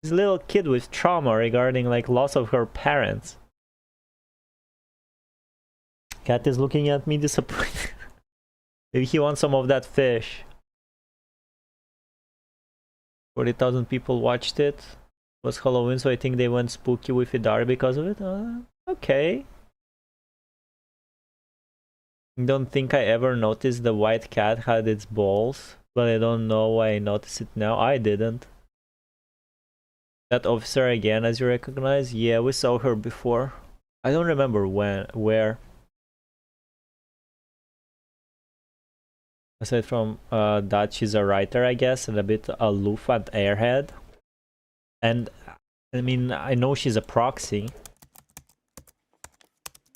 This little kid with trauma regarding like loss of her parents. Cat is looking at me disappointed. Maybe he wants some of that fish. 40,000 people watched it. It was Halloween, so I think they went spooky with Idari because of it. Okay. Don't think I ever noticed the white cat had its balls, but I don't know why I noticed it now. I didn't. That officer again, as you recognize? Yeah, we saw her before. I don't remember when, where. Aside from that, she's a writer, I guess, and a bit aloof and airhead. And, I mean, I know she's a proxy.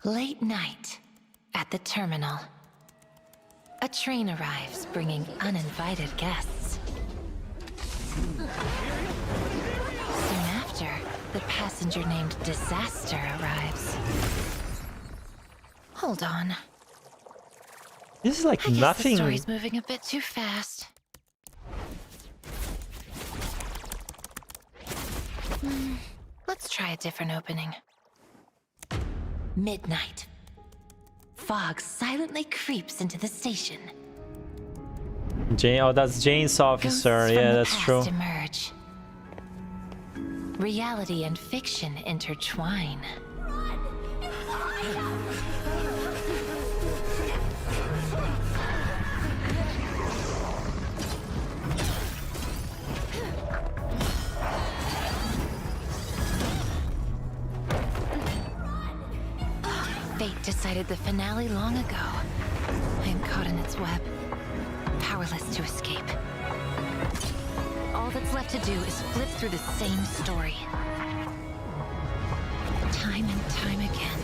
Late night at the terminal. A train arrives bringing uninvited guests. Soon after, the passenger named Disaster arrives. Hold on. This is like I guess nothing. The story's moving a bit too fast. Let's try a different opening. Midnight. Fog silently creeps into the station. Jane, oh, that's Jane's officer. Yeah, that's true. Emerge. Reality and fiction intertwine. Fate decided the finale long ago. I am caught in its web, powerless to escape. All that's left to do is flip through the same story. Time and time again.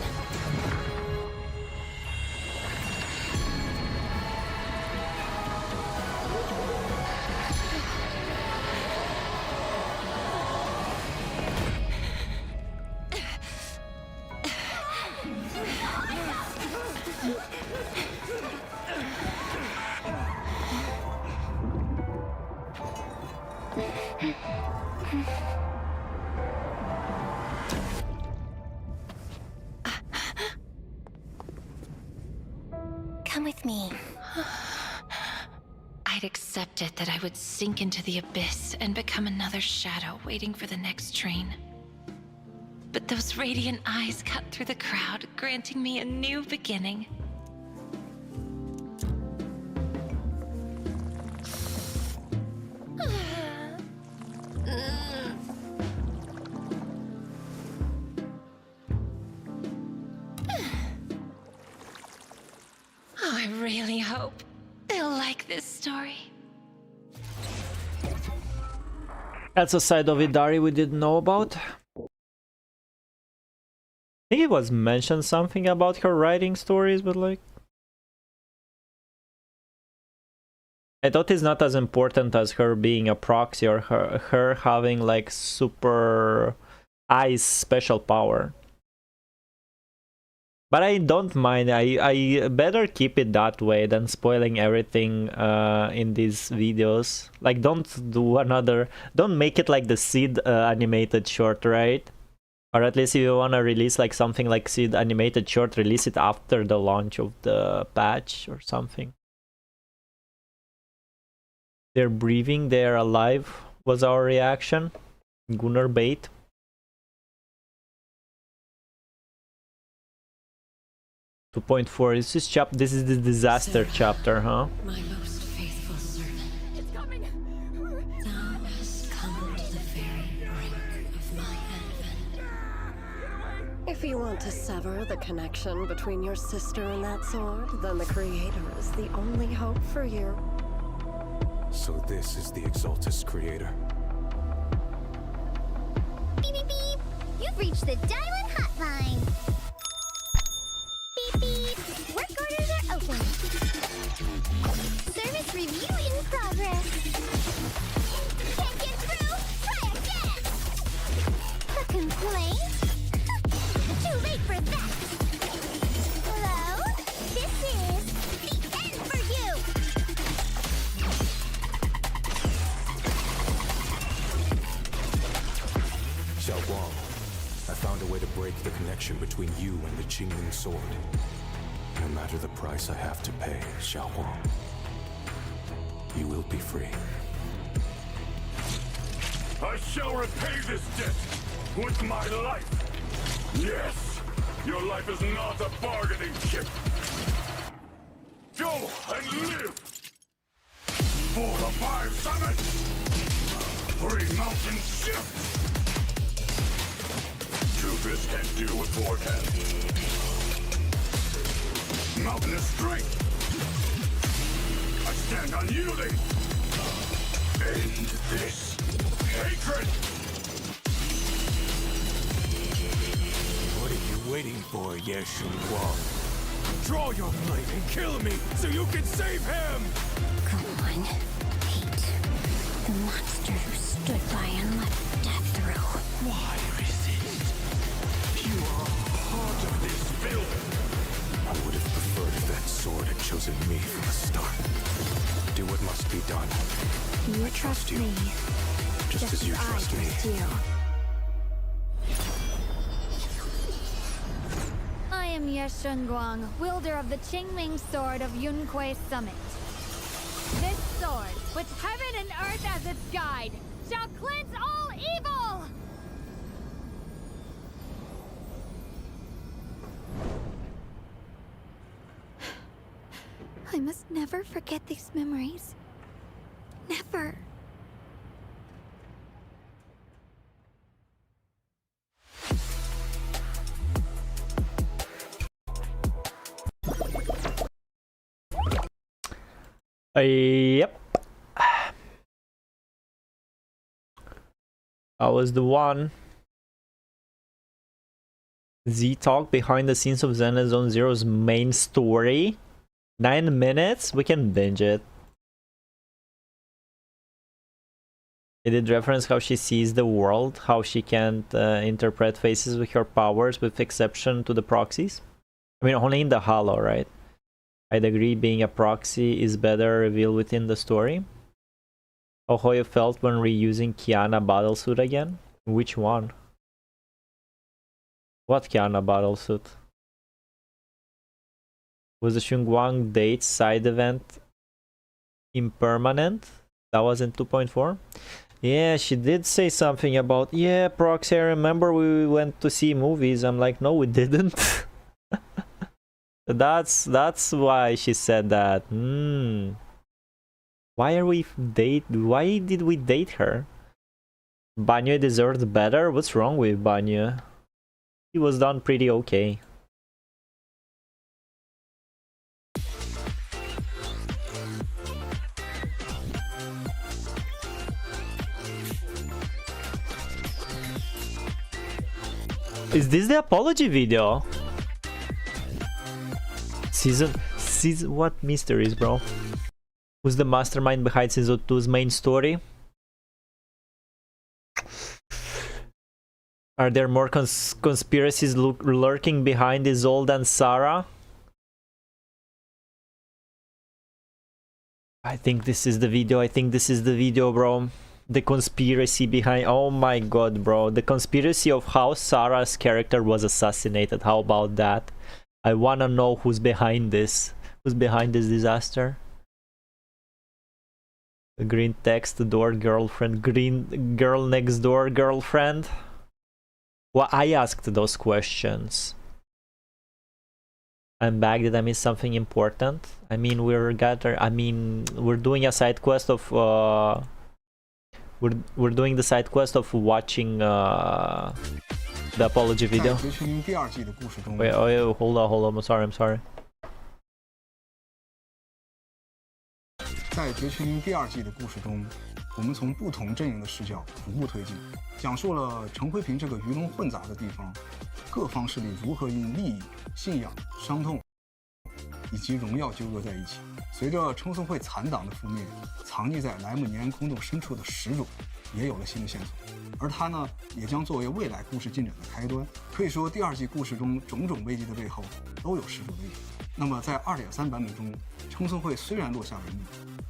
Come with me. I'd accepted that I would sink into the abyss and become another shadow waiting for the next train. But those radiant eyes cut through the crowd, granting me a new beginning. Oh, I really hope they'll like this story. That's a side of Idari we didn't know about. I think it was mentioned something about her writing stories, but like... I thought it's not as important as her being a proxy or her having like super eyes special power. But I don't mind. I better keep it that way than spoiling everything in these videos. Like, don't make it like the Seed animated short, right? Or at least if you want to release like something like Seed animated short, release it after the launch of the patch or something. They're breathing, they're alive, was our reaction. Gunnar bait. This is the disaster chapter, huh? My most faithful servant. It's coming. Thou hast come to the very brink of my advent. If you want to sever the connection between your sister and that sword, then the Creator is the only hope for you. So this is the Exaltus Creator. Beep beep beep! You've reached the Daewon Hotline. Beep beep! Work orders are open. Service review in progress. Can't get through? Try again! A complaint? Too late for that! Hello? This is the end for you! Xiao Guang, I found a way to break the connection between you and the Qingming sword. No matter the price I have to pay, Xiao Guang, you will be free. I shall repay this debt with my life. Yes, your life is not a bargaining chip. Go and live for the 5 summits. 3 mountain shifts. Two-Fist can't deal with Vortex. Mountainous strength. I stand unyielding. End this hatred. What are you waiting for, Ye Shunguang? Draw your blade and kill me so you can save him! Go on. Hate. The monster who stood by and let death through. Why resist? You are part of this building. I would have preferred if that sword had chosen me from the start. Do what must be done. You trust me. Just as you trust me. You. I am Ye Shunguang, wielder of the Qingming Sword of Yunque Summit. This sword, with heaven and earth as its guide, shall cleanse all evil! I must never forget these memories. Never. Yep. That was the one. Z-Talk behind the scenes of Zenless Zone Zero's main story. 9 minutes? We can binge it. It did reference how she sees the world, how she can't interpret faces with her powers, with exception to the proxies. I mean, only in the Hollow, right? I'd agree being a proxy is better revealed within the story. Oh, how you felt when reusing Kiana battlesuit again? Which one? What Kiana battlesuit? Was the Xinguang date side event impermanent? That was in 2.4? Yeah, she did say something about, yeah, Proxy, I remember we went to see movies. I'm like, no, we didn't. That's why she said that. Why did we date her? Banyo deserved better? What's wrong with Banyo? He was done pretty okay. Is this the apology video? Season what mysteries, bro? Who's the mastermind behind season 2's main story? Are there more conspiracies lurking behind Isolde and Sarah? I think this is the video, bro. The conspiracy behind... Oh my god, bro. The conspiracy of how Sarah's character was assassinated. How about that? I wanna know who's behind this. Who's behind this disaster? The green text door girlfriend. Green girl next door girlfriend. Well, I asked those questions. I'm back. Did I miss something important? I mean, we're doing a side quest of we're doing the side quest of watching the apology video. Wait, oh, hold on. I'm sorry. 在《绝情》第2季的故事中，我们从不同阵营的视角逐步推进，讲述了陈辉平这个鱼龙混杂的地方，各方势力如何因利益、信仰、伤痛以及荣耀纠葛在一起。随着称颂会残党的覆灭，藏匿在莱姆尼安空洞深处的始祖也有了新的线索，而他呢，也将作为未来故事进展的开端。可以说，第2季故事中种种危机的背后都有始祖的影子。那么，在 2.3 版本中，称颂会虽然落下帷幕，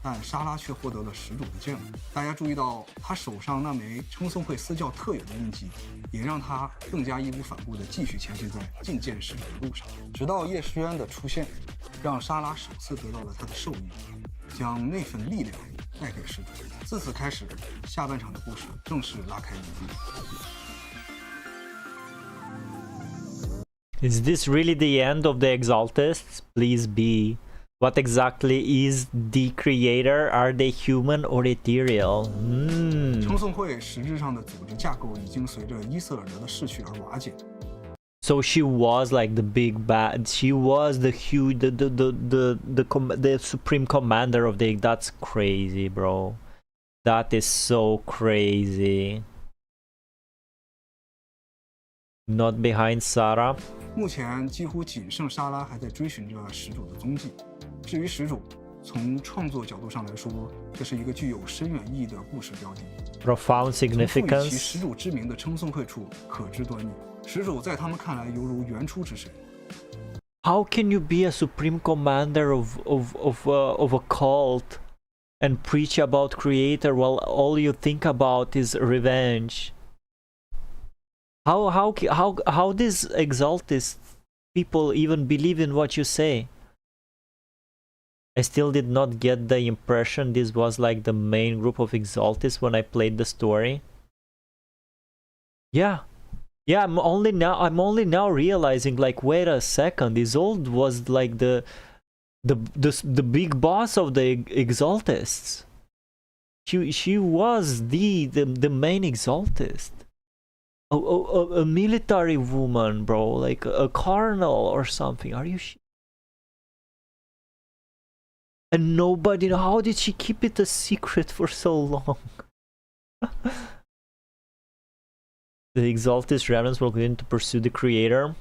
但莎拉却获得了始祖的眷顾。大家注意到，他手上那枚称颂会私教特有的印记，也让他更加义无反顾地继续前进在觐见始祖的路上。直到叶诗渊的出现，让莎拉首次得到了他的授意，将那份力量带给始祖。自此开始，下半场的故事正式拉开帷幕。Is this really the end of the Exaltists? Please be. What exactly is the creator? Are they human or ethereal? 称颂会实质上的组织架构已经随着伊瑟尔德的逝去而瓦解。So she was like the big bad. She was the huge, the supreme commander of the. That's crazy, bro. That is so crazy. Not behind Sarah. 目前几乎仅剩莎拉还在追寻着始祖的踪迹。至于始祖，从创作角度上来说，这是一个具有深远意义的故事标的。Profound significance. 从赋予其始祖之名的称颂会处可知端倪。始祖在他们看来犹如原初之神。How can you be a supreme commander of a cult and preach about creator while all you think about is revenge? How these Exaltist people even believe in what you say? I still did not get the impression this was like the main group of Exaltists when I played the story. Yeah, I'm only now realizing, like, wait a second, Isolde was like the big boss of the Exaltists. She was the main Exaltist. A military woman, bro, like a colonel or something. Are you and nobody, how did she keep it a secret for so long? The Exaltist remnants will continue to pursue the creator.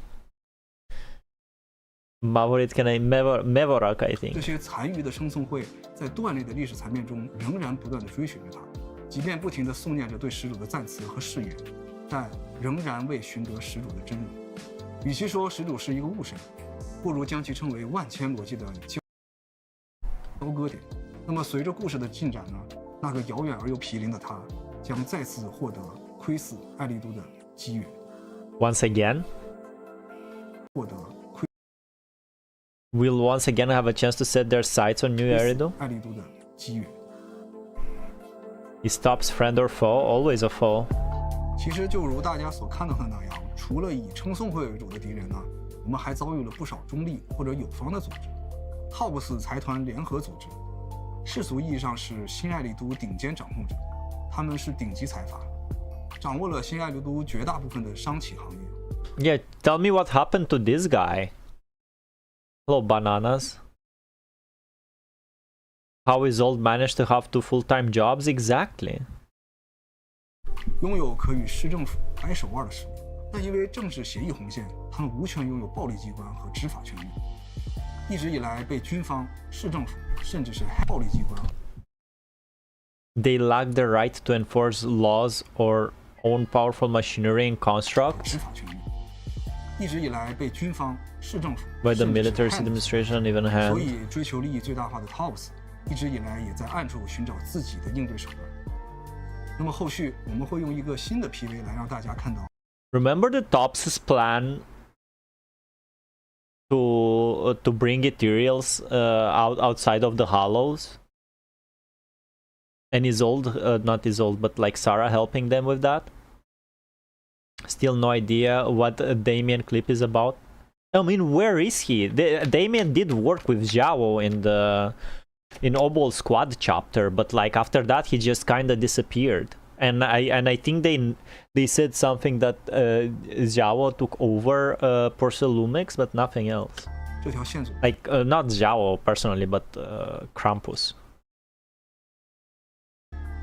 Mevorak, I think. 这些残余的称颂会在断裂的历史残面中仍然不断地追寻着他，即便不停地诵念着对始祖的赞词和誓言，但仍然未寻得始祖的真容。与其说始祖是一个误神，不如将其称为万千逻辑的交割点。那么随着故事的进展呢，那个遥远而又毗邻的他，将再次获得窥视艾丽都的机缘。 Once again? 获得 Will once again have a chance to set their sights on New Eridu? 艾丽都的机缘。 He stops friend or foe, always a foe. 其实就如大家所看到的那样，除了以称颂会为主的敌人呢，我们还遭遇了不少中立或者友方的组织。套布斯财团联合组织，世俗意义上是新爱丽都顶尖掌控者，他们是顶级财阀，掌握了新爱丽都绝大部分的商企行业。Yeah, tell me what happened to this guy. Hello, bananas. How is Old managed to have 2 full-time jobs? Exactly. 拥有可与市政府掰手腕的实力，但因为政治协议红线，他们无权拥有暴力机关和执法权力，一直以来被军方、市政府甚至是暴力机关。They lack the right to enforce laws or own powerful machinery and constructs. 执法权力一直以来被军方、市政府 By the military administration even 所 hand. 以追求利益最大化的 Tops 一直以来也在暗处寻找自己的应对手段。那么后续我们会用一个新的 PV 来让大家看到。Remember the Tops' plan to bring Ethereals outside of the Hollows? And Isolde, not Isolde, but like Sarah helping them with that? Still no idea what Damien clip is about. I mean, where is he? Damien did work with Zhao in Obol Squad chapter, but like after that he just kinda disappeared. And I think they said something that Zhao took over Porcel Lumix, but nothing else. 这条线索 Like not Zhao personally, but Krampus.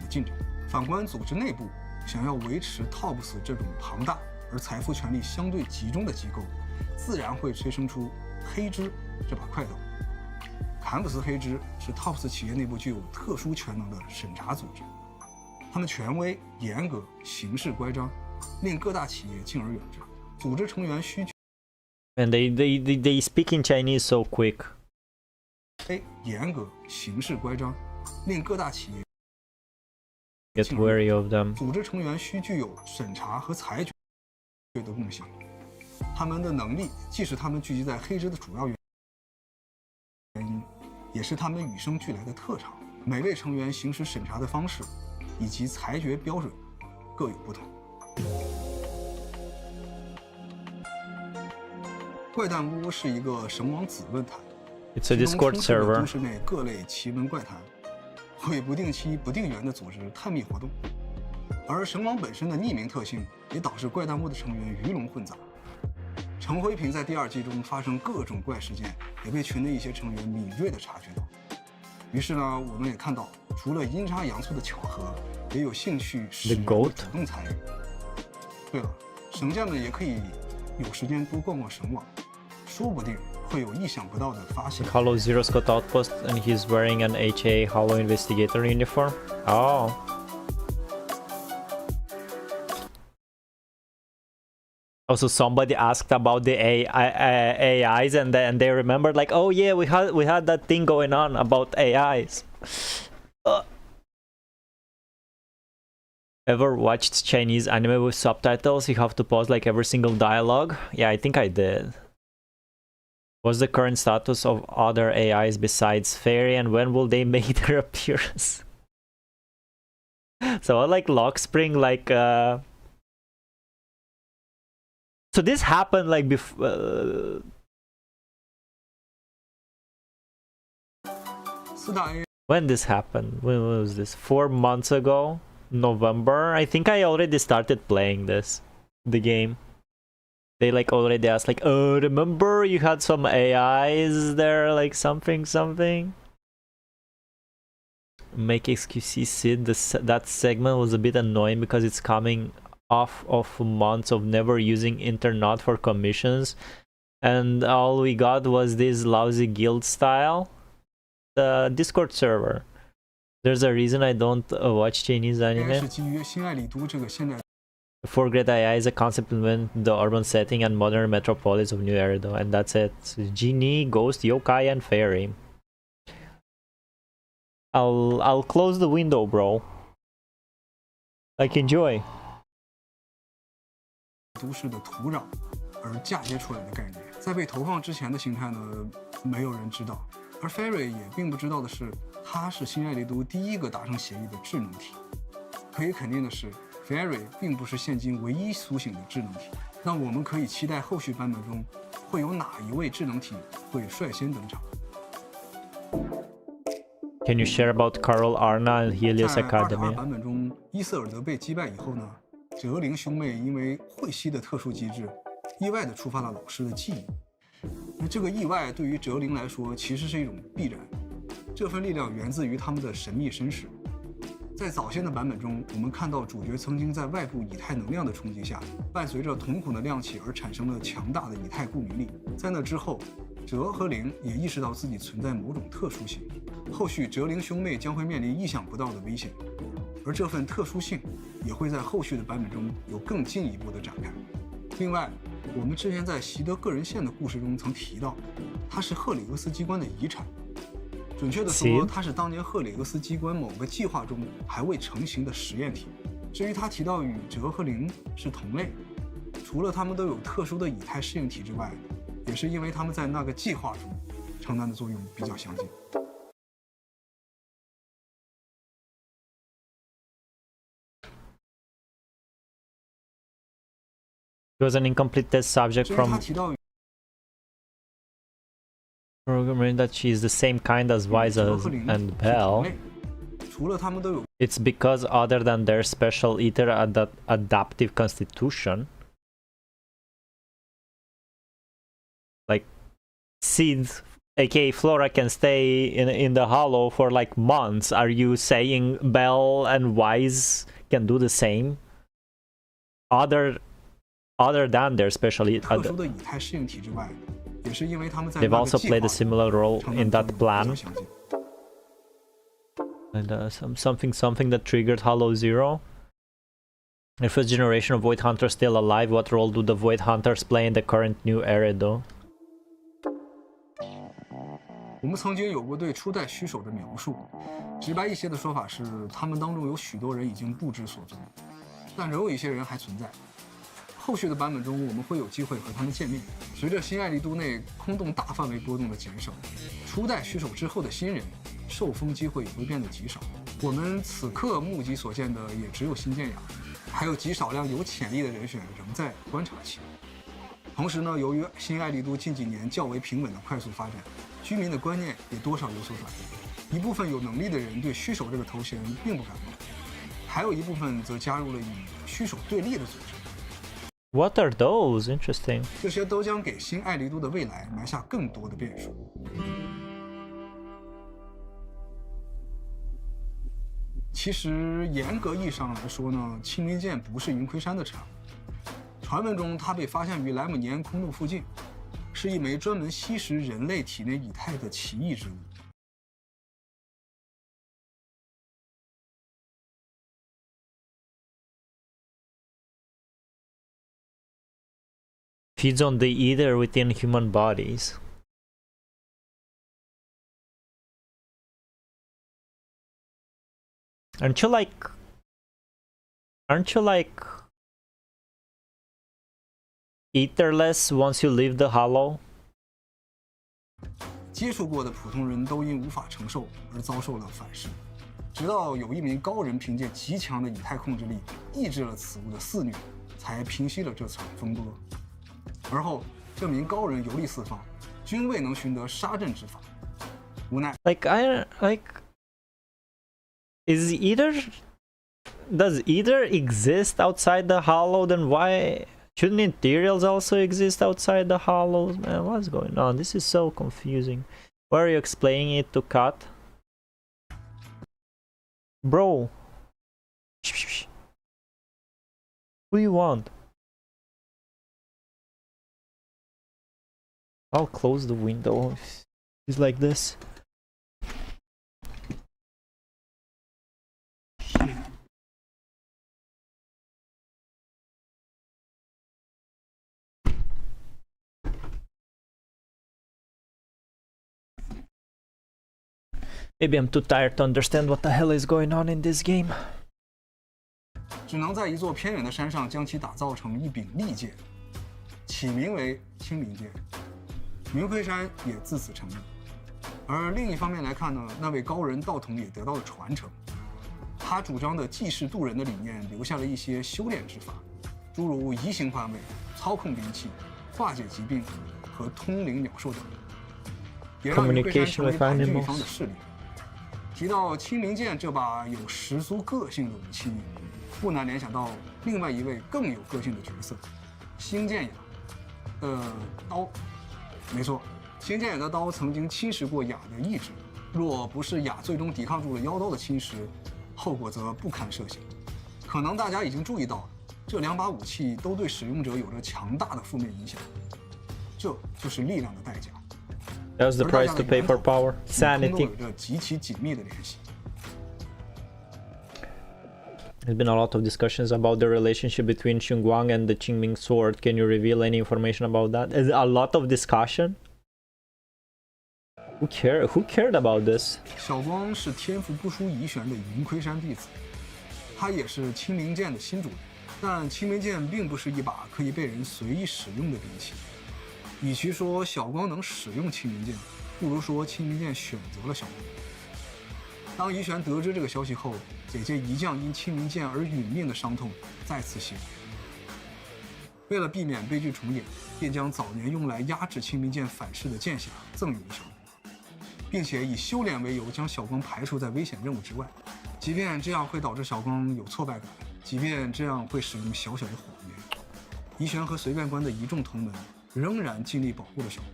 进展。反观组织内部，想要维持 Tops 这种庞大而财富权力相对集中的机构，自然会催生出黑支这把快刀。坎普斯黑支是 Tops 企业内部具有特殊权能的审查组织，他们权威、严格、行事乖张，令各大企业敬而远之。组织成员需 And they speak in Chinese so quick. 严格、行事乖张，令各大企业 Get wary of them. 组织成员需具有审查和裁决的共性，他们的能力既是他们聚集在黑支的主要原因，也是他们与生俱来的特长。每位成员行使审查的方式以及裁决标准各有不同。怪诞屋是一个神王子论坛， It's a Discord 其中充斥着 server. 都市内各类奇闻怪谈，会不定期不定源地组织探秘活动。而神王本身的匿名特性也导致怪诞屋的成员鱼龙混杂。陈辉平在第2季中发生各种怪事件，也被群内一些成员敏锐地察觉到。于是呢，我们也看到，除了阴差阳错的巧合，也有兴趣使然的主动参与。对了，神将们也可以有时间多逛逛神网，说不定会有意想不到的发现。 Hollow Zero's got outpost and he's wearing an HA Hollow Investigator uniform. Oh. Also, somebody asked about the AIs, and they remembered like, oh yeah, we had that thing going on about AIs. Ever watched Chinese anime with subtitles? You have to pause like every single dialogue. Yeah, I think I did. What's the current status of other AIs besides Fairy, and when will they make their appearance? So like Lockspring, like so this happened like before. When this happened? When was this? 4 months ago? November? I think I already started playing the game. They like already asked like, oh, remember you had some AIs there, like something. Make XQC Sid, that segment was a bit annoying because it's coming off of months of never using Internaut for commissions, and all we got was this lousy guild style. The Discord server. There's a reason I don't watch Chinese anime. 是基于新爱里都这个现代 4 Great AI is a concept in the urban setting and modern metropolis of New Eridu, and that's it. Genie, Ghost, Yokai, and Fairy. I'll close the window, bro. Like enjoy. 都市的土壤而嫁接出来的概念，在被投放之前的形态呢，没有人知道。而 Ferry 也并不知道的是，它是新爱丽都第一个达成协议的智能体。可以肯定的是 ，Ferry 并不是现今唯一苏醒的智能体。那我们可以期待后续版本中会有哪一位智能体会率先登场。 Can you share about Carol Arna and Helios 在 Academy? 版本中，伊瑟尔德被击败以后呢，哲灵兄妹因为会吸的特殊机制，意外地触发了老师的记忆。那这个意外对于哲灵来说其实是一种必然，这份力量源自于他们的神秘身世。在早先的版本中，我们看到主角曾经在外部以太能量的冲击下，伴随着瞳孔的亮起而产生了强大的以太共鸣力。在那之后，哲和灵也意识到自己存在某种特殊性，后续哲灵兄妹将会面临意想不到的危险，而这份特殊性也会在后续的版本中有更进一步的展开。另外，我们之前在习德个人线的故事中曾提到，它是赫里俄斯机关的遗产。准确的说，它是当年赫里俄斯机关某个计划中还未成型的实验体。至于他提到与哲和灵是同类，除了他们都有特殊的以太适应体之外，也是因为他们在那个计划中承担的作用比较相近。 He was an incomplete test subject from programming that she is the same kind as Wise and Bell. It's because other than their special ether adaptive constitution, like Sid, aka Flora, can stay in the hollow for like months. Are you saying Bell and Wise can do the same? Other than their special they've also played a similar role in that plan. And something that triggered Hollow Zero. The first generation of Void Hunters still alive. What role do the Void Hunters play in the current new era, though? 我们曾经有过对初代虚手的描述，直白一些的说法是，他们当中有许多人已经不知所踪，但仍有一些人还存在。 后续的版本中，我们会有机会和他们见面。随着新爱丽都内空洞大范围波动的减少，初代虚手之后的新人受封机会也会变得极少。我们此刻目击所见的也只有新建雅，还有极少量有潜力的人选仍在观察期。同时呢，由于新爱丽都近几年较为平稳的快速发展，居民的观念也多少有所转变。一部分有能力的人对虚手这个头衔并不感冒，还有一部分则加入了与虚手对立的组织。 What are those? Interesting. 这些都将给新爱丽都的未来埋下更多的变数。其实严格意义上来说呢，清明剑不是云魁山的产物。传闻中，它被发现于莱姆尼安空洞附近，是一枚专门吸食人类体内以太的奇异之物。 Feeds on the ether within human bodies. Aren't you like etherless once you leave the hollow? 接触过的普通人都因无法承受而遭受了反噬，直到有一名高人凭借极强的以太控制力抑制了此物的肆虐，才平息了这场风波。 而后，这名高人游历四方，均未能寻得杀阵之法。无奈 does either exist outside the hollow? Then why shouldn't Ethereals also exist outside the hollows? Man, what's going on? This is so confusing. Why are you explaining it to Kat? Bro. What do you want? I'll close the window. It's like this. Maybe I'm too tired to understand what the hell is going on in this game. 只能在一座偏远的山上将其打造成一柄利剑，起名为青灵剑。云魁山也自此成立。而另一方面来看呢，那位高人道统也得到了传承。他主张的济世渡人的理念，留下了一些修炼之法，诸如移形换位、操控兵器、化解疾病和通灵鸟兽等，也让云魁山成为盘踞一方的势力。提到青灵剑这把有十足个性的武器，不难联想到另外一位更有个性的角色——星剑雅的刀。没错，星剑雅的刀曾经侵蚀过雅的意志，若不是雅最终抵抗住了妖刀的侵蚀，后果则不堪设想。可能大家已经注意到了，这两把武器都对使用者有着强大的负面影响，这就是力量的代价。That's the price to pay for power. Sanity. 有着极其紧密的联系。There's been a lot of discussions about the relationship between Xingguang and the Qingming sword. Can you reveal any information about that? Is a lot of discussion? Who cared about this? 小光是天赋不输怡玄的云魁山弟子，他也是青灵剑的新主人。但青灵剑并不是一把可以被人随意使用的兵器。与其说小光能使用青灵剑，不如说青灵剑选择了小光。当怡玄得知这个消息后，姐姐一将因青灵剑而殒命的伤痛再次袭来。为了避免悲剧重演，便将早年用来压制青灵剑反噬的剑匣赠予了小光，并且以修炼为由将小光排除在危险任务之外。即便这样会导致小光有挫败感，即便这样会使用小小的谎言，怡玄和随便关的一众同门仍然尽力保护了小光，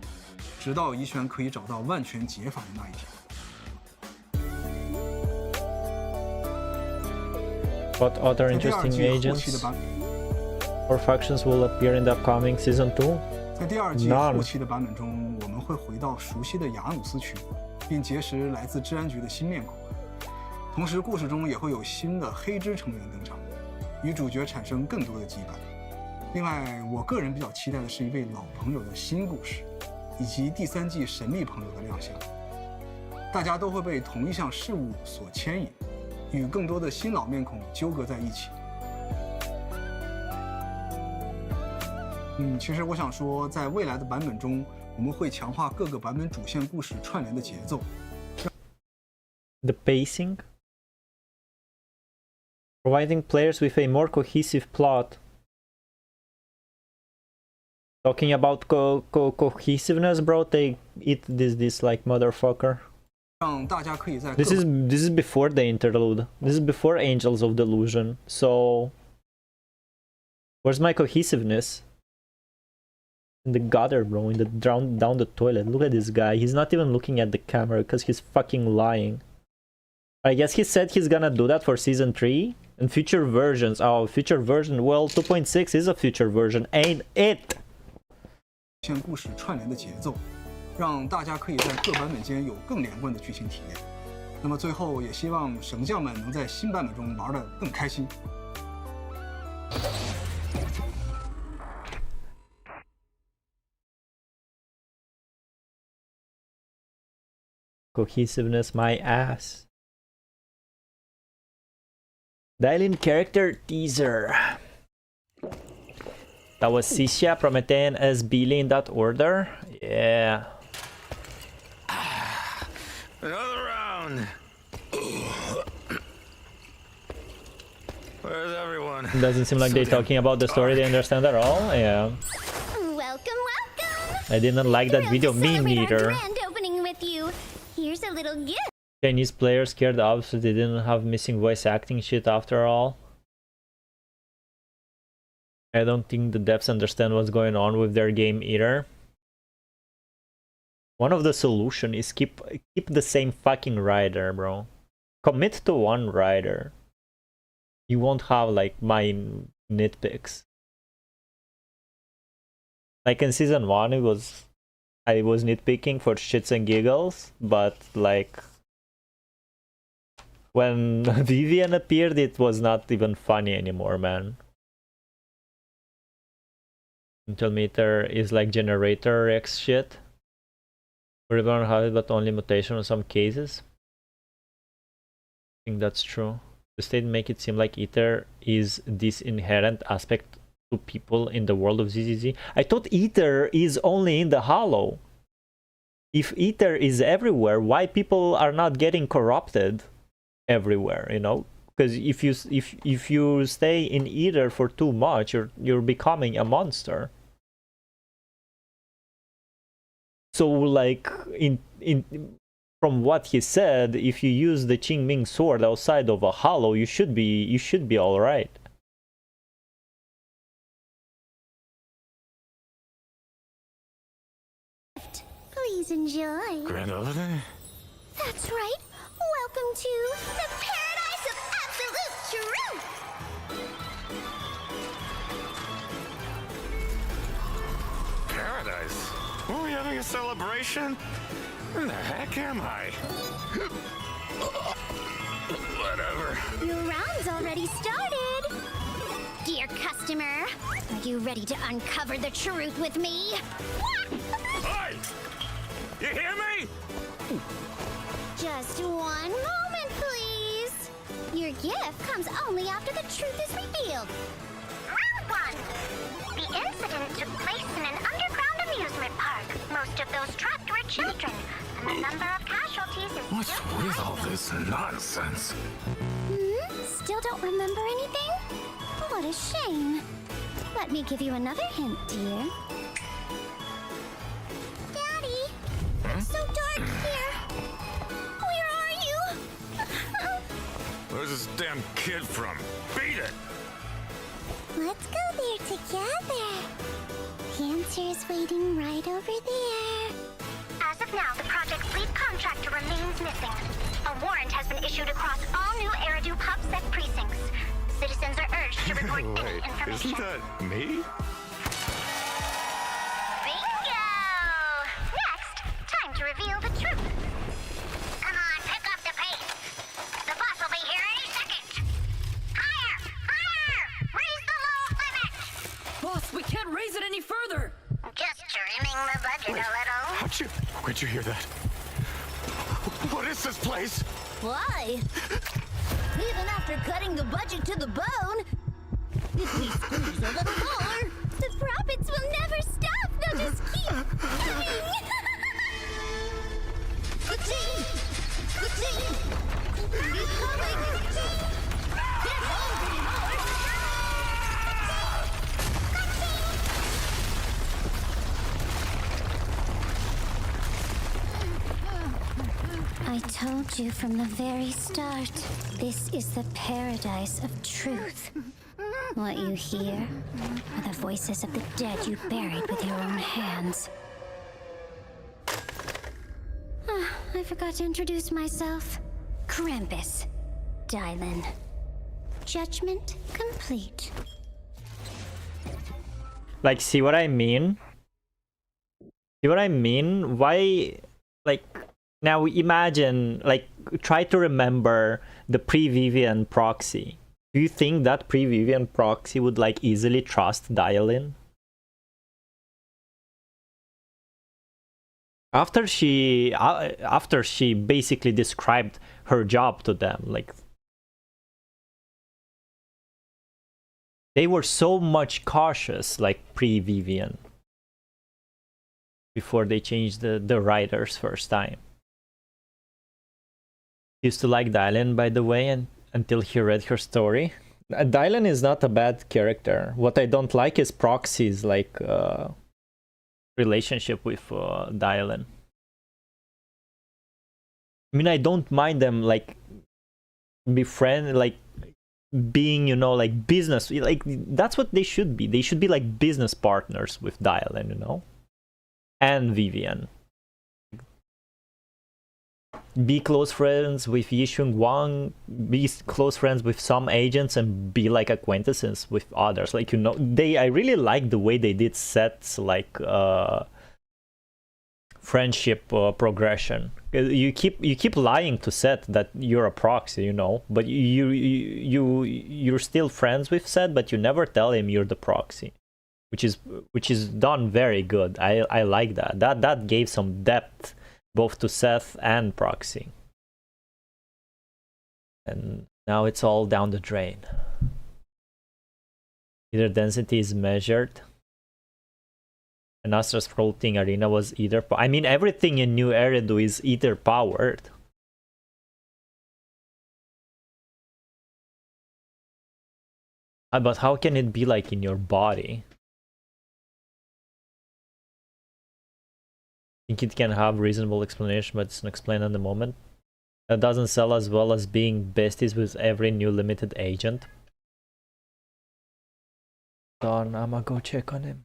直到怡玄可以找到万全解法的那一天。What other interesting agents or factions will appear in the upcoming Season 2? 在第二季后期的版本中，我们会回到熟悉的雅努斯区，并结识来自治安局的新面孔。同时，故事中也会有新的黑之成员登场，与主角产生更多的羁绊。另外，我个人比较期待的是一位老朋友的新故事，以及第3季神秘朋友的亮相。大家都会被同一项事物所牵引，与更多的新老面孔纠葛在一起。其实我想说，在未来的版本中，我们会强化各个版本主线故事串联的节奏。The pacing, providing players with a more cohesive plot. Talking about cohesiveness, bro. They eat this like motherfucker. 让大家可以在 This is before the interlude. This is before Angels of Delusion. So where's my cohesiveness? In the gutter, bro. In the down the toilet. Look at this guy. He's not even looking at the camera because he's fucking lying. I guess he said he's gonna do that for Season 3 and future versions. Oh, future version. Well, 2.6 is a future version, ain't it? 故事串联的节奏，让大家可以在各版本间有更连贯的剧情体验。那么最后，也希望神将们能在新版本中玩得更开心。Cohesiveness, my ass. Dial-in character teaser. That was Sisha, Promethean as Billy in that order. Yeah. Another round. Where's everyone? It doesn't seem like they're talking about the story they understand at all. Yeah. Welcome. I didn't like that video. Me neither. Grand opening with you. Here's a little gift. Chinese players scared off so they didn't have missing voice acting shit after all. I don't think the devs understand what's going on with their game either. One of the solution is keep the same fucking rider, bro. Commit to one rider. You won't have like my nitpicks. Like in Season 1, I was nitpicking for shits and giggles, but like when Vivian appeared, it was not even funny anymore, man. Intel meter is like generator X shit. We're gonna have it, but only mutation in some cases. think that's true. The state make it seem like Ether is this inherent aspect to people in the world of ZZZ. I thought Ether is only in the Hollow. If Ether is everywhere, why people are not getting corrupted everywhere, you know? Because if you stay in Ether for too much, you're becoming a monster. So like from what he said, if you use the Qingming sword outside of a Hollow, you should be all right. Please enjoy. Grand holiday? That's right. Welcome to the paradise of absolute truth. Paradise? Are we having a celebration? Where the heck am I? Whatever. Your round's already started. Dear customer, are you ready to uncover the truth with me? Hey! You hear me? Just one moment, please. Your gift comes only after the truth is revealed. Round one. The incident took place in an underground amusement park. Most of those trapped were children, and the number of casualties is What's still with all this nonsense? Still don't remember anything? What a shame. Let me give you another hint, dear. Daddy, it's so dark here. Where are you? Where's this damn kid from? Beat it! Let's go there together. The answer is waiting right over there. As of now, the project's lead contractor remains missing. A warrant has been issued across all new Eridu PubSec precincts. Citizens are urged to report any information. Isn't that me? Bingo! Next, time to reveal the truth. Come on, pick up the pace. The boss will be here any second. Higher! Higher! Raise the load limit! Boss, we can't raise it any further! Just trimming the budget a little. Where'd you hear that? What is this place? Why? Even after cutting the budget to the bone, if we squeeze a little more, the profits will never stop. They'll just keep coming. Ka-ching! Ka-ching! Keep coming! Can't hold anymore! I told you from the very start, this is the paradise of truth. What you hear are the voices of the dead you buried with your own hands. I forgot to introduce myself. Krampus. Dylan. Judgment complete. Like, see what I mean? See what I mean? Why, like, now imagine, like, try to remember the pre-Vivian proxy. Do you think that pre-Vivian proxy would, like, easily trust Dylan? After she basically described her job to them, like, they were so much cautious, like, pre-Vivian, before they changed the writers first time. Used to like Dylan, by the way, and until he read her story. Dylan is not a bad character. What I don't like is Proxy's, like, relationship with Dylan. I mean, I don't mind them, like, being, you know, like, business, like, that's what they should be. They should be like business partners with Dylan, you know, and Vivian. Be close friends with Yishun Wang, be close friends with some agents, and be like acquaintances with others. Like, you know, I really like the way they did Seth's, like, friendship progression. You keep lying to Seth that you're a proxy, you know, but you're still friends with Seth, but you never tell him you're the proxy, which is done very good. I like that. That gave some depth both to Seth and Proxy. And now it's all down the drain. Either density is measured. And Astra's floating arena was either... I mean, everything in New Eridu is either powered. But how can it be like in your body? I think it can have reasonable explanation, but it's not explained at the moment. That doesn't sell as well as being besties with every new limited agent. Darn, I'ma go check on him.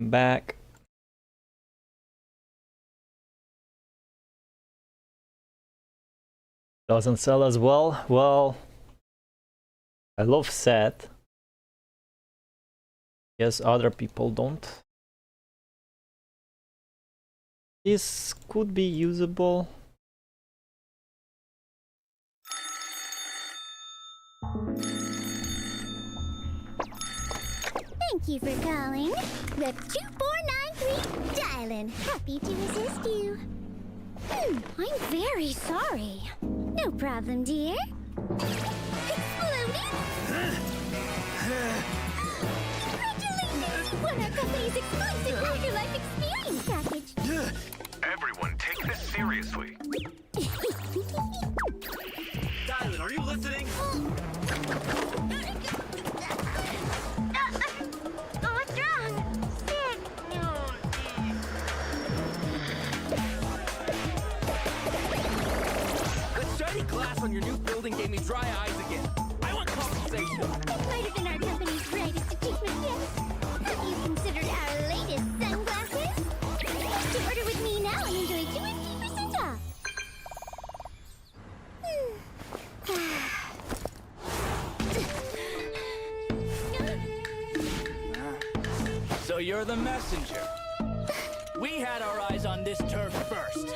Back. Doesn't sell as well. Well, I love Seth. Yes, other people don't. This could be usable. Thank you for calling. Rep 2493 dialing. Happy to assist you. I'm very sorry. No problem, dear. Exploding? Congratulations! Won our company's exclusive afterlife experience package. Everyone, take this seriously. Dylan, are you listening? What's wrong? Sid. The shiny glass on your new building gave me dry eyes again. I want compensation. It might have been our company's greatest achievement yet. Have you considered our latest sunglasses? To order with me now and enjoy 20% off. So you're the messenger. We had our eyes on this turf first.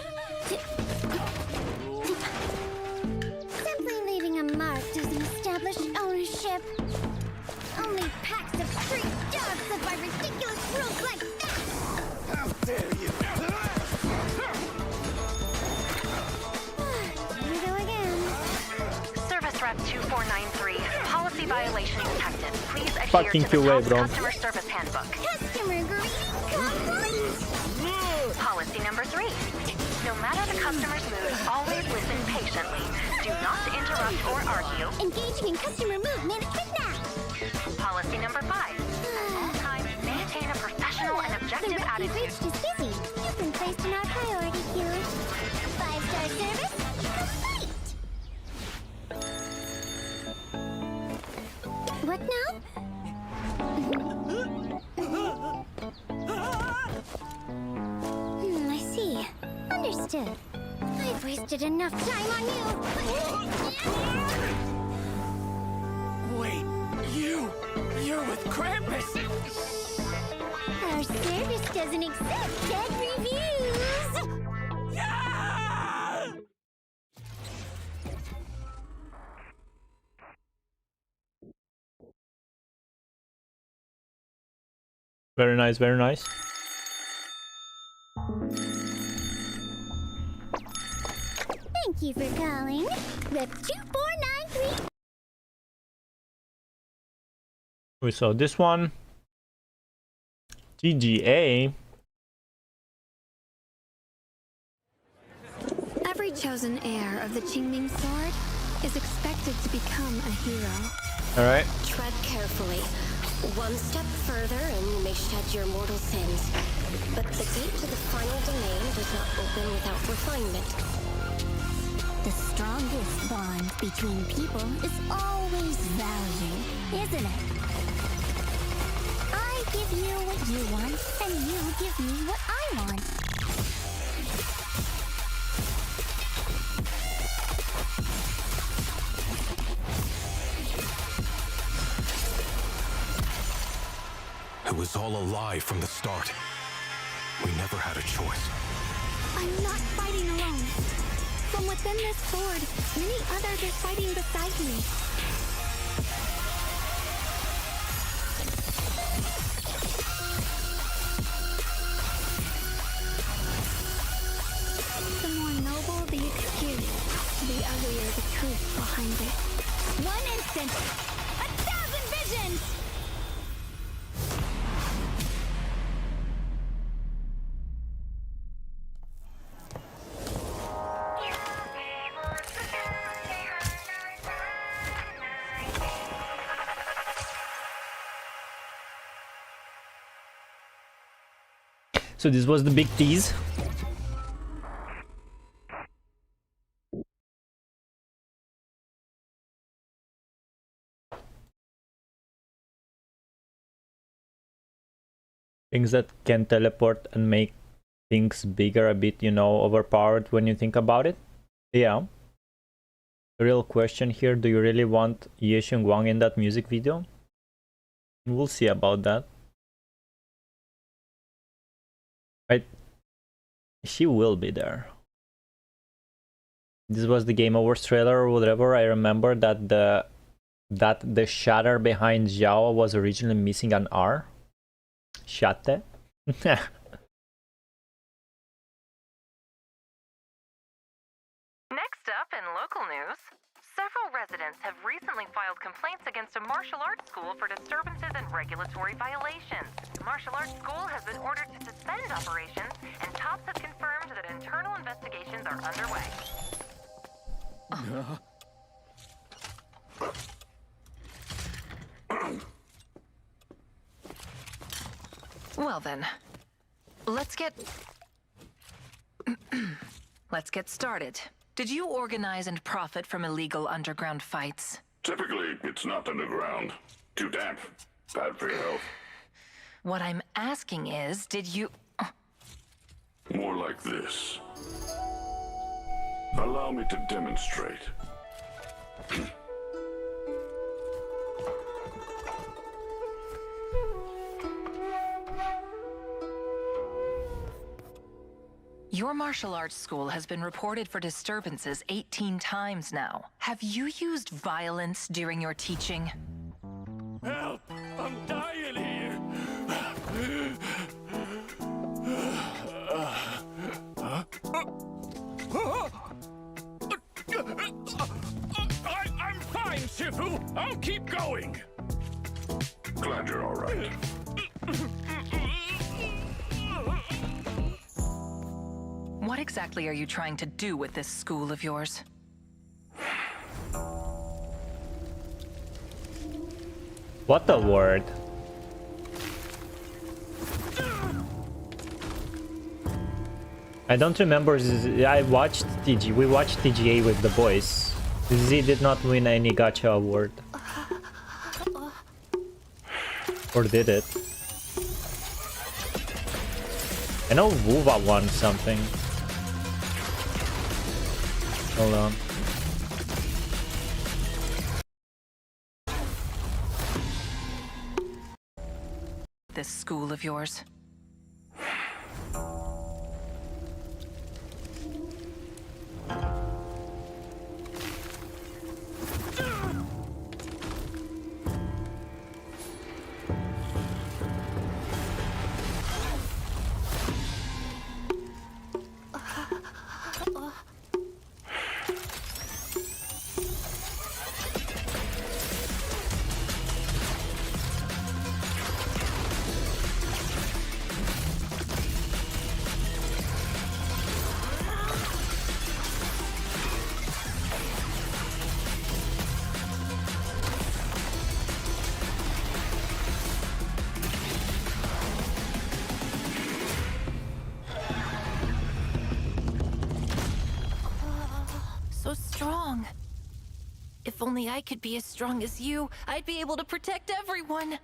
Simply leaving a mark doesn't establish ownership. Only packs of street dogs live by ridiculous rules like that! How dare you! Here we go again. Service Rep 2493. Policy violation detected. Please adhere Fucking to the QA, House bro. Customer Service Handbook. Customer greeting complete! Policy number 3. No matter the customer's mood, always listen patiently. Do not interrupt or argue. Engaging in customer mood management now! Policy number 5. At all times, maintain a professional and objective The rep you've attitude. reached is busy. You've been placed in our priority queue. 5-star service complete! What now? I see. Understood. I've wasted enough time on you. Wait, you're with Krampus. Our service doesn't accept dead reviews. Yeah! Very nice, very nice. Thank you for calling. Rep 2493. We saw this one. GGA. Every chosen heir of the Qingming sword is expected to become a hero. Alright. Tread carefully. One step further and you may shed your mortal sins. But the gate to the final domain does not open without refinement. The strongest bond between people is always value, isn't it? I give you what you want, and you give me what I want. It was all a lie from the start. We never had a choice. I'm not fighting alone. From within this sword, many others are fighting beside me. The more noble the excuse, the uglier the truth behind it. One instant, 1,000 visions! So this was the big tease. Things that can teleport and make things bigger, a bit, you know, overpowered when you think about it. Yeah. The real question here, do you really want Ye Xingguang in that music video? We'll see about that. Right, she will be there. This was the Game Awards trailer or whatever. I remember that the shatter behind Xiao was originally missing an R. Shatte. Next up in local news, several residents have recently filed complaints against a martial arts school for disturbances and regulatory violations. The martial arts school has been ordered to suspend operations, and TOPS have confirmed that internal investigations are underway. Well then, let's get started. Did you organize and profit from illegal underground fights? Typically, it's not underground. Too damp. Bad for your health. What I'm asking is, did you... More like this. Allow me to demonstrate. Your martial arts school has been reported for disturbances 18 times now. Have you used violence during your teaching? Help! I'm dying here! I'm fine, Shifu! I'll keep going! Glad you're all right. What exactly are you trying to do with this school of yours? What a word. I don't remember. I watched TG. We watched TGA with the boys. Z did not win any gacha award. Or did it? I know Wuva won something. Hold on. This school of yours? If only I could be as strong as you, I'd be able to protect everyone.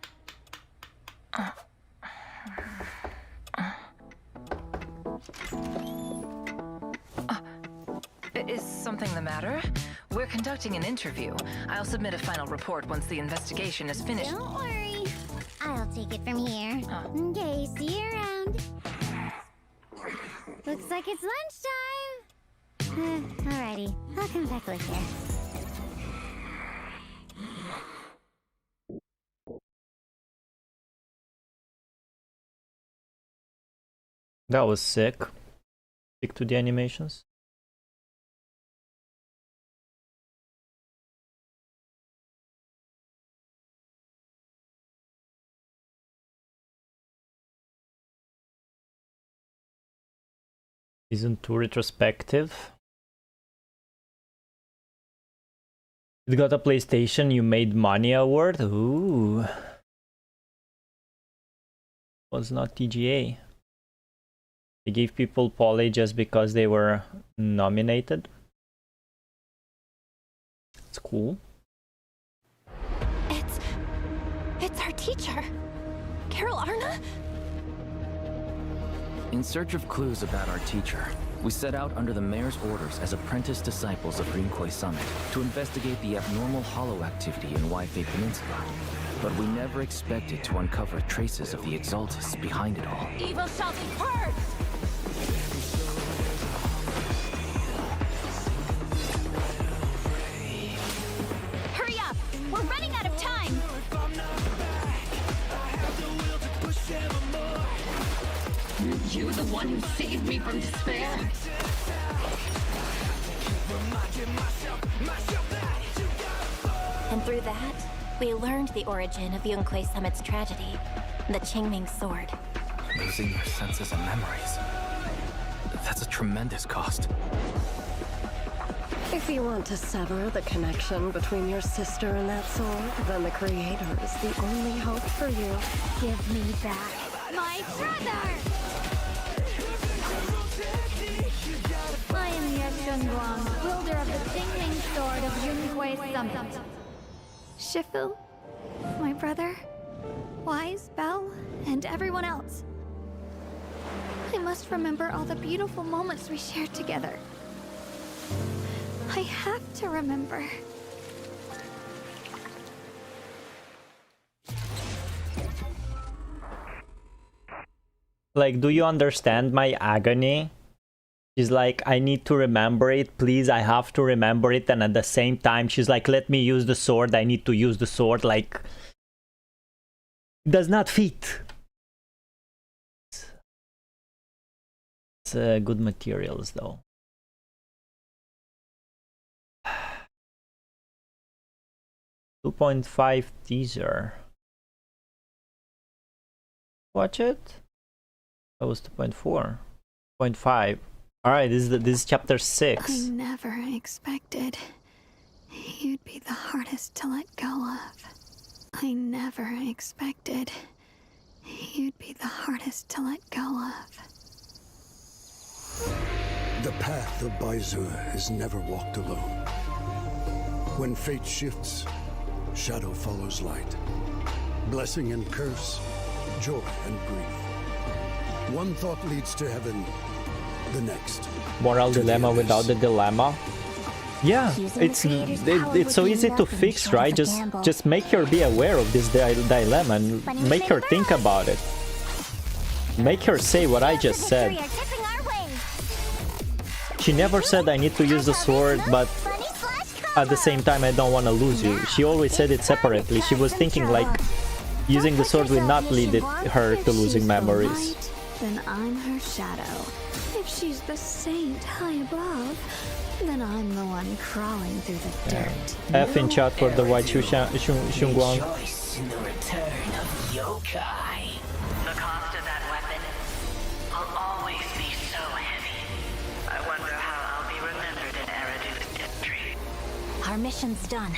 Is something the matter? We're conducting an interview. I'll submit a final report once the investigation is finished. Don't worry. I'll take it from here. Okay, see you around. Looks like it's lunchtime. Alrighty, I'll come back later. That was sick. Stick to the animations. Season 2 retrospective. It got a PlayStation You Made Money award. Ooh. Was not TGA. They gave people Poly just because they were nominated. It's cool. It's our teacher, Carol Arna? In search of clues about our teacher, we set out under the mayor's orders as apprentice disciples of Rinkway Summit to investigate the abnormal hollow activity in Waifei Peninsula. But we never expected to uncover traces of the Exaltus behind it all. Evil shall be purged! Hurry up! We're running out of time! You the one who saved me from despair? And through that, we learned the origin of Yunkwei Summit's tragedy, the Qingming Sword. Losing your senses and memories. That's a tremendous cost. If you want to sever the connection between your sister and that sword, then the Creator is the only hope for you. Give me back my brother! I am Ye Shunguang, wielder of the Qingming Sword of Yunkwei Summit. Shifu, my brother, Wise, Belle, and everyone else. I must remember all the beautiful moments we shared together. I have to remember. Like, do you understand my agony? She's like, I need to remember it, please, I have to remember it, and at the same time she's like, let me use the sword, I need to use the sword, like... It does not fit. It's good materials though. .5 teaser. Watch it? That was 2.4. 0.5. Alright, this is chapter 6. I never expected you'd be the hardest to let go of. I never expected you'd be the hardest to let go of. The path of Baizu is never walked alone. When fate shifts, shadow follows light. Blessing and curse, joy and grief. One thought leads to heaven, the next. Moral dilemma without the dilemma. Yeah, it's so easy to fix, right? Just make her be aware of this dilemma and make her think about it. Make her say what I just said. She never said I need to use the sword, but at the same time I don't want to lose you. She always said it separately. She was thinking like using the sword will not lead her to losing memories. Then I'm her shadow. If she's the saint high above, then I'm the one crawling through the dirt. F in chat for the white Shunguang. Rejoice in the return of yokai. The cost of that weapon will always be so heavy. I wonder how I'll be remembered in Eridu's history. Our mission's done.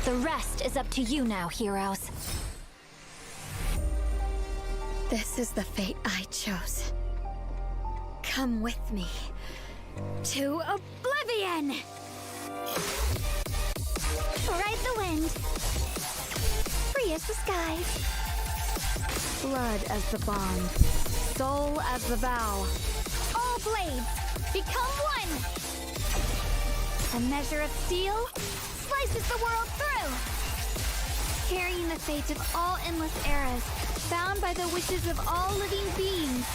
The rest is up to you now, heroes. This is the fate I chose. Come with me to oblivion! wind, free as the skies. Blood as the bond, soul as the vow. All blades, become one! A measure of steel slices the world through, carrying the fate of all endless eras, bound by the wishes of all living beings.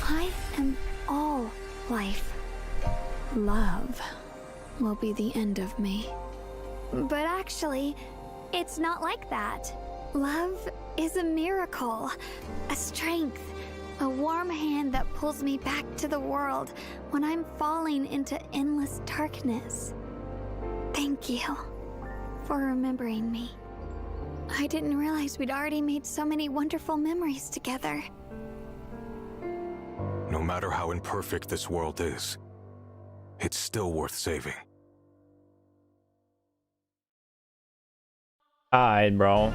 I am all life. Love will be the end of me. But actually, it's not like that. Love is a miracle, a strength, a warm hand that pulls me back to the world when I'm falling into endless darkness. Thank you for remembering me. I didn't realize we'd already made so many wonderful memories together. No matter how imperfect this world is, it's still worth saving. Alright, bro.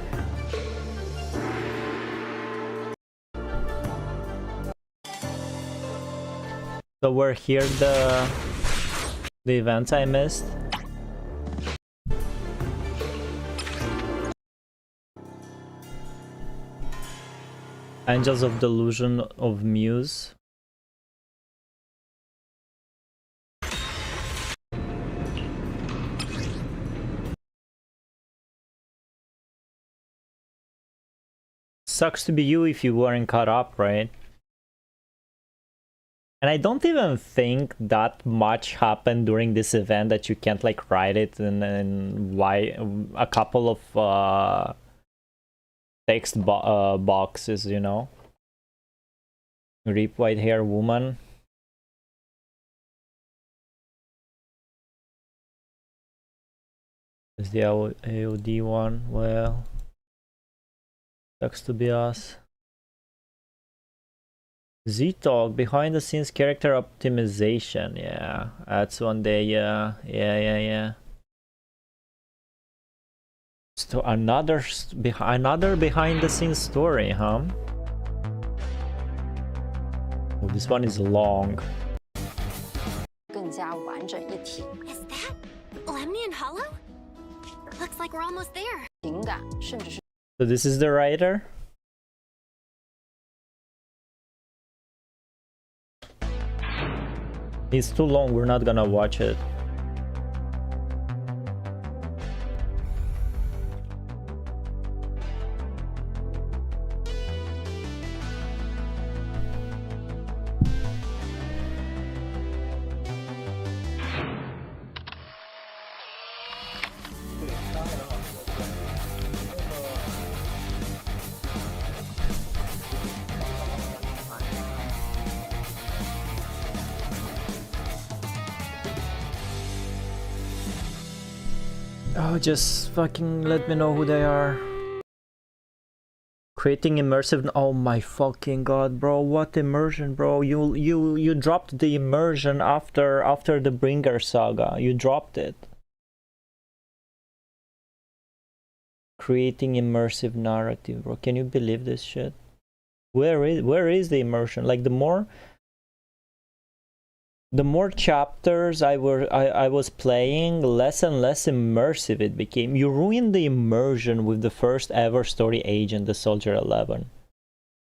So we're here the events I missed. Angels of Delusion of Muse. Sucks to be you if you weren't caught up, right? And I don't even think that much happened during this event that you can't like write it and why a couple of text boxes, you know. Rip white hair woman. Is the AOD one? Well, sucks to be us. Z-Talk, behind the scenes character optimization. Yeah, that's one day. Yeah. So another behind the scenes story, huh? Oh, this one is long. Is that Lemnian Hollow? Looks like we're almost there. So this is the writer? It's too long, we're not gonna watch it. Oh, just fucking let me know who they are. Creating immersive. Oh my fucking god, bro! What immersion, bro? You dropped the immersion after the Bringer saga. You dropped it. Creating immersive narrative, bro. Can you believe this shit? Where is the immersion? Like the more chapters I was playing, less and less immersive it became. You ruined the immersion with the first ever story agent, the Soldier 11.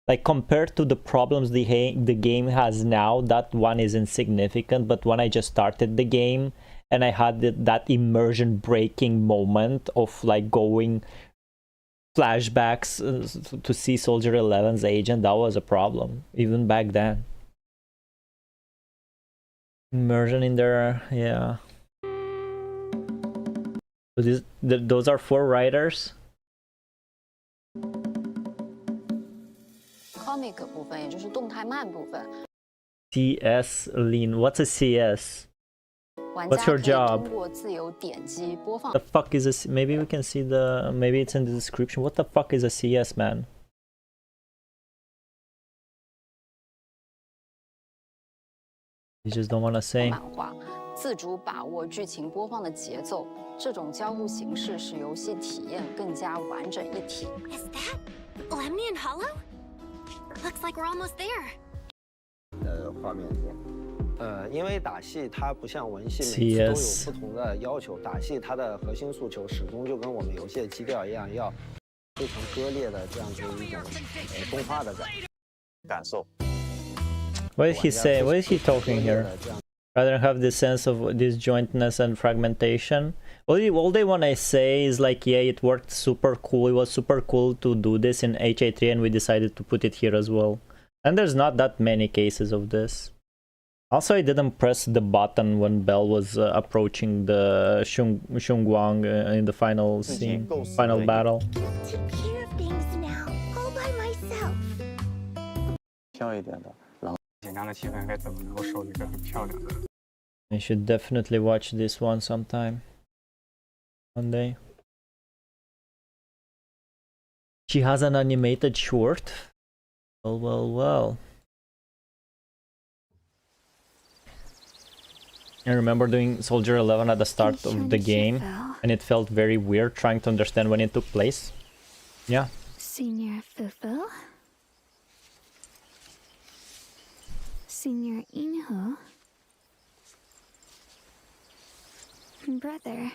Like compared to the problems the game has now, that one is insignificant. But when I just started the game and I had that immersion breaking moment of like going flashbacks to see Soldier 11's agent, that was a problem even back then. Immersion in there, yeah. So those are 4 writers. Comic 部分，也就是动态漫部分。CS Lean, what's a CS? What's your job? The fuck is a? Maybe we can see the. Maybe it's in the description. What the fuck is a CS, man? You just don't want to say. 自主把握剧情播放的节奏，这种交互形式使游戏体验更加完整一体。Is that Lemnian Hollow? Looks like we're almost there. 画面中，因为打戏它不像文戏，每次都有 CS 不同的要求。打戏它的核心诉求始终就跟我们游戏的基调一样，要非常割裂的这样子一种动画的感受。 What did he say? What is he talking here? Rather have the sense of disjointness and fragmentation. All they want to say is like, yeah, it worked super cool. It was super cool to do this in HA3 and we decided to put it here as well. And there's not that many cases of this. Also, I didn't press the button when Bell was approaching the Xunguang in the final scene, final battle. Take care of things now, all by myself. 飘一点的，然后紧张的气氛该怎么能够收一个很漂亮的？ I should definitely watch this one sometime. One day. She has an animated short? Well, well, well. I remember doing Soldier 11 at the start of the game, and it felt very weird trying to understand when it took place. Yeah. Senior Fufu. Senior Inho. Brother.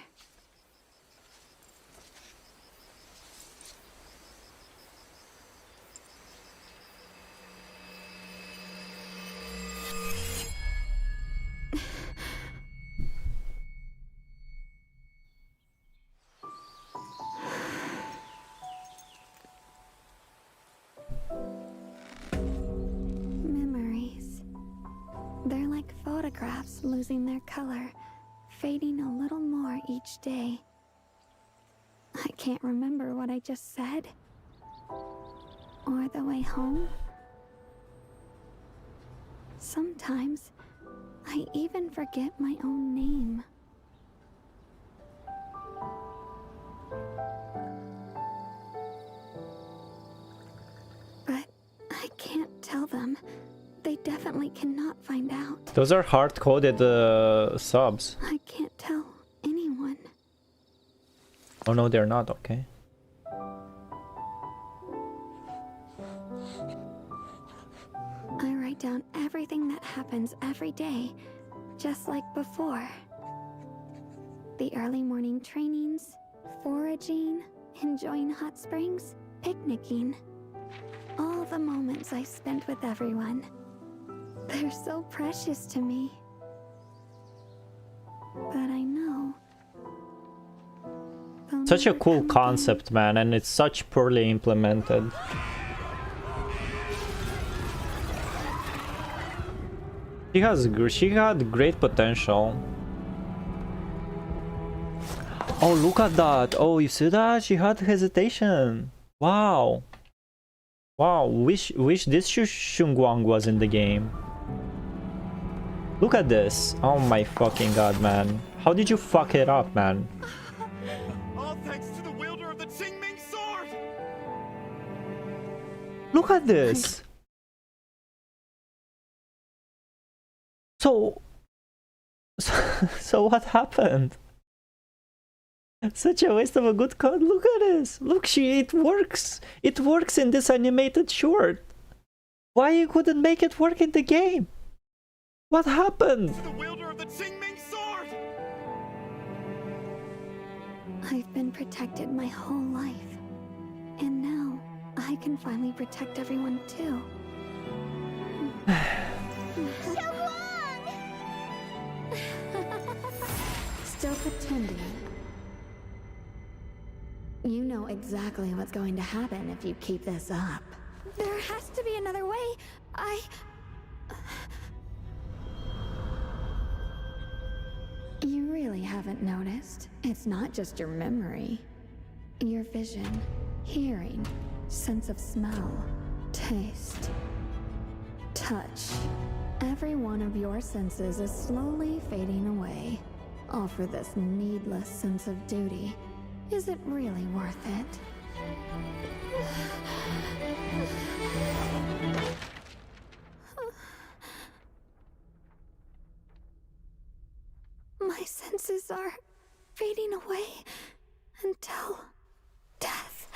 Memories. They're like photographs losing their color, fading a little more each day. I can't remember what I just said. Or the way home. Sometimes, I even forget my own name. But I can't tell them. They definitely cannot find out. Those are hard-coded subs. I can't tell anyone. Oh no, they're not, okay. I write down everything that happens every day, just like before. The early morning trainings, foraging, enjoying hot springs, picnicking. All the moments I spent with everyone. They're so precious to me. But I know. Such a cool concept, man, and it's such poorly implemented. She had great potential. Oh, look at that! Oh, you see that? She had hesitation. Wow. Wow, wish this Xunguang was in the game. Look at this. Oh my fucking god, man. How did you fuck it up, man? All thanks to the wielder of the Qingming sword! Look at this. So what happened? Such a waste of a good code. Look at this. Look, it works. It works in this animated short. Why you couldn't make it work in the game? What happened? The wielder of the Qingming sword! I've been protected my whole life. And now, I can finally protect everyone too. Still pretending. You know exactly what's going to happen if you keep this up. There has to be another way. You really haven't noticed. It's not just your memory. Your vision, hearing, sense of smell, taste, touch. Every one of your senses is slowly fading away. All for this needless sense of duty. Is it really worth it? My senses are fading away until death.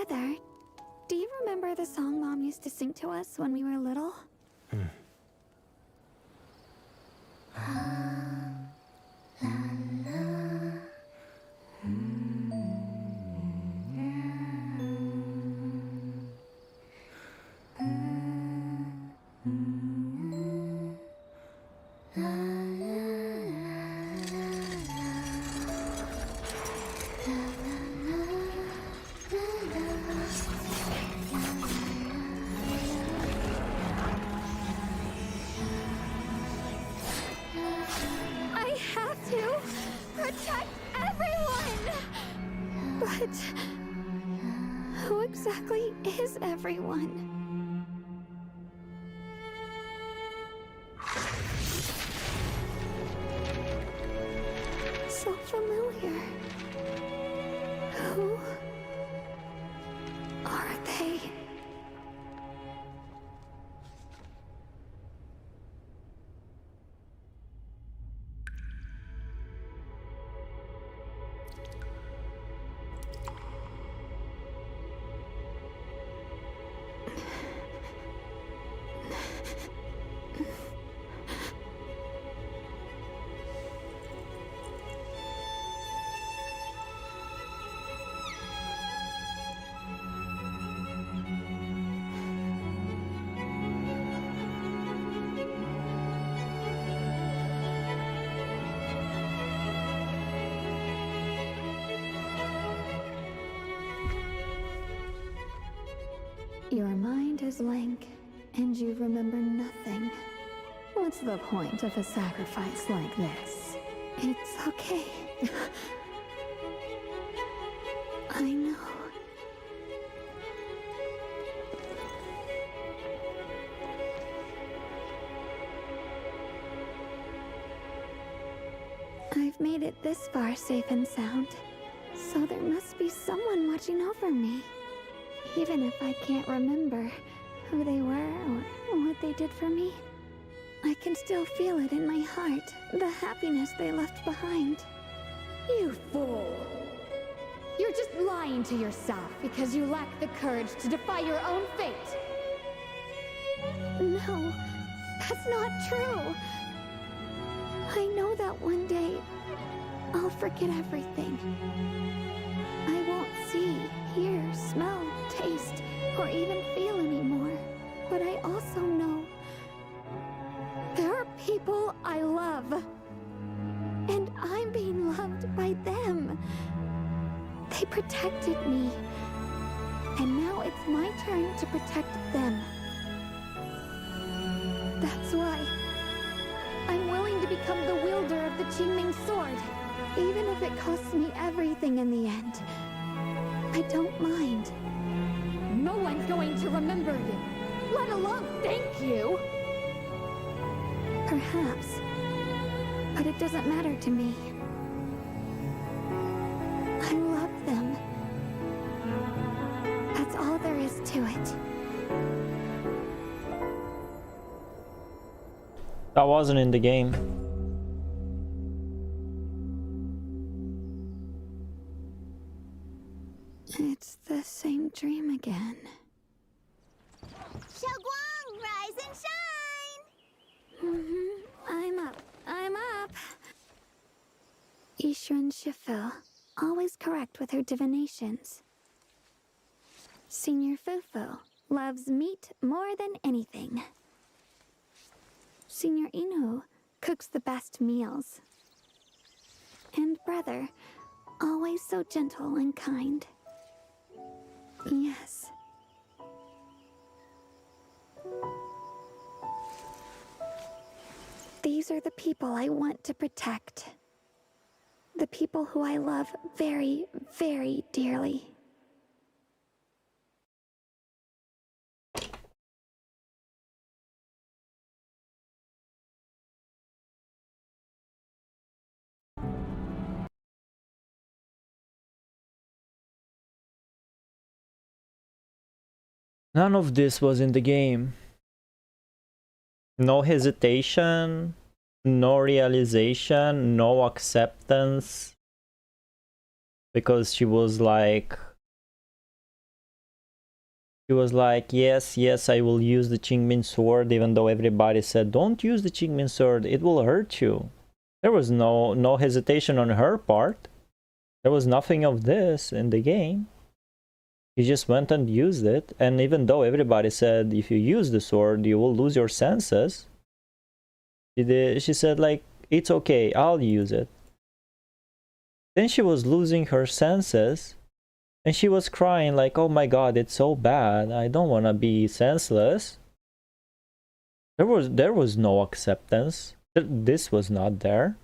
Brother, do you remember the song Mom used to sing to us when we were little? I have to protect everyone! But who exactly is everyone? So familiar. Who are they? Your mind is blank, and you remember nothing. What's the point of a sacrifice like this? It's okay. I know. I've made it this far safe and sound, so there must be someone watching over me. Even if I can't remember who they were or what they did for me, I can still feel it in my heart, the happiness they left behind. You fool! You're just lying to yourself because you lack the courage to defy your own fate! No, that's not true. I know that one day I'll forget everything. I won't see, hear, smell, taste, or even feel anymore. But I also know there are people I love, and I'm being loved by them. They protected me, and now it's my turn to protect them. That's why I'm willing to become the wielder of the Qingming sword, even if it costs me everything in the end. I don't mind. No one's going to remember you, let alone thank you! Perhaps, but it doesn't matter to me. I love them. That's all there is to it. That wasn't in the game. It's the same dream again. Xiaoguang, rise and shine! I'm up. Yixuan Shifu, always correct with her divinations. Senior Fufu loves meat more than anything. Senior Inu cooks the best meals. And brother, always so gentle and kind. Yes. These are the people I want to protect. The people who I love very, very dearly. None of this was in the game. No hesitation, no realization, no acceptance. Because she was like She was like, yes, yes, I will use the Qingmin sword, even though everybody said, don't use the Qingmin sword, it will hurt you. There was no hesitation on her part. There was nothing of this in the game. She just went and used it, and even though everybody said, if you use the sword, you will lose your senses, she said, like, it's okay, I'll use it. Then she was losing her senses, and she was crying like, oh my god, it's so bad, I don't want to be senseless. There was no acceptance. This was not there.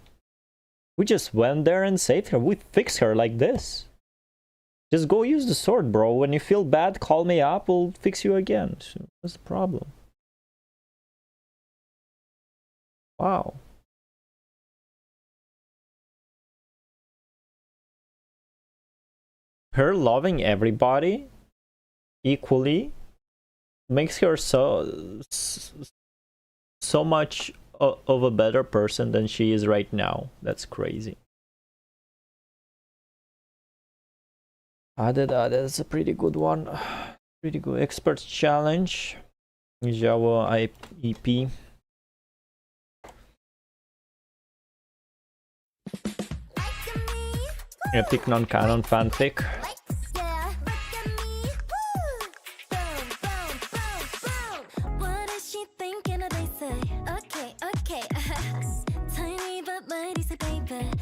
We just went there and saved her. We fixed her like this. Just go use the sword, bro. When you feel bad, call me up, we'll fix you again. What's the problem? Wow. Her loving everybody equally makes her so much of a better person than she is right now. That's crazy. That's a pretty good one. Pretty good. Experts Challenge. Java EP. Epic non-canon fanfic.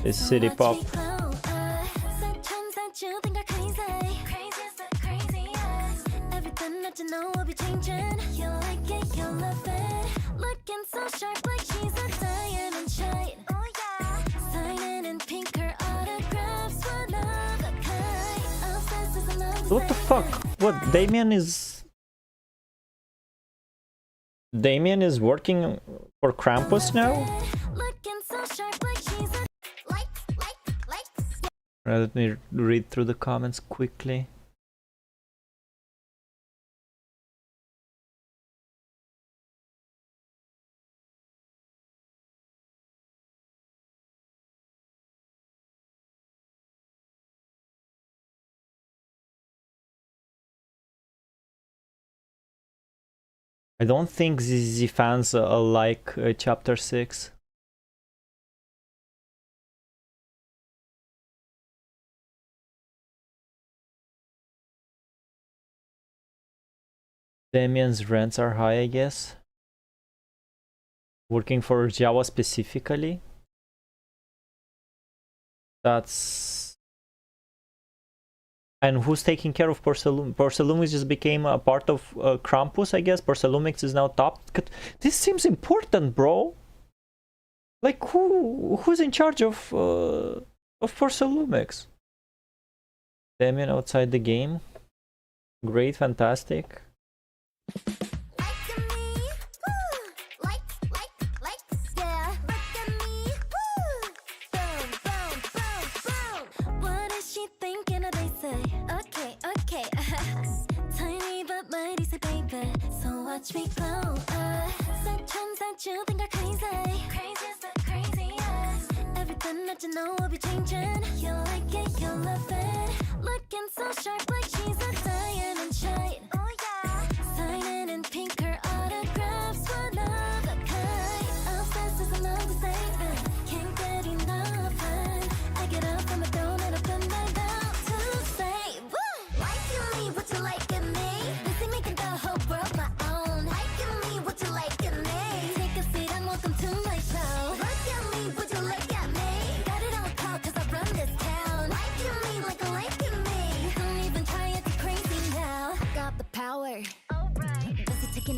It's city pop. What the fuck? What? Damien is working for Krampus now? Let me read through the comments quickly. I don't think the fans like Chapter 6. Damien's rents are high, I guess. Working for Java specifically. That's... And who's taking care of Porcelum? Porcelumix just became a part of Krampus, I guess. Porcelumix is now top. This seems important, bro. Like, who's in charge of Porcelumix? Damien outside the game. Great, fantastic. Watch me glow. You think I'm crazy. Craziest but craziest. Everything that you know will be changing. You like it, you love it. Looking so sharp like she's a diamond shine. Oh yeah. Signing in pink, her autographs one of a kind. I'll fast as another statement. Can't get enough. I get up from my throne and open my mouth to say, woo! Like me, what you like in me? This ain't making the whole world my own.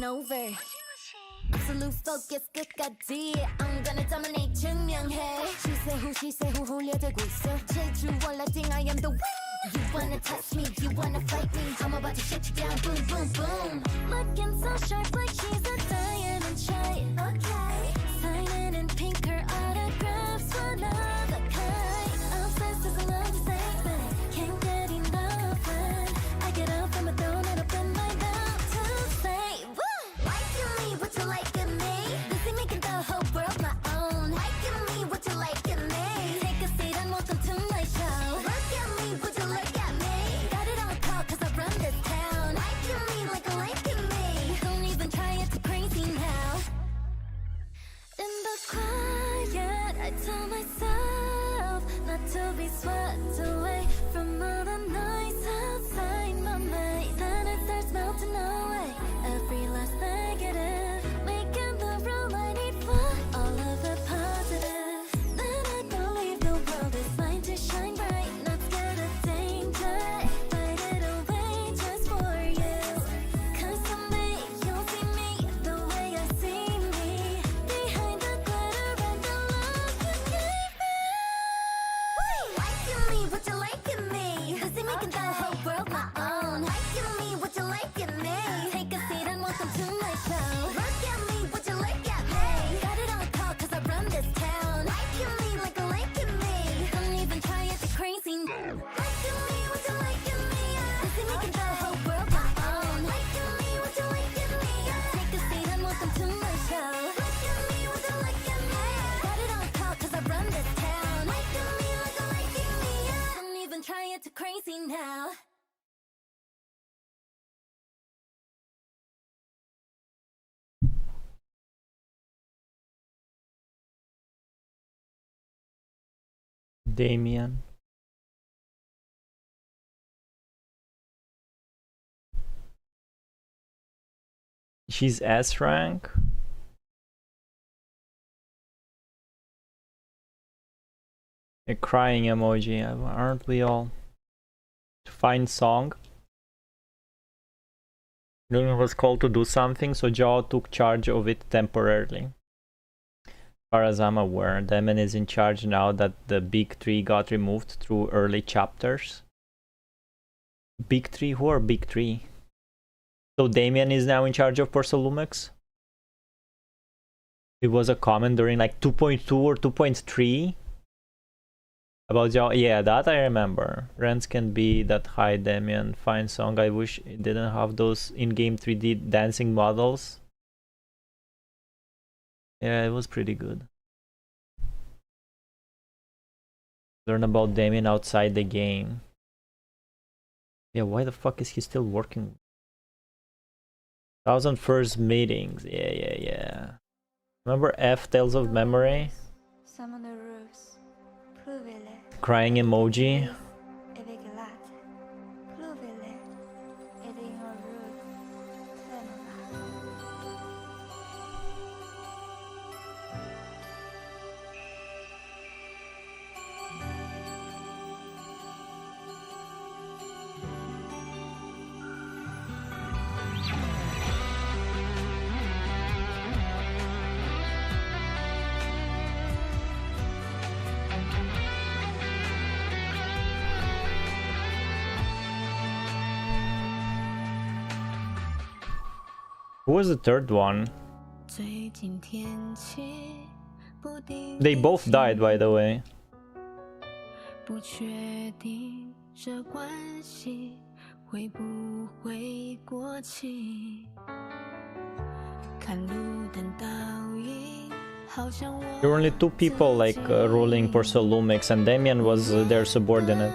Over. Absolute focus 끝까지 I'm gonna dominate 증명해 She say who 훈련되고 있어 제주 원라딩 I am the one. You wanna touch me, you wanna fight me I'm about to shut you down, boom, boom, boom. Looking so sharp like she's a diamond shine. Okay. Signing in pink, her autographs one of a kind. Obsessed is another statement. Can't get enough. I get up from my throne and open my mouth to say, woo! What you like in me? This ain't making the whole world my own. Like me, what you like in me? Take a seat and welcome to my show. Look at me, would you look at me? Got it on call cause I run this town. Like me, like to be swept away from all the noise outside my mind. Then it starts melting away, every last negative, making the room I need for all of the positive. Then I believe the world is mine to shine bright, not scared of danger. Hide it away just for you, 'cause someday you'll see me the way I see me, behind the glitter and the love you gave me. Liking me, would you like me? Busy making the whole world my own. Liking me, would you like me? Take a seat and welcome to my show. Look at me, would you look at me? Got it on call 'cause I run this town. Liking me, like a liking me. Don't even try it, it's crazy. Liking me, would you like me? Busy making the whole world my own. Liking me, would you like me? Take a seat and welcome to my show. Look at me, would you look at me? Got it on call 'cause I run this town. Liking me, like a liking me. Don't even try it, it's crazy now. Damien. She's S rank. A crying emoji, aren't we all? Find song. Damien was called to do something, so Joe took charge of it temporarily. As far as I'm aware, Damien is in charge now that the big three got removed through early chapters. Big three? Who are big three? So Damien is now in charge of Pursa Lumix? It was a comment during like 2.2 or 2.3 about Joe. Yeah, that I remember. Rents can be that high, Damien. Fine song. I wish it didn't have those in-game 3D dancing models. Yeah, it was pretty good. Learn about Damien outside the game. Yeah, why the fuck is he still working? 1000 first meetings. Yeah. Remember F Tales of Memory? Crying emoji. Who was the third one? They both died, by the way. There were only two people like ruling Pursa Lumix, and Damien was their subordinate.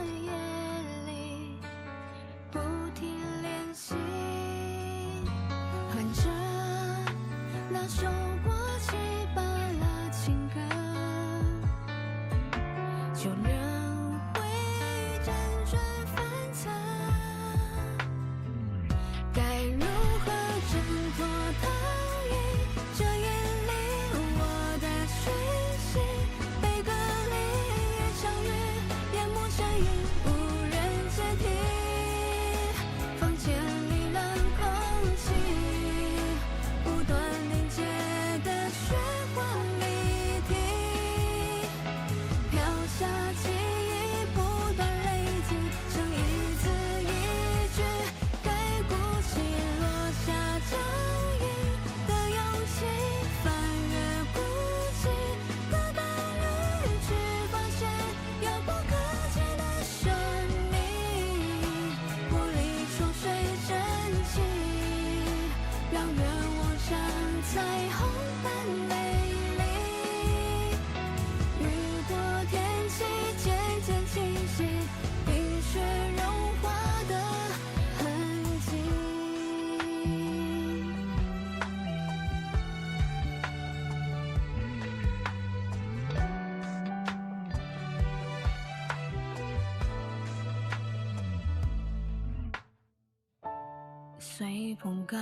随风告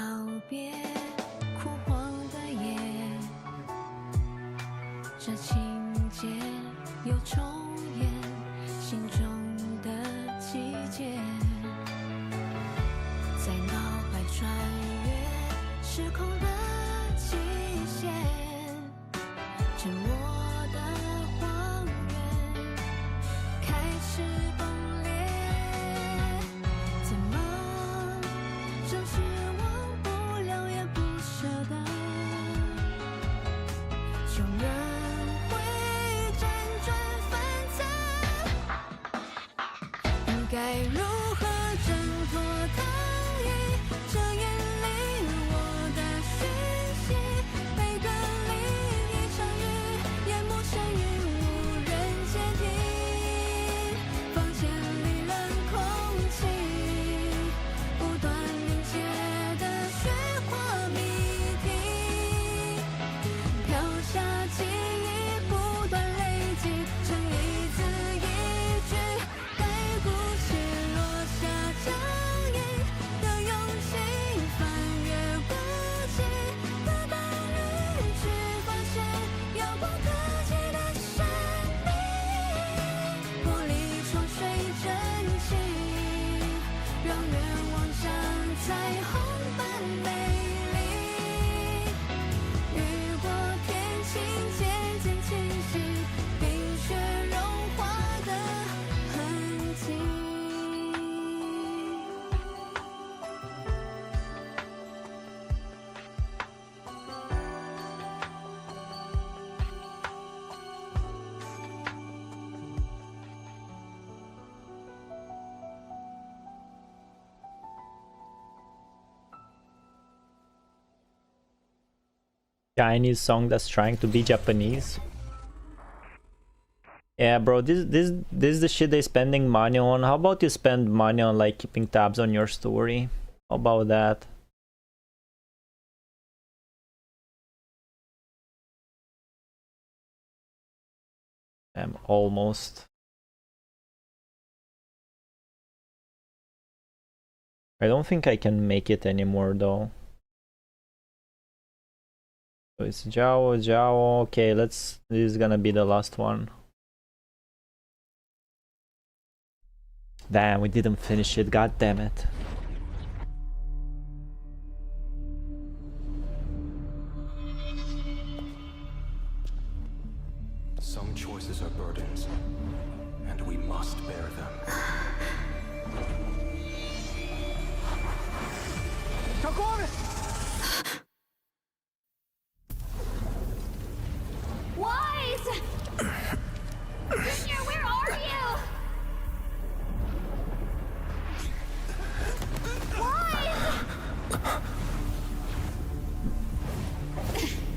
别枯黄的叶，这情节又重演心中的季节，在脑海穿越时空的极限，沉默的荒原开始崩裂，怎么总是忘不了也不舍得，穷人会辗转反侧，该如何挣脱糖衣？这眼里我的讯息被隔离，一场雨淹没相遇，无人接替，房间里冷空气，不断凝结的雪花谜题，飘下记忆，不断累积成一字一句，该鼓起落下僵硬的勇气，翻越过去的道路，去发现遥不可及的神秘，玻璃窗水蒸气，让愿望像彩虹般美丽，雨过天晴渐渐清晰，冰雪融化的痕迹。Chinese song that's trying to be Japanese. Yeah, bro, this is the shit they're spending money on. How about you spend money on like keeping tabs on your story? How about that? I'm almost. I don't think I can make it anymore though. So it's Jiao. Okay, this is gonna be the last one. Damn, we didn't finish it, god damn it. Some choices are burdens, and we must bear them. Wise! Junior, where are you? Wise!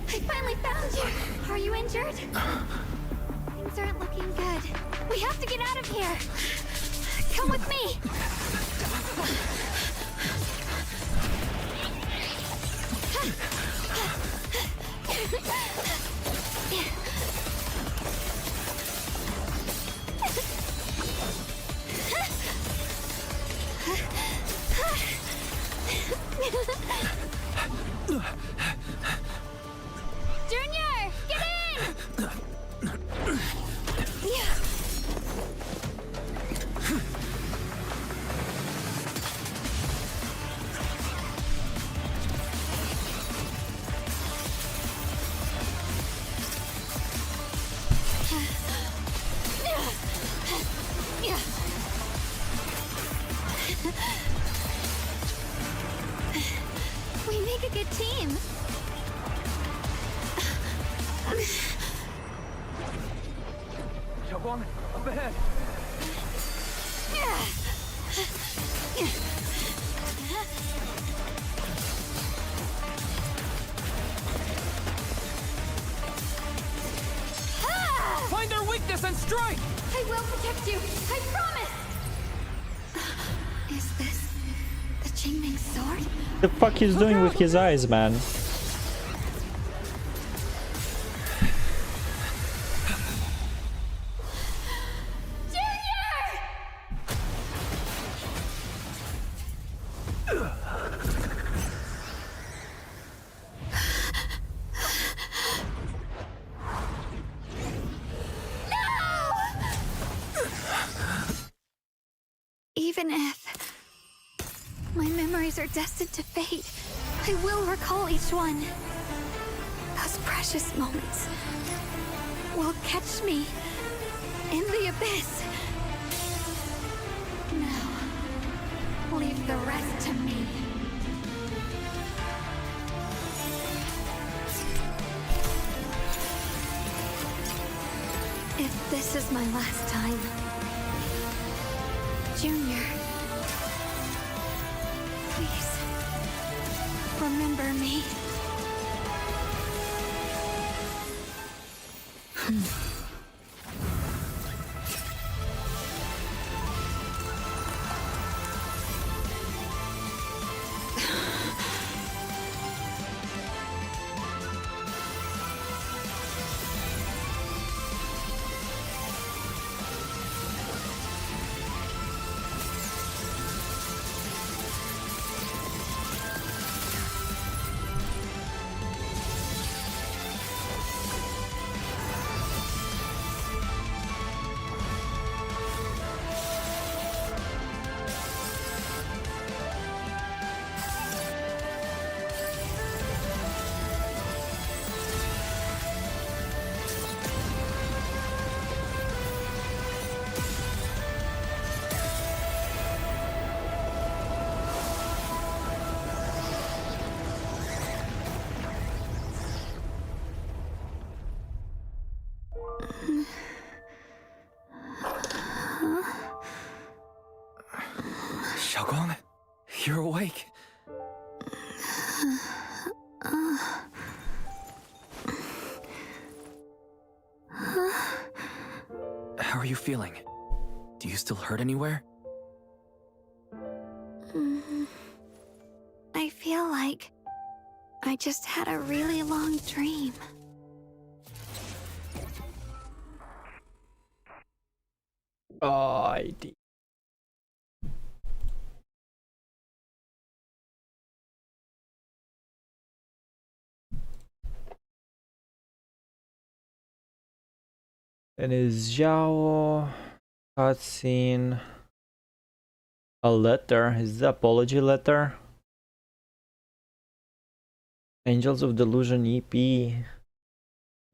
I finally found you. Are you injured? Things aren't looking good. We have to get out of here. Come with me. Junior, get in! We make a good team. Xiaoguang, up ahead. Find their weakness and strike! I will protect you. I promise. Is this the Qingming sword? The fuck he's doing with his eyes, man? Junior! Even if my memories are destined to fade, I will recall each one. Those precious moments will catch me in the abyss. Now, leave the rest to me. If this is my last time, Junior, please remember me. Xiaoguang, you're awake. How are you feeling? Do you still hurt anywhere? I feel like I just had a really long dream. ID. And is Zhao cutscene a letter? Is the apology letter? Angels of Delusion EP.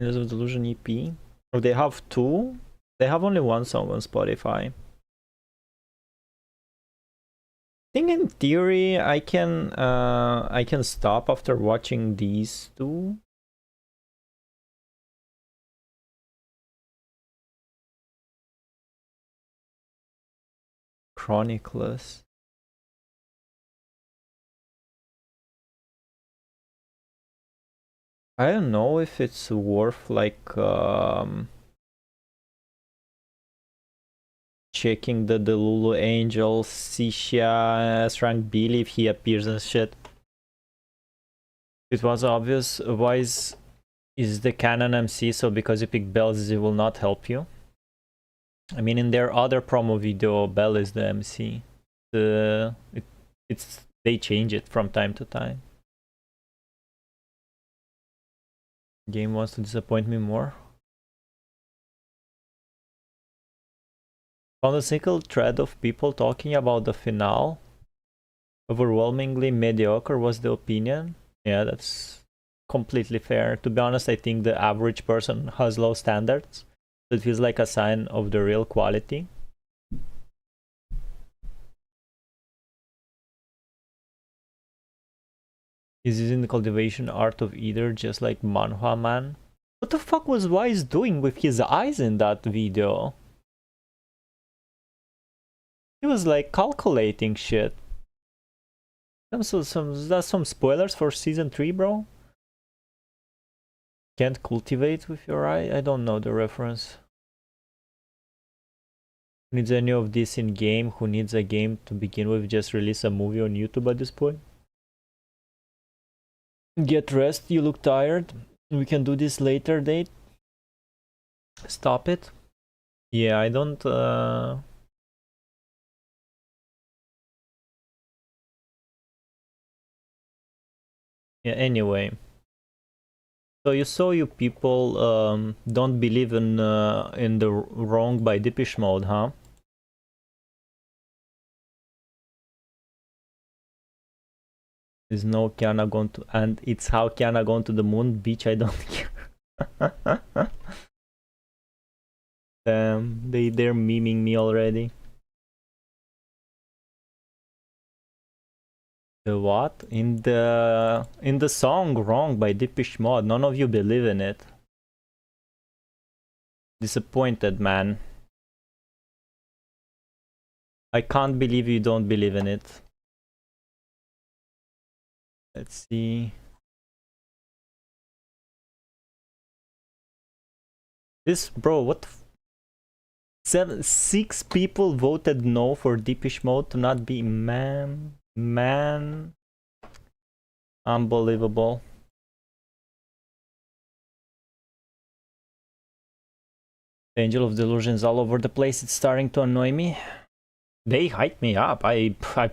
Angels of Delusion EP. Or they have two? They have only one song on Spotify. I think in theory I can stop after watching these two. Chronicles. I don't know if it's worth like checking the Delulu Angel, Sisha, S-Rank Billy if he appears and shit. It was obvious. Wise is the canon MC, so because you pick Bells, it will not help you. I mean, in their other promo video, Bell is the MC. They change it from time to time. Game wants to disappoint me more. Found a single thread of people talking about the finale. Overwhelmingly mediocre was the opinion. Yeah, that's completely fair. To be honest, I think the average person has low standards. It feels like a sign of the real quality. Is this in the cultivation art of either, just like Manhwa Man? What the fuck was Wise doing with his eyes in that video? He was like calculating shit. That's some spoilers for season 3, bro. Can't cultivate with your eye? I don't know the reference. Who needs any of this in game? Who needs a game to begin with? Just release a movie on YouTube at this point. Get rest, you look tired. We can do this later date. Stop it. Yeah, I don't yeah, anyway. So you saw you people don't believe in the Wrong by Depeche Mode, huh? There's no Kiana going to, and it's how Kiana going to the moon. Beach, I don't care. Damn, they're memeing me already. The what? In the song Wrong by Depeche Mode. None of you believe in it. Disappointed, man. I can't believe you don't believe in it. Let's see. This, bro, what the six people voted no for Depeche Mode to not be man. Unbelievable. The Angel of Delusions all over the place. It's starting to annoy me. They hyped me up. I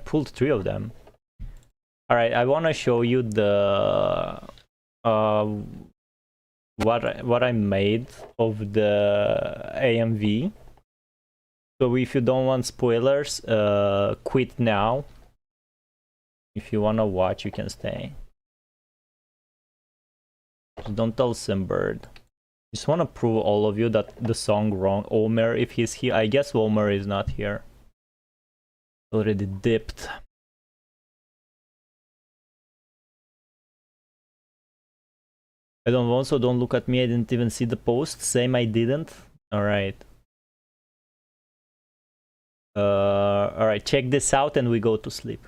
pulled 3 of them. Alright, I wanna show you the what I made of the AMV. So if you don't want spoilers, quit now. If you wanna watch, you can stay. Just don't tell Simbird. Just wanna prove all of you that the song Wrong. Omer, if he's here, I guess Omer is not here. Already dipped. I don't want, so don't look at me. I didn't even see the post. Same, I didn't. Alright. Alright, check this out and we go to sleep.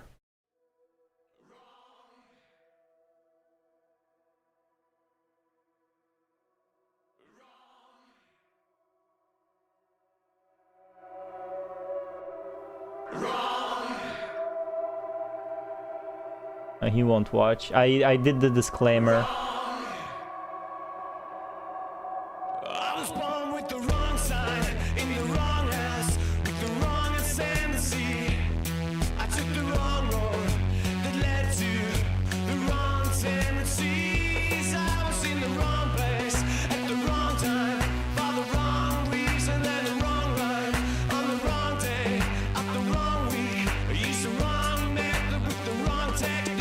He won't watch. I did the disclaimer. I was born with the wrong sign, in the wrong house, with the wrong ascendancy. I took the wrong road that led to the wrong tendencies. I was in the wrong place at the wrong time, for the wrong reason and the wrong rhyme, on the wrong day, at the wrong week. I used the wrong method with the wrong technique.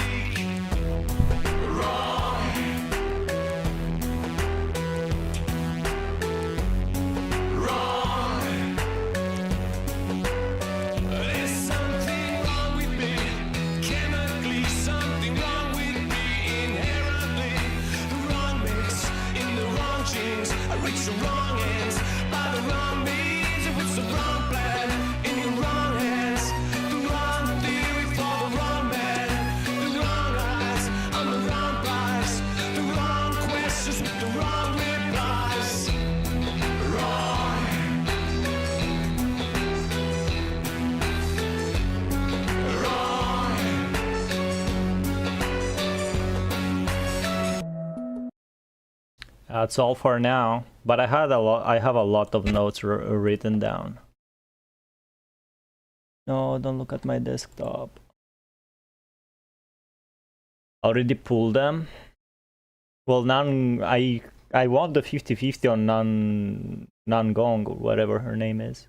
That's all for now, but I have a lot of notes written down. No, don't look at my desktop. Already pulled them. Well, I want the 50-50 on Nan Gong or whatever her name is.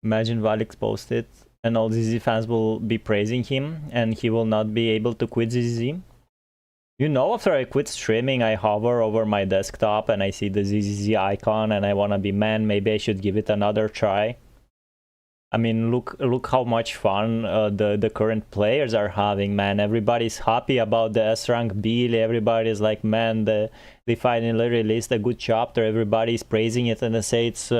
Imagine Valix post it and all ZZ fans will be praising him and he will not be able to quit ZZ. You know, after I quit streaming, I hover over my desktop and I see the ZZZ icon and I wanna be man, maybe I should give it another try. I mean, look how much fun the current players are having, man. Everybody's happy about the S-Rank build, everybody's like, man, they finally released a good chapter, everybody's praising it and they say it's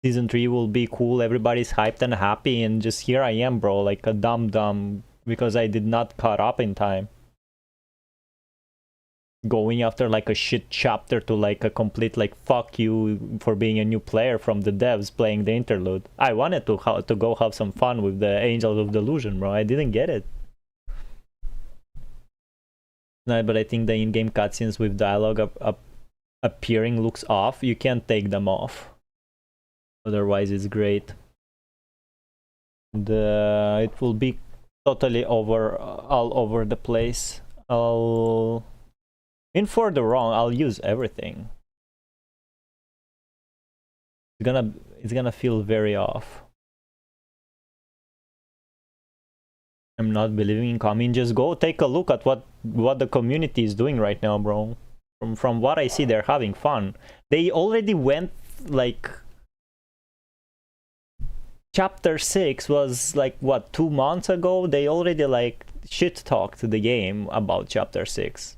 Season 3 will be cool, everybody's hyped and happy, and just here I am, bro, like a dumb because I did not caught up in time. Going after like a shit chapter to like a complete like fuck you for being a new player from the devs playing the interlude. I wanted to go have some fun with the Angels of Delusion, bro. I didn't get it. No, but I think the in-game cutscenes with dialogue appearing looks off. You can't take them off. Otherwise it's great. It will be totally all over the place. For the wrong, I'll use everything. It's gonna feel very off. I'm not believing in coming. Just go take a look at what the community is doing right now, bro. From what I see, they're having fun. They already went like chapter 6 was like what, 2 months ago. They already like shit talked the game about chapter 6.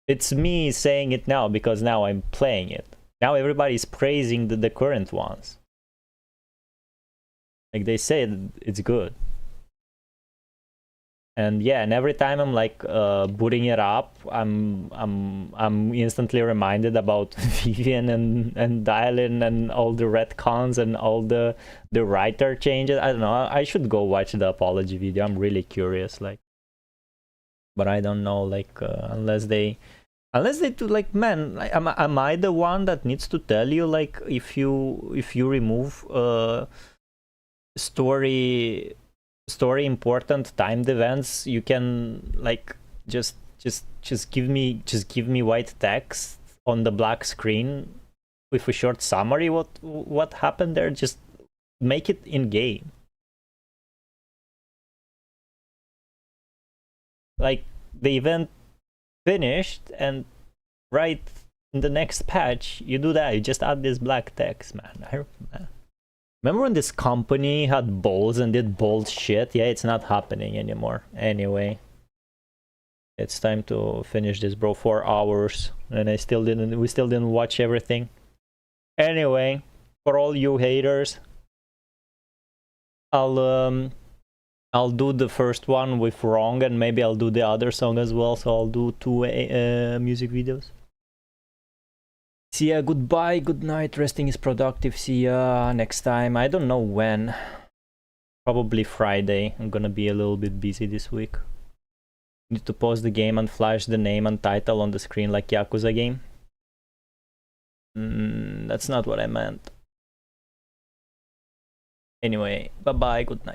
It's me saying it now because now I'm playing it. Now everybody's praising the current ones. Like they said it's good. And yeah, and every time I'm like booting it up, I'm instantly reminded about Vivian and Dylan and all the retcons and all the writer changes. I don't know. I should go watch the apology video. I'm really curious, like, but I don't know, like unless they do, like, man, like, am I the one that needs to tell you, like, if you remove story important timed events, you can like just give me white text on the black screen with a short summary what happened there. Just make it in game. Like the event finished and right in the next patch you do that, you just add this black text, man. Remember when this company had balls and did bold shit? Yeah, it's not happening anymore. Anyway, it's time to finish this, bro. 4 hours, and we still didn't watch everything. Anyway, for all you haters, I'll do the first one with Wrong, and maybe I'll do the other song as well. So I'll do 2 music videos. See ya, goodbye, good night, resting is productive, see ya next time. I don't know when, probably Friday. I'm gonna be a little bit busy this week. Need to pause the game and flash the name and title on the screen like Yakuza game. That's not what I meant. Anyway, bye bye, good night.